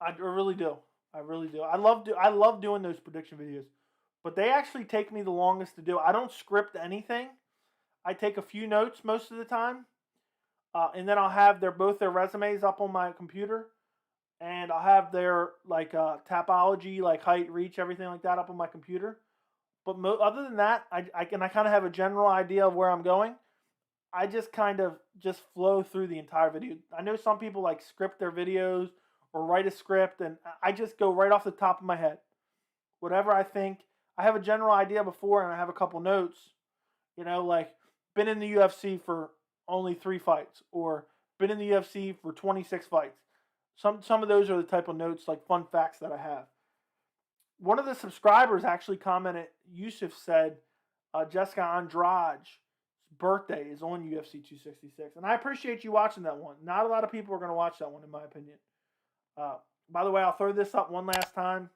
I really do. I really do. I love doing those prediction videos. But they actually take me the longest to do. I don't script anything. I take a few notes most of the time. And then I'll have both their resumes up on my computer. And I'll have their like topology, like height, reach, everything like that up on my computer. But other than that, I kind of have a general idea of where I'm going. I just kind of just flow through the entire video. I know some people like script their videos or write a script, and I just go right off the top of my head. Whatever I think. I have a general idea before, and I have a couple notes. You know, like been in the UFC for only 3 fights, or been in the UFC for 26 fights. Some of those are the type of notes, like fun facts that I have. One of the subscribers actually commented, Yusuf said, Jessica Andrade's birthday is on UFC 266. And I appreciate you watching that one. Not a lot of people are going to watch that one, in my opinion. By the way, I'll throw this up one last time.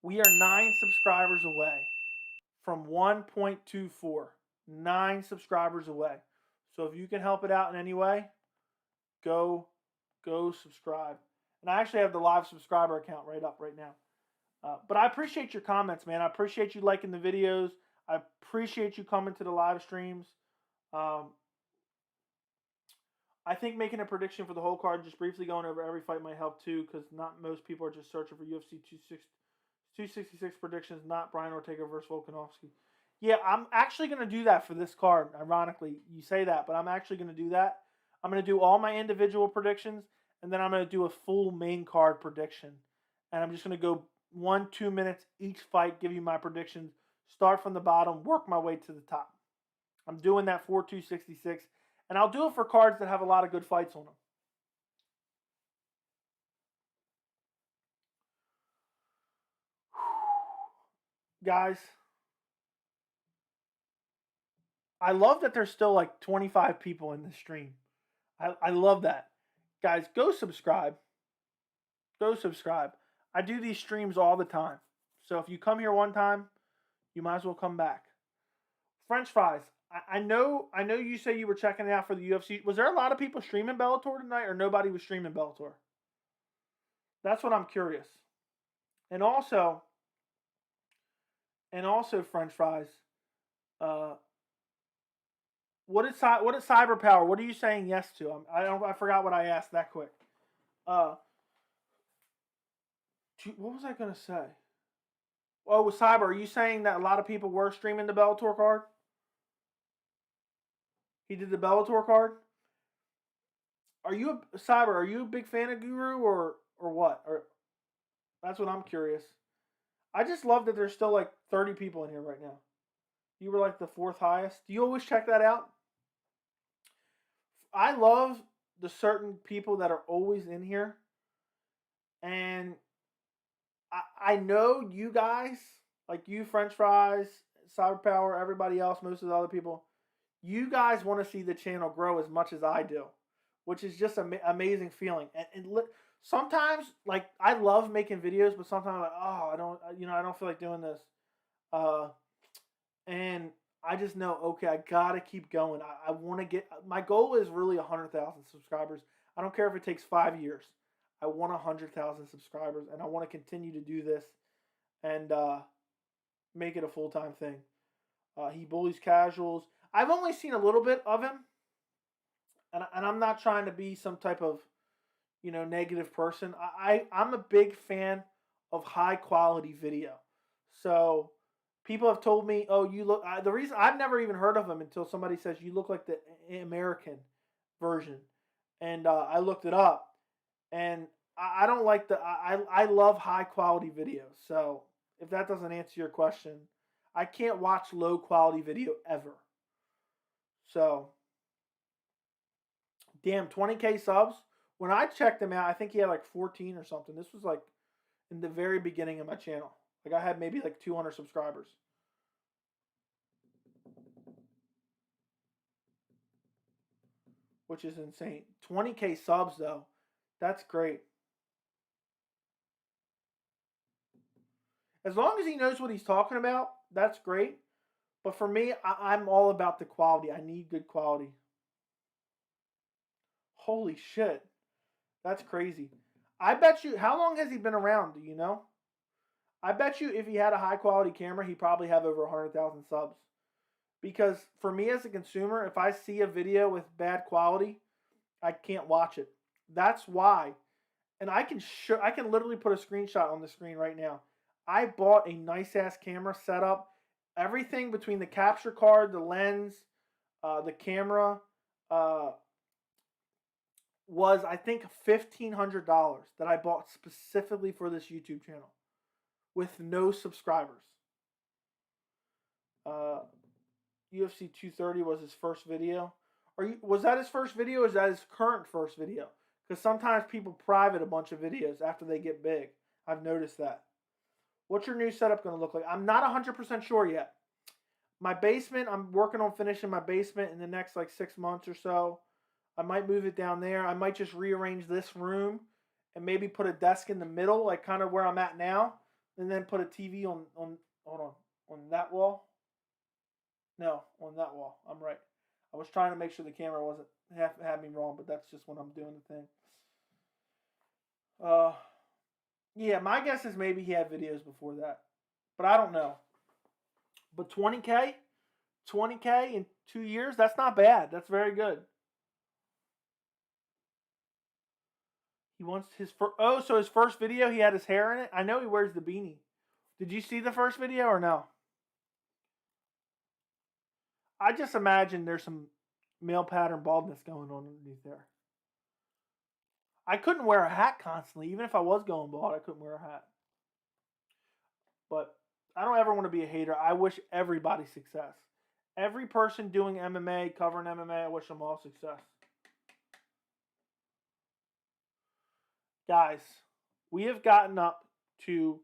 We are 9 subscribers away from 1.24. 9 subscribers away. So if you can help it out in any way, go subscribe. And I actually have the live subscriber account right up right now. But I appreciate your comments, man. I appreciate you liking the videos. I appreciate you coming to the live streams. I think making a prediction for the whole card, just briefly going over every fight might help too, because not most people are just searching for UFC 266 predictions, not Brian Ortega versus Volkanovski. Yeah, I'm actually going to do that for this card. Ironically, you say that, but I'm actually going to do that. I'm going to do all my individual predictions, and then I'm going to do a full main card prediction. And I'm just going to go 1-2 minutes each fight, give you my predictions, start from the bottom, work my way to the top. I'm doing that for 266, and I'll do it for cards that have a lot of good fights on them. Guys, I love that there's still like 25 people in the stream. I love that. Guys, go subscribe. Go subscribe. I do these streams all the time. So if you come here one time, you might as well come back. French fries. I know you say you were checking it out for the UFC. Was there a lot of people streaming Bellator tonight, or nobody was streaming Bellator? That's what I'm curious. And also, French fries. What is cyber power? What are you saying yes to? I forgot what I asked that quick. What was I gonna say? Oh, with cyber, are you saying that a lot of people were streaming the Bellator card? He did the Bellator card. Are you a big fan of Guru or what? Or that's what I'm curious. I just love that there's still like 30 people in here right now. You were like the 4th highest. Do you always check that out? I love the certain people that are always in here. And I know you guys, like you, French fries, Cyber Power, everybody else, most of the other people, you guys want to see the channel grow as much as I do, which is just an amazing feeling. And sometimes, like, I love making videos, but sometimes I'm like, oh, I don't feel like doing this. And I just know, okay, I gotta keep going. I want to get, my goal is really 100,000 subscribers. I don't care if it takes 5 years. I want 100,000 subscribers, and I want to continue to do this and make it a full-time thing. He bullies casuals. I've only seen a little bit of him. and I'm not trying to be some type of, negative person. I'm a big fan of high quality video. So people have told me, "Oh, you look." The reason I've never even heard of him until somebody says you look like the American version, and I looked it up, and I don't like I love high quality videos. So if that doesn't answer your question, I can't watch low quality video ever. So damn, 20K subs. When I checked him out, I think he had like 14 or something. This was like in the very beginning of my channel. Like I had maybe like 200 subscribers. Which is insane. 20K subs though. That's great. As long as he knows what he's talking about, that's great. But for me, I'm all about the quality. I need good quality. Holy shit. That's crazy. I bet you, how long has he been around? Do you know? I bet you if he had a high quality camera, he'd probably have over 100,000 subs. Because for me as a consumer, if I see a video with bad quality, I can't watch it. That's why. And I can literally put a screenshot on the screen right now. I bought a nice ass camera setup. Everything between the capture card, the lens, the camera, was I think $1,500 that I bought specifically for this YouTube channel with no subscribers. UFC 230 was his first video. Was that his first video or is that his current first video? Because sometimes people private a bunch of videos after they get big. I've noticed that. What's your new setup going to look like? I'm not 100% sure yet. My basement, I'm working on finishing my basement in the next like 6 months or so. I might move it down there. I might just rearrange this room and maybe put a desk in the middle, like kind of where I'm at now, and then put a TV on that wall. No, on that wall. I'm right. I was trying to make sure the camera wasn't had me wrong, but that's just when I'm doing the thing. Yeah, my guess is maybe he had videos before that, but I don't know. But 20K in 2 years, that's not bad. That's very good. He wants his first. Oh, so his first video, he had his hair in it. I know he wears the beanie. Did you see the first video or no? I just imagine there's some male pattern baldness going on underneath there. I couldn't wear a hat constantly. Even if I was going bald, I couldn't wear a hat. But I don't ever want to be a hater. I wish everybody success. Every person doing MMA, covering MMA, I wish them all success. Guys, we have gotten up to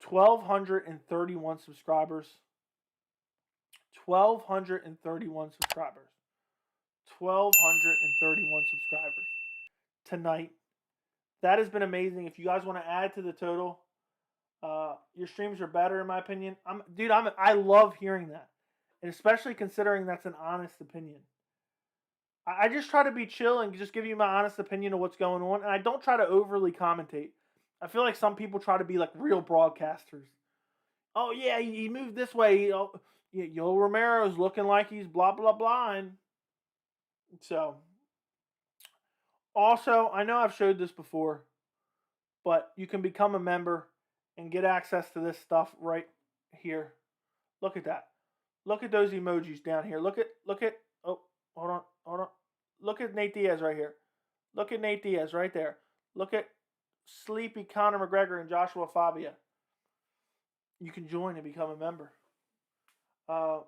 1,231 subscribers. 1,231 subscribers. 1,231 subscribers tonight. That has been amazing. If you guys want to add to the total, your streams are better in my opinion. I love hearing that, and especially considering that's an honest opinion. I just try to be chill and just give you my honest opinion of what's going on, and I don't try to overly commentate. I feel like some people try to be like real broadcasters. Oh yeah, he moved this way. Yoel Romero is looking like he's blah blah blah, and so. Also, I know I've showed this before, but you can become a member and get access to this stuff right here. Look at that. Look at those emojis down here. Look at, oh, hold on. Look at Nate Diaz right here. Look at Nate Diaz right there. Look at Sleepy Conor McGregor and Joshua Fabia. You can join and become a member. Let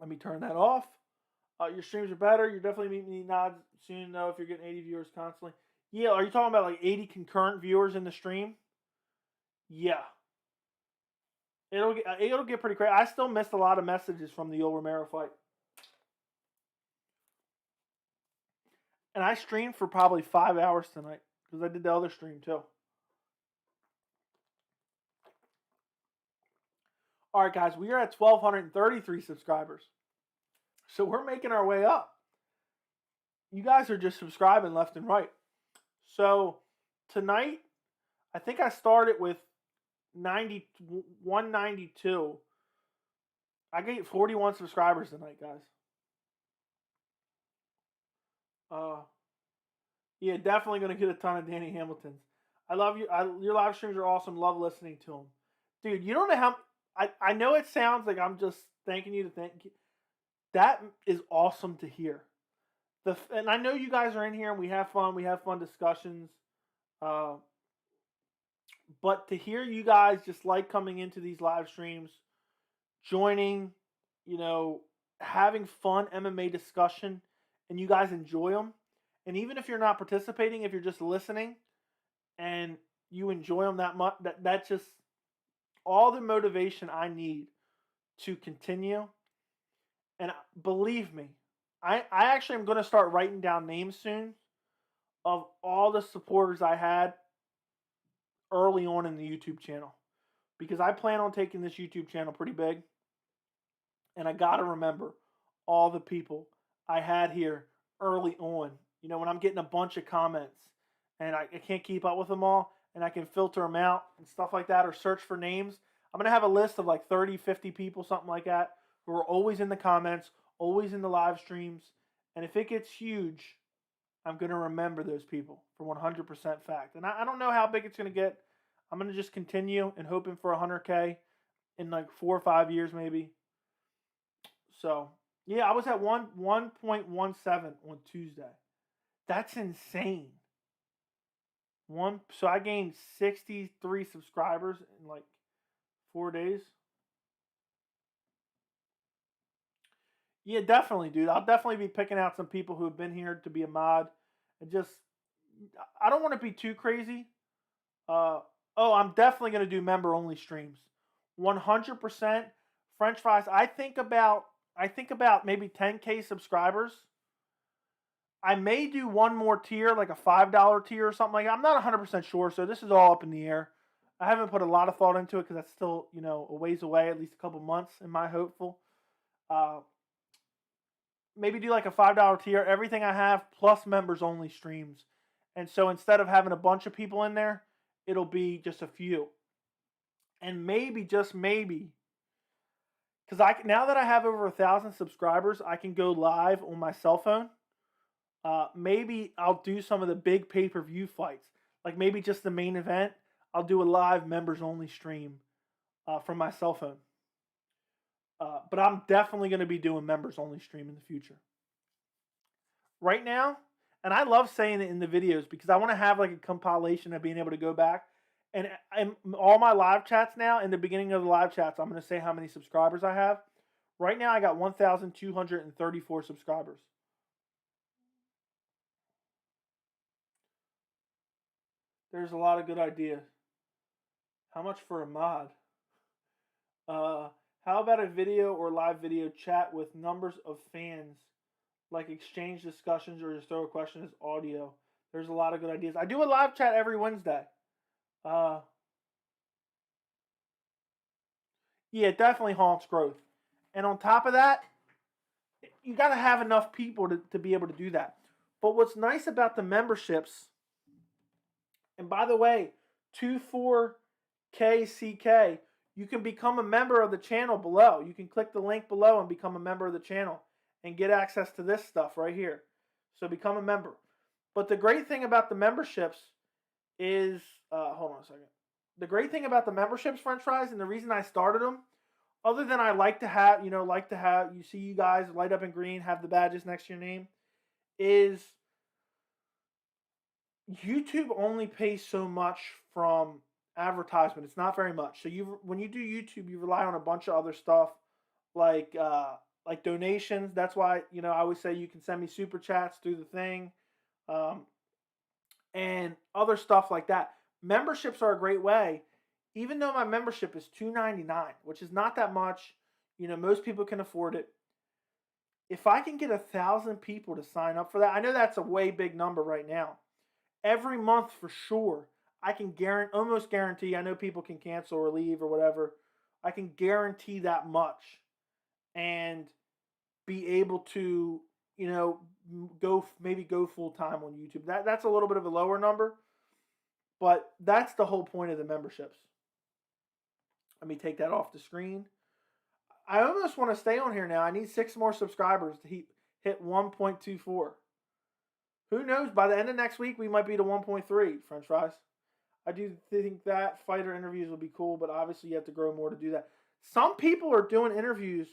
me turn that off. Your streams are better. You're definitely meeting the nods soon, though, if you're getting 80 viewers constantly. Yeah, are you talking about like 80 concurrent viewers in the stream? Yeah. It'll get pretty crazy. I still missed a lot of messages from the Yoel Romero fight. And I streamed for probably 5 hours tonight because I did the other stream too. All right, guys, we are at 1,233 subscribers. So we're making our way up. You guys are just subscribing left and right. So tonight, I think I started with 192. I get 41 subscribers tonight, guys. Uh, yeah, definitely going to get a ton of Danny Hamiltons. I love you. Your live streams are awesome. Love listening to them. Dude, you don't know how. I know it sounds like I'm just thanking you to thank you. That is awesome to hear. And I know you guys are in here and we have fun. We have fun discussions. Uh, but to hear you guys just like coming into these live streams, joining, you know, having fun MMA discussion, and you guys enjoy them. And even if you're not participating, if you're just listening and you enjoy them that much, that's just all the motivation I need to continue. And believe me, I actually am going to start writing down names soon of all the supporters I had early on in the YouTube channel, because I plan on taking this YouTube channel pretty big. And I got to remember all the people I had here early on. You know, when I'm getting a bunch of comments and I can't keep up with them all and I can filter them out and stuff like that, or search for names, I'm going to have a list of like 30, 50 people, something like that, who are always in the comments, always in the live streams. And if it gets huge, I'm going to remember those people for 100% fact. And I don't know how big it's going to get. I'm going to just continue and hoping for 100K in like 4 or 5 years maybe. So, yeah, I was at 1.17 on Tuesday. That's insane. So I gained 63 subscribers in like 4 days. Yeah, definitely, dude. I'll definitely be picking out some people who have been here to be a mod. And just, I don't want to be too crazy. I'm definitely going to do member only streams. 100%. French fries. I think about maybe 10K subscribers. I may do one more tier, like a $5 tier or something like that. I'm not 100% sure, so this is all up in the air. I haven't put a lot of thought into it because that's still, you know, a ways away, at least a couple months, am I hopeful. Maybe do like a $5 tier, everything I have, plus members only streams. And so instead of having a bunch of people in there, it'll be just a few. And maybe, just maybe, because now that I have over 1,000 subscribers, I can go live on my cell phone. Maybe I'll do some of the big pay-per-view fights. Like maybe just the main event. I'll do a live members-only stream from my cell phone. But I'm definitely going to be doing members-only stream in the future. Right now, and I love saying it in the videos because I want to have like a compilation of being able to go back. And all my live chats now, in the beginning of the live chats, I'm going to say how many subscribers I have. Right now, I got 1,234 subscribers. There's a lot of good ideas. How much for a mod? How about a video or live video chat with numbers of fans, like exchange discussions or just throw a question as audio? There's a lot of good ideas. I do a live chat every Wednesday. Yeah, it definitely haunts growth. And on top of that, you got to have enough people to be able to do that. But what's nice about the memberships, and by the way, 24KCK, you can become a member of the channel below. You can click the link below and become a member of the channel and get access to this stuff right here. So become a member. But the great thing about the memberships is, hold on a second. The great thing about the memberships, French fries, and the reason I started them, other than I like to have, you see you guys light up in green, have the badges next to your name, is YouTube only pays so much from advertisement. It's not very much. So when you do YouTube, you rely on a bunch of other stuff like donations. That's why I always say you can send me super chats through the thing, and other stuff like that. Memberships are a great way. Even though my membership is $2.99, which is not that much, most people can afford it. If I can get 1,000 people to sign up for that, I know that's a way big number right now. Every month for sure, I can almost guarantee. I know people can cancel or leave or whatever. I can guarantee that much, and be able to, go full time on YouTube. That's a little bit of a lower number, but that's the whole point of the memberships. Let me take that off the screen. I almost want to stay on here now. I need 6 more subscribers to hit 1.24. Who knows? By the end of next week, we might be to 1.3 French fries. I do think that fighter interviews will be cool, but obviously you have to grow more to do that. Some people are doing interviews.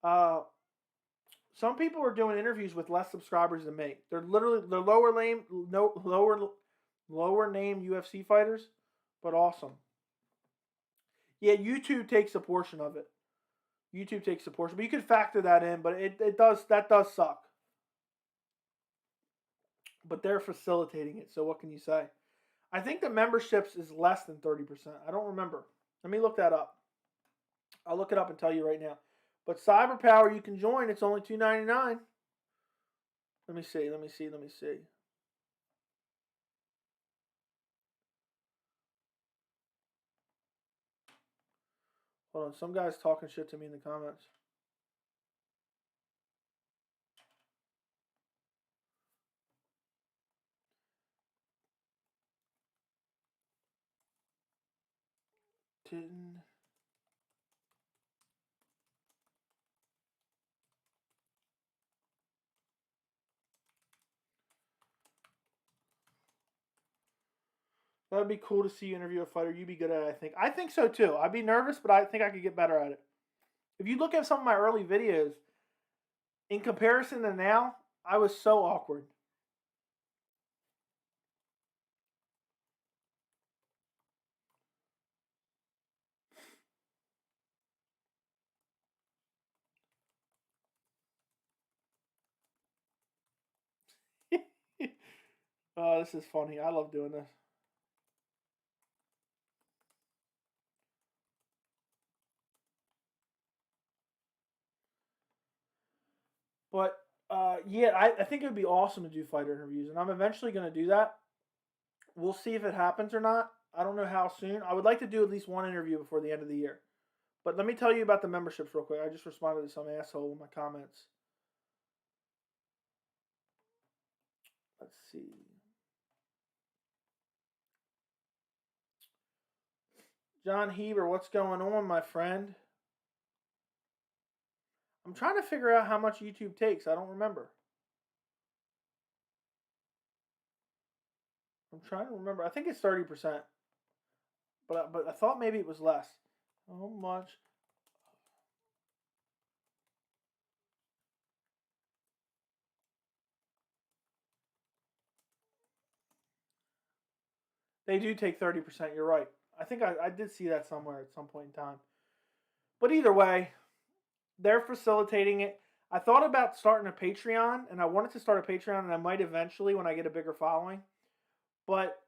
Some people are doing interviews with less subscribers than me. They're literally lower name UFC fighters, but awesome. Yeah, YouTube takes a portion of it. YouTube takes a portion, but you could factor that in. But that does suck. But they're facilitating it, so what can you say? I think the memberships is less than 30%. I don't remember. Let me look that up. I'll look it up and tell you right now. But Cyberpower, you can join. It's only $2.99. Let me see. Hold on. Some guy's talking shit to me in the comments. Didn't. That would be cool to see you interview a fighter. You'd be good at it, I think. I think so, too. I'd be nervous, but I think I could get better at it. If you look at some of my early videos, in comparison to now, I was so awkward. Oh, this is funny. I love doing this. But yeah, I think it would be awesome to do fighter interviews, and I'm eventually going to do that. We'll see if it happens or not. I don't know how soon. I would like to do at least one interview before the end of the year. But let me tell you about the memberships real quick. I just responded to some asshole in my comments. Let's see. John Heber, what's going on, my friend? I'm trying to figure out how much YouTube takes. I don't remember. I'm trying to remember. I think it's 30%. But I thought maybe it was less. How much? They do take 30%. You're right. I think I did see that somewhere at some point in time. But either way, they're facilitating it. I thought about starting a Patreon, and I wanted to start a Patreon, and I might eventually when I get a bigger following. But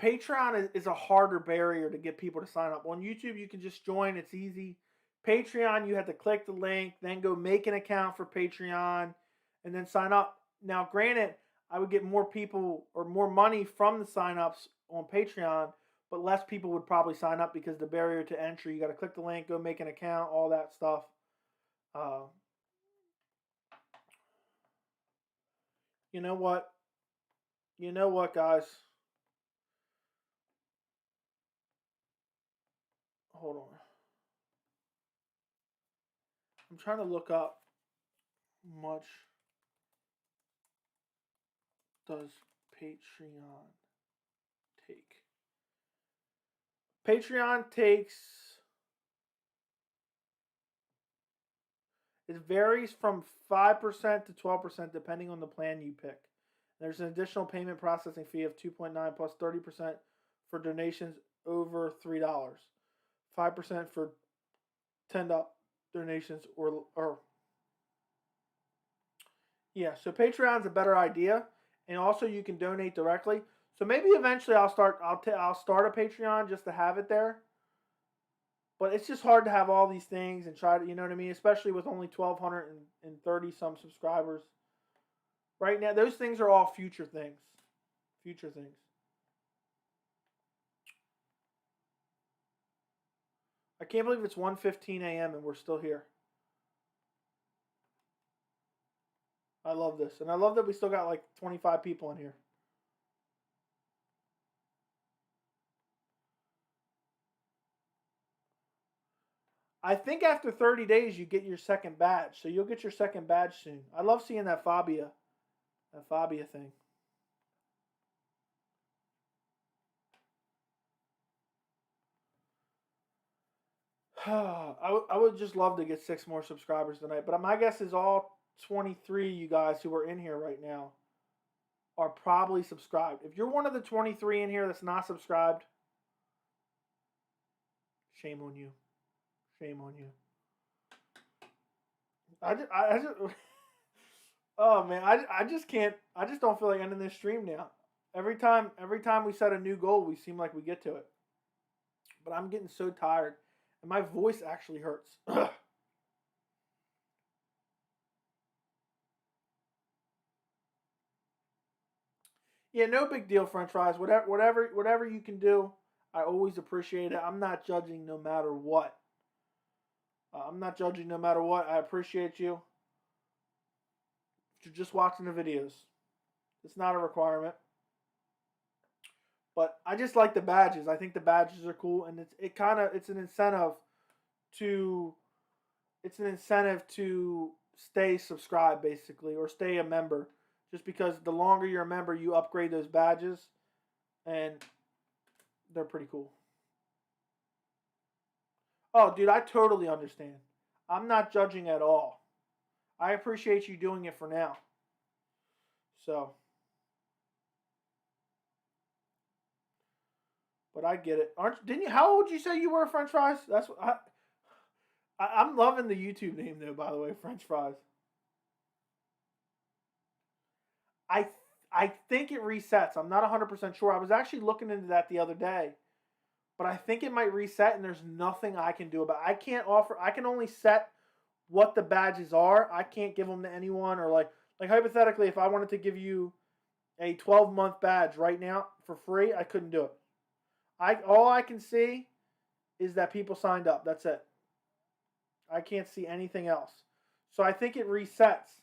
Patreon is a harder barrier to get people to sign up. On YouTube, you can just join. It's easy. Patreon, you have to click the link, then go make an account for Patreon, and then sign up. Now, granted, I would get more people or more money from the signups on Patreon, but less people would probably sign up because the barrier to entry, you got to click the link, go make an account, all that stuff. You know what? You know what, guys? Hold on. I'm trying to look up much does Patreon take. Patreon takes, it varies from 5% to 12% depending on the plan you pick. There's an additional payment processing fee of 2.9 plus 30% for donations over $3. 5% for $10 donations or yeah, so Patreon's a better idea, and also you can donate directly. So maybe eventually I'll start a Patreon just to have it there. But it's just hard to have all these things and try to, you know what I mean, especially with only 1,230 some subscribers. Right now, those things are all future things. Future things. I can't believe it's 1:15 a.m. and we're still here. I love this. And I love that we still got like 25 people in here. I think after 30 days you get your second badge. So you'll get your second badge soon. I love seeing that Fabia. That Fabia thing. I would just love to get 6 more subscribers tonight. But my guess is all 23 you guys who are in here right now are probably subscribed. If you're one of the 23 in here that's not subscribed, shame on you. Shame on you. I just oh man, I just can't. I just don't feel like ending this stream now. Every time we set a new goal, we seem like we get to it. But I'm getting so tired, and my voice actually hurts. Yeah, no big deal, French fries. Whatever you can do, I always appreciate it. I'm not judging no matter what. I'm not judging no matter what. I appreciate you. If you're just watching the videos, it's not a requirement. But I just like the badges. I think the badges are cool, and it's an incentive to stay subscribed, basically, or stay a member. Just because the longer you're a member, you upgrade those badges, and they're pretty cool. Oh, dude, I totally understand. I'm not judging at all. I appreciate you doing it for now. So, but I get it. Didn't you? How old did you say you were, French fries? That's what I'm loving the YouTube name though. By the way, French fries. I think it resets. I'm not 100% sure. I was actually looking into that the other day, but I think it might reset, and there's nothing I can do about it. I can only set what the badges are. I can't give them to anyone, or like hypothetically, if I wanted to give you a 12-month badge right now for free, I couldn't do it. All I can see is that people signed up. That's it. I can't see anything else. So I think it resets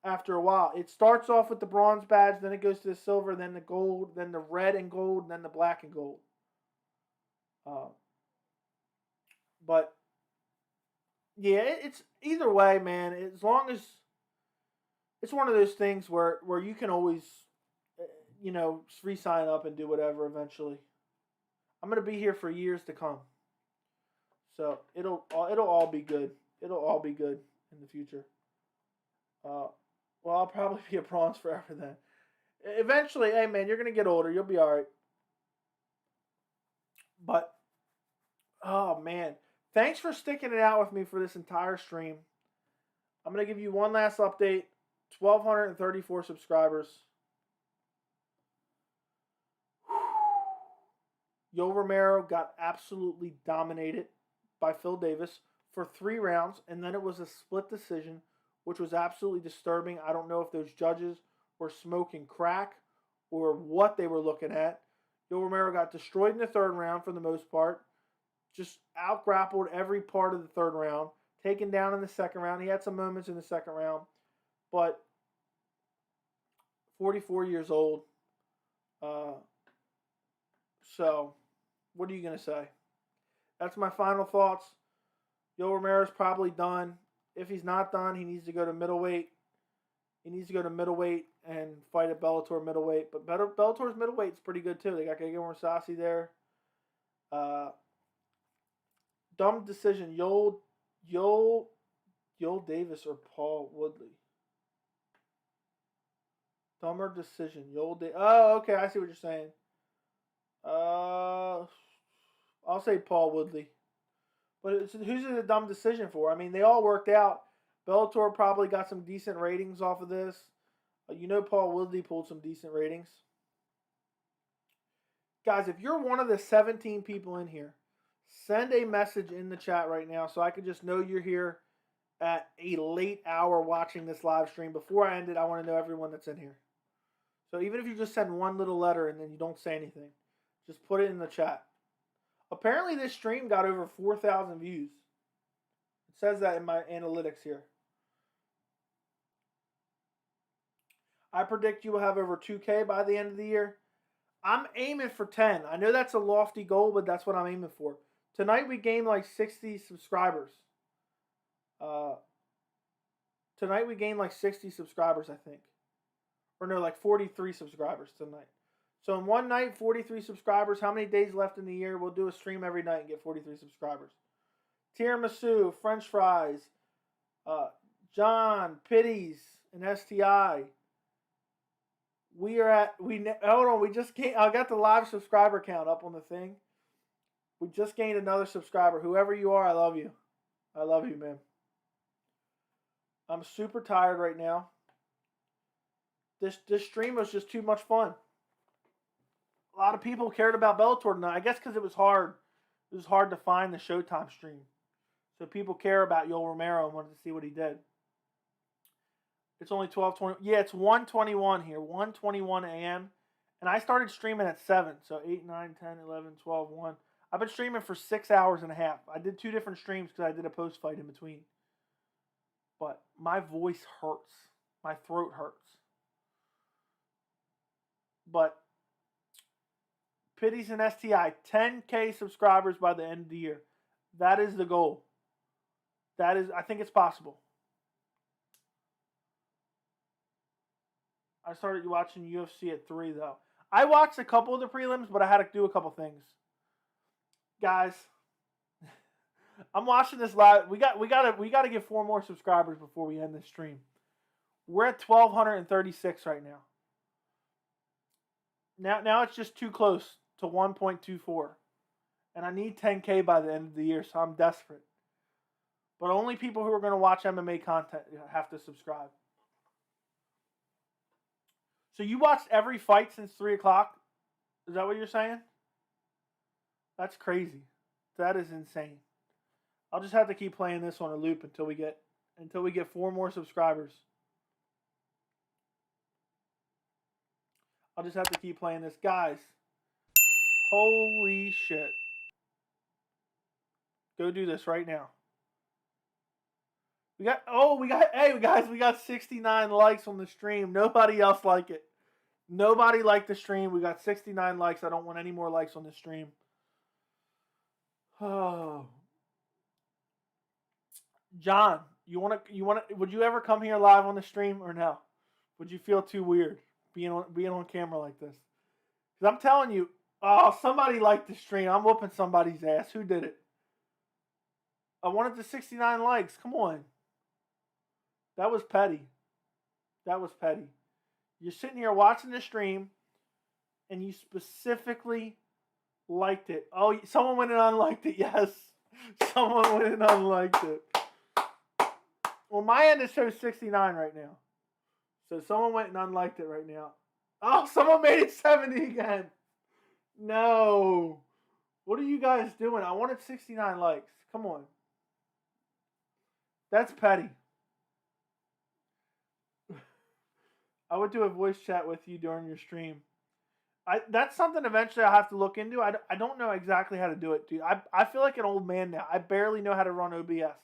after a while. It starts off with the bronze badge, then it goes to the silver, then the gold, then the red and gold, and then the black and gold. But yeah, it's either way, man. As long as it's one of those things where you can always, re-sign up and do whatever eventually. I'm gonna be here for years to come, so it'll all be good. It'll all be good in the future. Well, I'll probably be a bronze forever then. Eventually, hey man, you're gonna get older. You'll be all right. But oh man, thanks for sticking it out with me for this entire stream. I'm gonna give you one last update. 1,234 subscribers. Yoel Romero got absolutely dominated by Phil Davis for 3 rounds, and then it was a split decision, which was absolutely disturbing. I don't know if those judges were smoking crack or what they were looking at. Yoel Romero got destroyed in the 3rd round for the most part. Just out-grappled every part of the 3rd round. Taken down in the 2nd round. He had some moments in the 2nd round. But 44 years old. So, what are you going to say? That's my final thoughts. Yoel Romero's probably done. If he's not done, he needs to go to middleweight. He needs to go to middleweight and fight at Bellator middleweight. But Bellator's middleweight's pretty good too. They got Gegard Mousasi there. Dumb decision. Yoel Davis or Paul Woodley? Dumber decision. Oh, okay. I see what you're saying. I'll say Paul Woodley. But who's it a dumb decision for? I mean, they all worked out. Bellator probably got some decent ratings off of this. Paul Woodley pulled some decent ratings. Guys, if you're one of the 17 people in here, send a message in the chat right now so I can just know you're here at a late hour watching this live stream. Before I end it, I want to know everyone that's in here. So even if you just send one little letter and then you don't say anything, just put it in the chat. Apparently this stream got over 4,000 views. It says that in my analytics here. I predict you will have over 2K by the end of the year. I'm aiming for 10. I know that's a lofty goal, but that's what I'm aiming for. Tonight we gained like 60 subscribers. Tonight we gained like 60 subscribers, I think. Or no, like 43 subscribers tonight. So in one night, 43 subscribers. How many days left in the year? We'll do a stream every night and get 43 subscribers. Tiramisu, French fries, John, Pitties, and STI. We are at, hold on, we just gained, I got the live subscriber count up on the thing. We just gained another subscriber. Whoever you are, I love you. I love you, man. I'm super tired right now. This stream was just too much fun. A lot of people cared about Bellator tonight. I guess because it was hard. It was hard to find the Showtime stream. So people care about Yoel Romero and wanted to see what he did. It's only 12:20. Yeah, it's 1:21 here. 1:21 a.m. And I started streaming at 7. So 8, 9, 10, 11, 12, 1. I've been streaming for 6 hours and a half. I did 2 different streams because I did a post fight in between. But my voice hurts. My throat hurts. But Pitties and STI, 10K subscribers by the end of the year. That is the goal. That is, I think it's possible. I started watching UFC at 3 though. I watched a couple of the prelims, but I had to do a couple things. Guys, I'm watching this live. We gotta get 4 more subscribers before we end this stream. We're at 1,236 right now. Now it's just too close to 1.24. And I need 10K by the end of the year, so I'm desperate. But only people who are going to watch MMA content have to subscribe. So you watched every fight since 3 o'clock? Is that what you're saying? That's crazy. That is insane. I'll just have to keep playing this on a loop until we get 4 more subscribers. I'll just have to keep playing this. Guys, holy shit. Go do this right now. Hey guys, we got 69 likes on the stream. Nobody else liked it. Nobody liked the stream. We got 69 likes. I don't want any more likes on the stream. Oh. John, would you ever come here live on the stream or no? Would you feel too weird being on camera like this? Because I'm telling you, somebody liked the stream. I'm whooping somebody's ass. Who did it? I wanted the 69 likes. Come on. That was petty. That was petty. You're sitting here watching the stream, and you specifically liked it. Oh, someone went and unliked it. Yes. Someone went and unliked it. Well, my end, it shows 69 right now. So someone went and unliked it right now. Oh, someone made it 70 again. No. What are you guys doing? I wanted 69 likes. Come on. That's petty. I would do a voice chat with you during your stream. That's something eventually I'll have to look into. I don't know exactly how to do it, dude. I feel like an old man now. I barely know how to run OBS.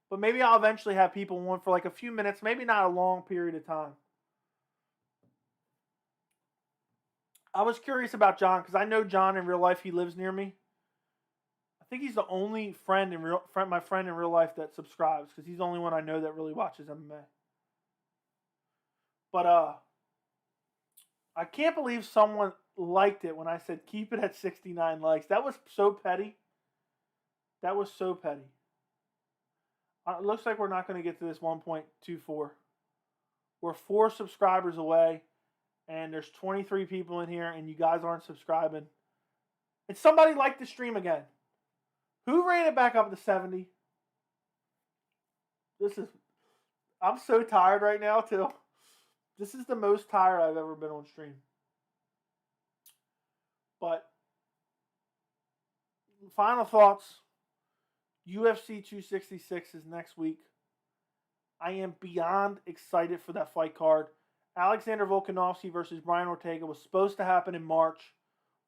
But maybe I'll eventually have people on for like a few minutes. Maybe not a long period of time. I was curious about John because I know John in real life. He lives near me. I think he's the only my friend in real life that subscribes because he's the only one I know that really watches MMA. But I can't believe someone liked it when I said keep it at 69 likes. That was so petty. That was so petty. It looks like we're not going to get to this 1.24. We're 4 subscribers away, and there's 23 people in here, and you guys aren't subscribing. And somebody liked the stream again. Who ran it back up to 70? I'm so tired right now, too. This is the most tired I've ever been on stream. But, final thoughts. UFC 266 is next week. I am beyond excited for that fight card. Alexander Volkanovski versus Brian Ortega was supposed to happen in March.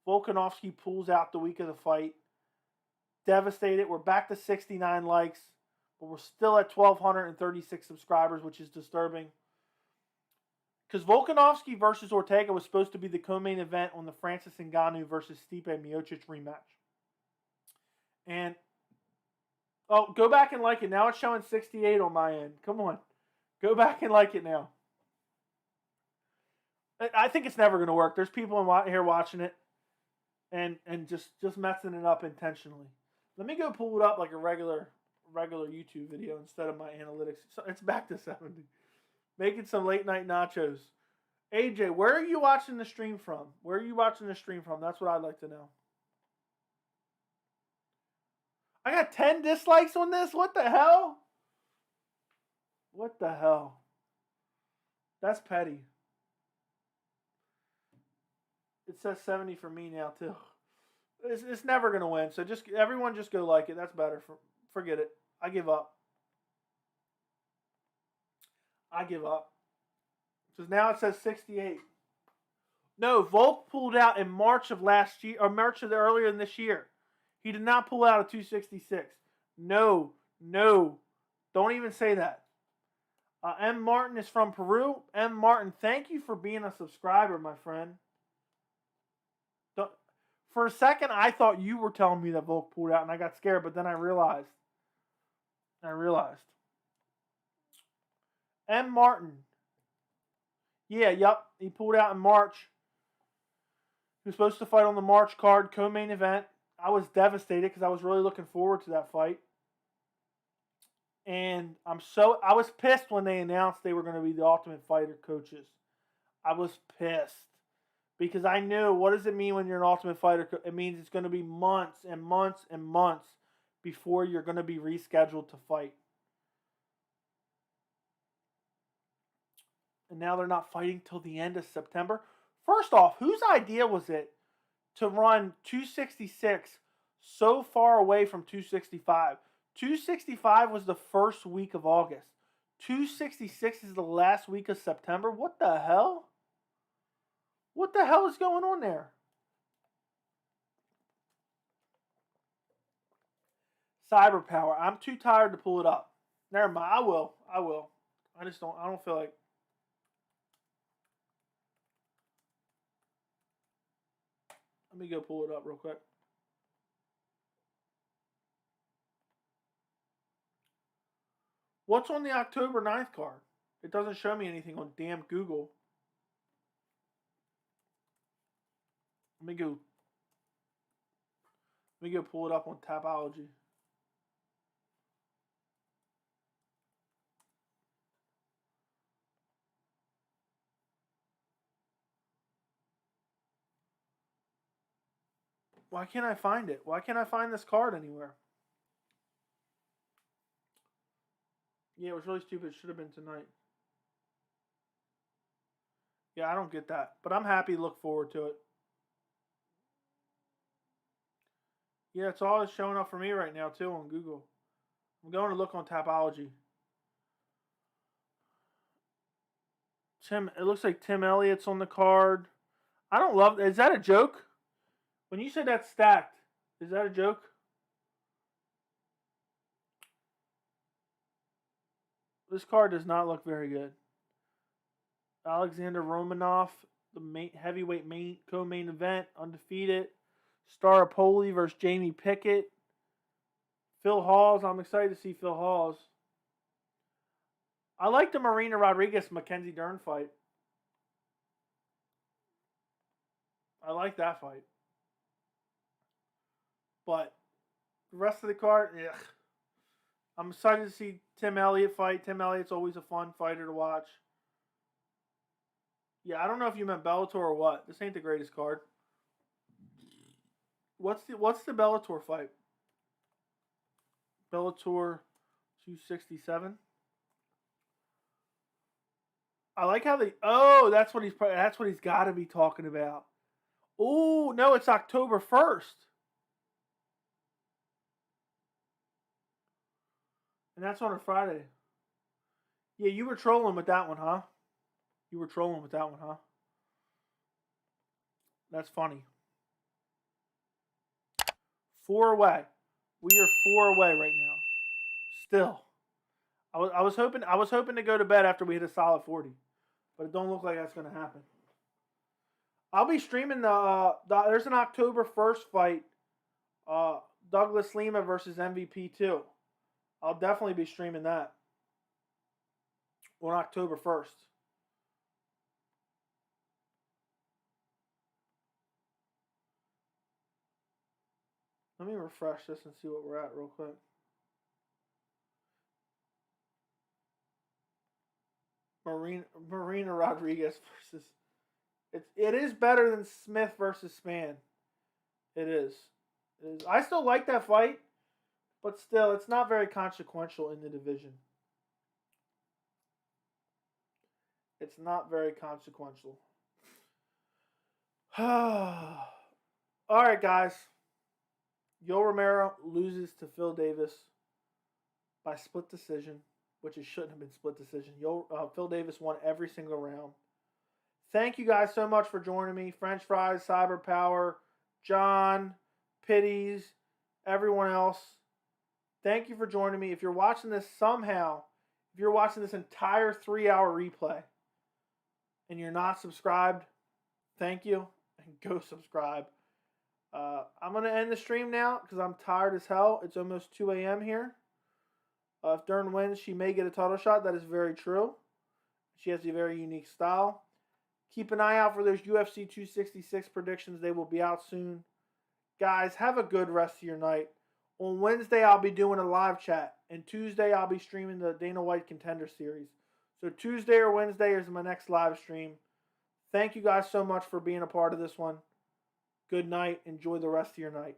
Volkanovski pulls out the week of the fight. Devastated. We're back to 69 likes, but we're still at 1,236 subscribers, which is disturbing. Because Volkanovski versus Ortega was supposed to be the co-main event on the Francis Ngannou versus Stipe Miocic rematch. And, go back and like it. Now it's showing 68 on my end. Come on. Go back and like it now. I think it's never going to work. There's people in here watching it and just messing it up intentionally. Let me go pull it up like a regular YouTube video instead of my analytics. So it's back to 70. Making some late night nachos. AJ, where are you watching the stream from? Where are you watching the stream from? That's what I'd like to know. I got 10 dislikes on this? What the hell? What the hell? That's petty. It says 70 for me now, too. It's never going to win. So everyone just go like it. That's better. Forget it. I give up. Because now it says 68. No, Volk pulled out in March of last year, or March of earlier in this year. He did not pull out a 266. No. Don't even say that. M. Martin is from Peru. M. Martin, thank you for being a subscriber, my friend. For a second, I thought you were telling me that Volk pulled out, and I got scared, but then I realized. M. Martin. Yeah, yep. He pulled out in March. He was supposed to fight on the March card, co-main event. I was devastated because I was really looking forward to that fight. And I was pissed when they announced they were going to be the Ultimate Fighter coaches. I was pissed. Because I knew, what does it mean when you're an Ultimate Fighter? It means it's going to be months and months and months before you're going to be rescheduled to fight. And now they're not fighting till the end of September. First off, whose idea was it to run 266 so far away from 265? 265 was the first week of August. 266 is the last week of September. What the hell? What the hell is going on there? Cyberpower. I'm too tired to pull it up. Never mind. I will. I don't feel like. Let me go pull it up real quick. What's on the October 9th card? It doesn't show me anything on damn Google. Let me go pull it up on Tapology. Why can't I find it? Why can't I find this card anywhere? Yeah, it was really stupid. It should have been tonight. Yeah, I don't get that. But I'm happy to look forward to it. Yeah, it's all showing up for me right now, too, on Google. I'm going to look on Tapology. It looks like Tim Elliott's on the card. I don't love... Is that a joke? When you said that's stacked, is that a joke? This card does not look very good. Alexander Romanov, the heavyweight co-main event, undefeated. Staropoli versus Jamie Pickett. Phil Hawes. I'm excited to see Phil Hawes. I like the Marina Rodriguez-Mackenzie Dern fight. I like that fight. But the rest of the card, ugh. I'm excited to see Tim Elliott fight. Tim Elliott's always a fun fighter to watch. Yeah, I don't know if you meant Bellator or what. This ain't the greatest card. What's the Bellator fight? Bellator 267. I like how that's what he's got to be talking about. Oh, no, it's October 1st. And that's on a Friday. Yeah, you were trolling with that one, huh? That's funny. 4 away. We are 4 away right now. Still. I was hoping to go to bed after we hit a solid 40. But it don't look like that's going to happen. I'll be streaming there's an October 1st fight. Douglas Lima versus MVP 2. I'll definitely be streaming that. on October 1st. Let me refresh this and see what we're at real quick. Marina Rodriguez versus... It is better than Smith versus Spann. It is. I still like that fight, but still, it's not very consequential in the division. It's not very consequential. All right, guys. Yoel Romero loses to Phil Davis by split decision, which it shouldn't have been split decision. Phil Davis won every single round. Thank you guys so much for joining me. French Fries, Cyber Power, John, Pitties, everyone else. Thank you for joining me. If you're watching this somehow, if you're watching this entire 3-hour replay and you're not subscribed, thank you, and go subscribe. I'm going to end the stream now because I'm tired as hell. It's almost 2 a.m. here. If Dern wins, she may get a title shot. That is very true. She has a very unique style. Keep an eye out for those UFC 266 predictions. They will be out soon. Guys, have a good rest of your night. On Wednesday, I'll be doing a live chat. And Tuesday, I'll be streaming the Dana White Contender Series. So Tuesday or Wednesday is my next live stream. Thank you guys so much for being a part of this one. Good night. Enjoy the rest of your night.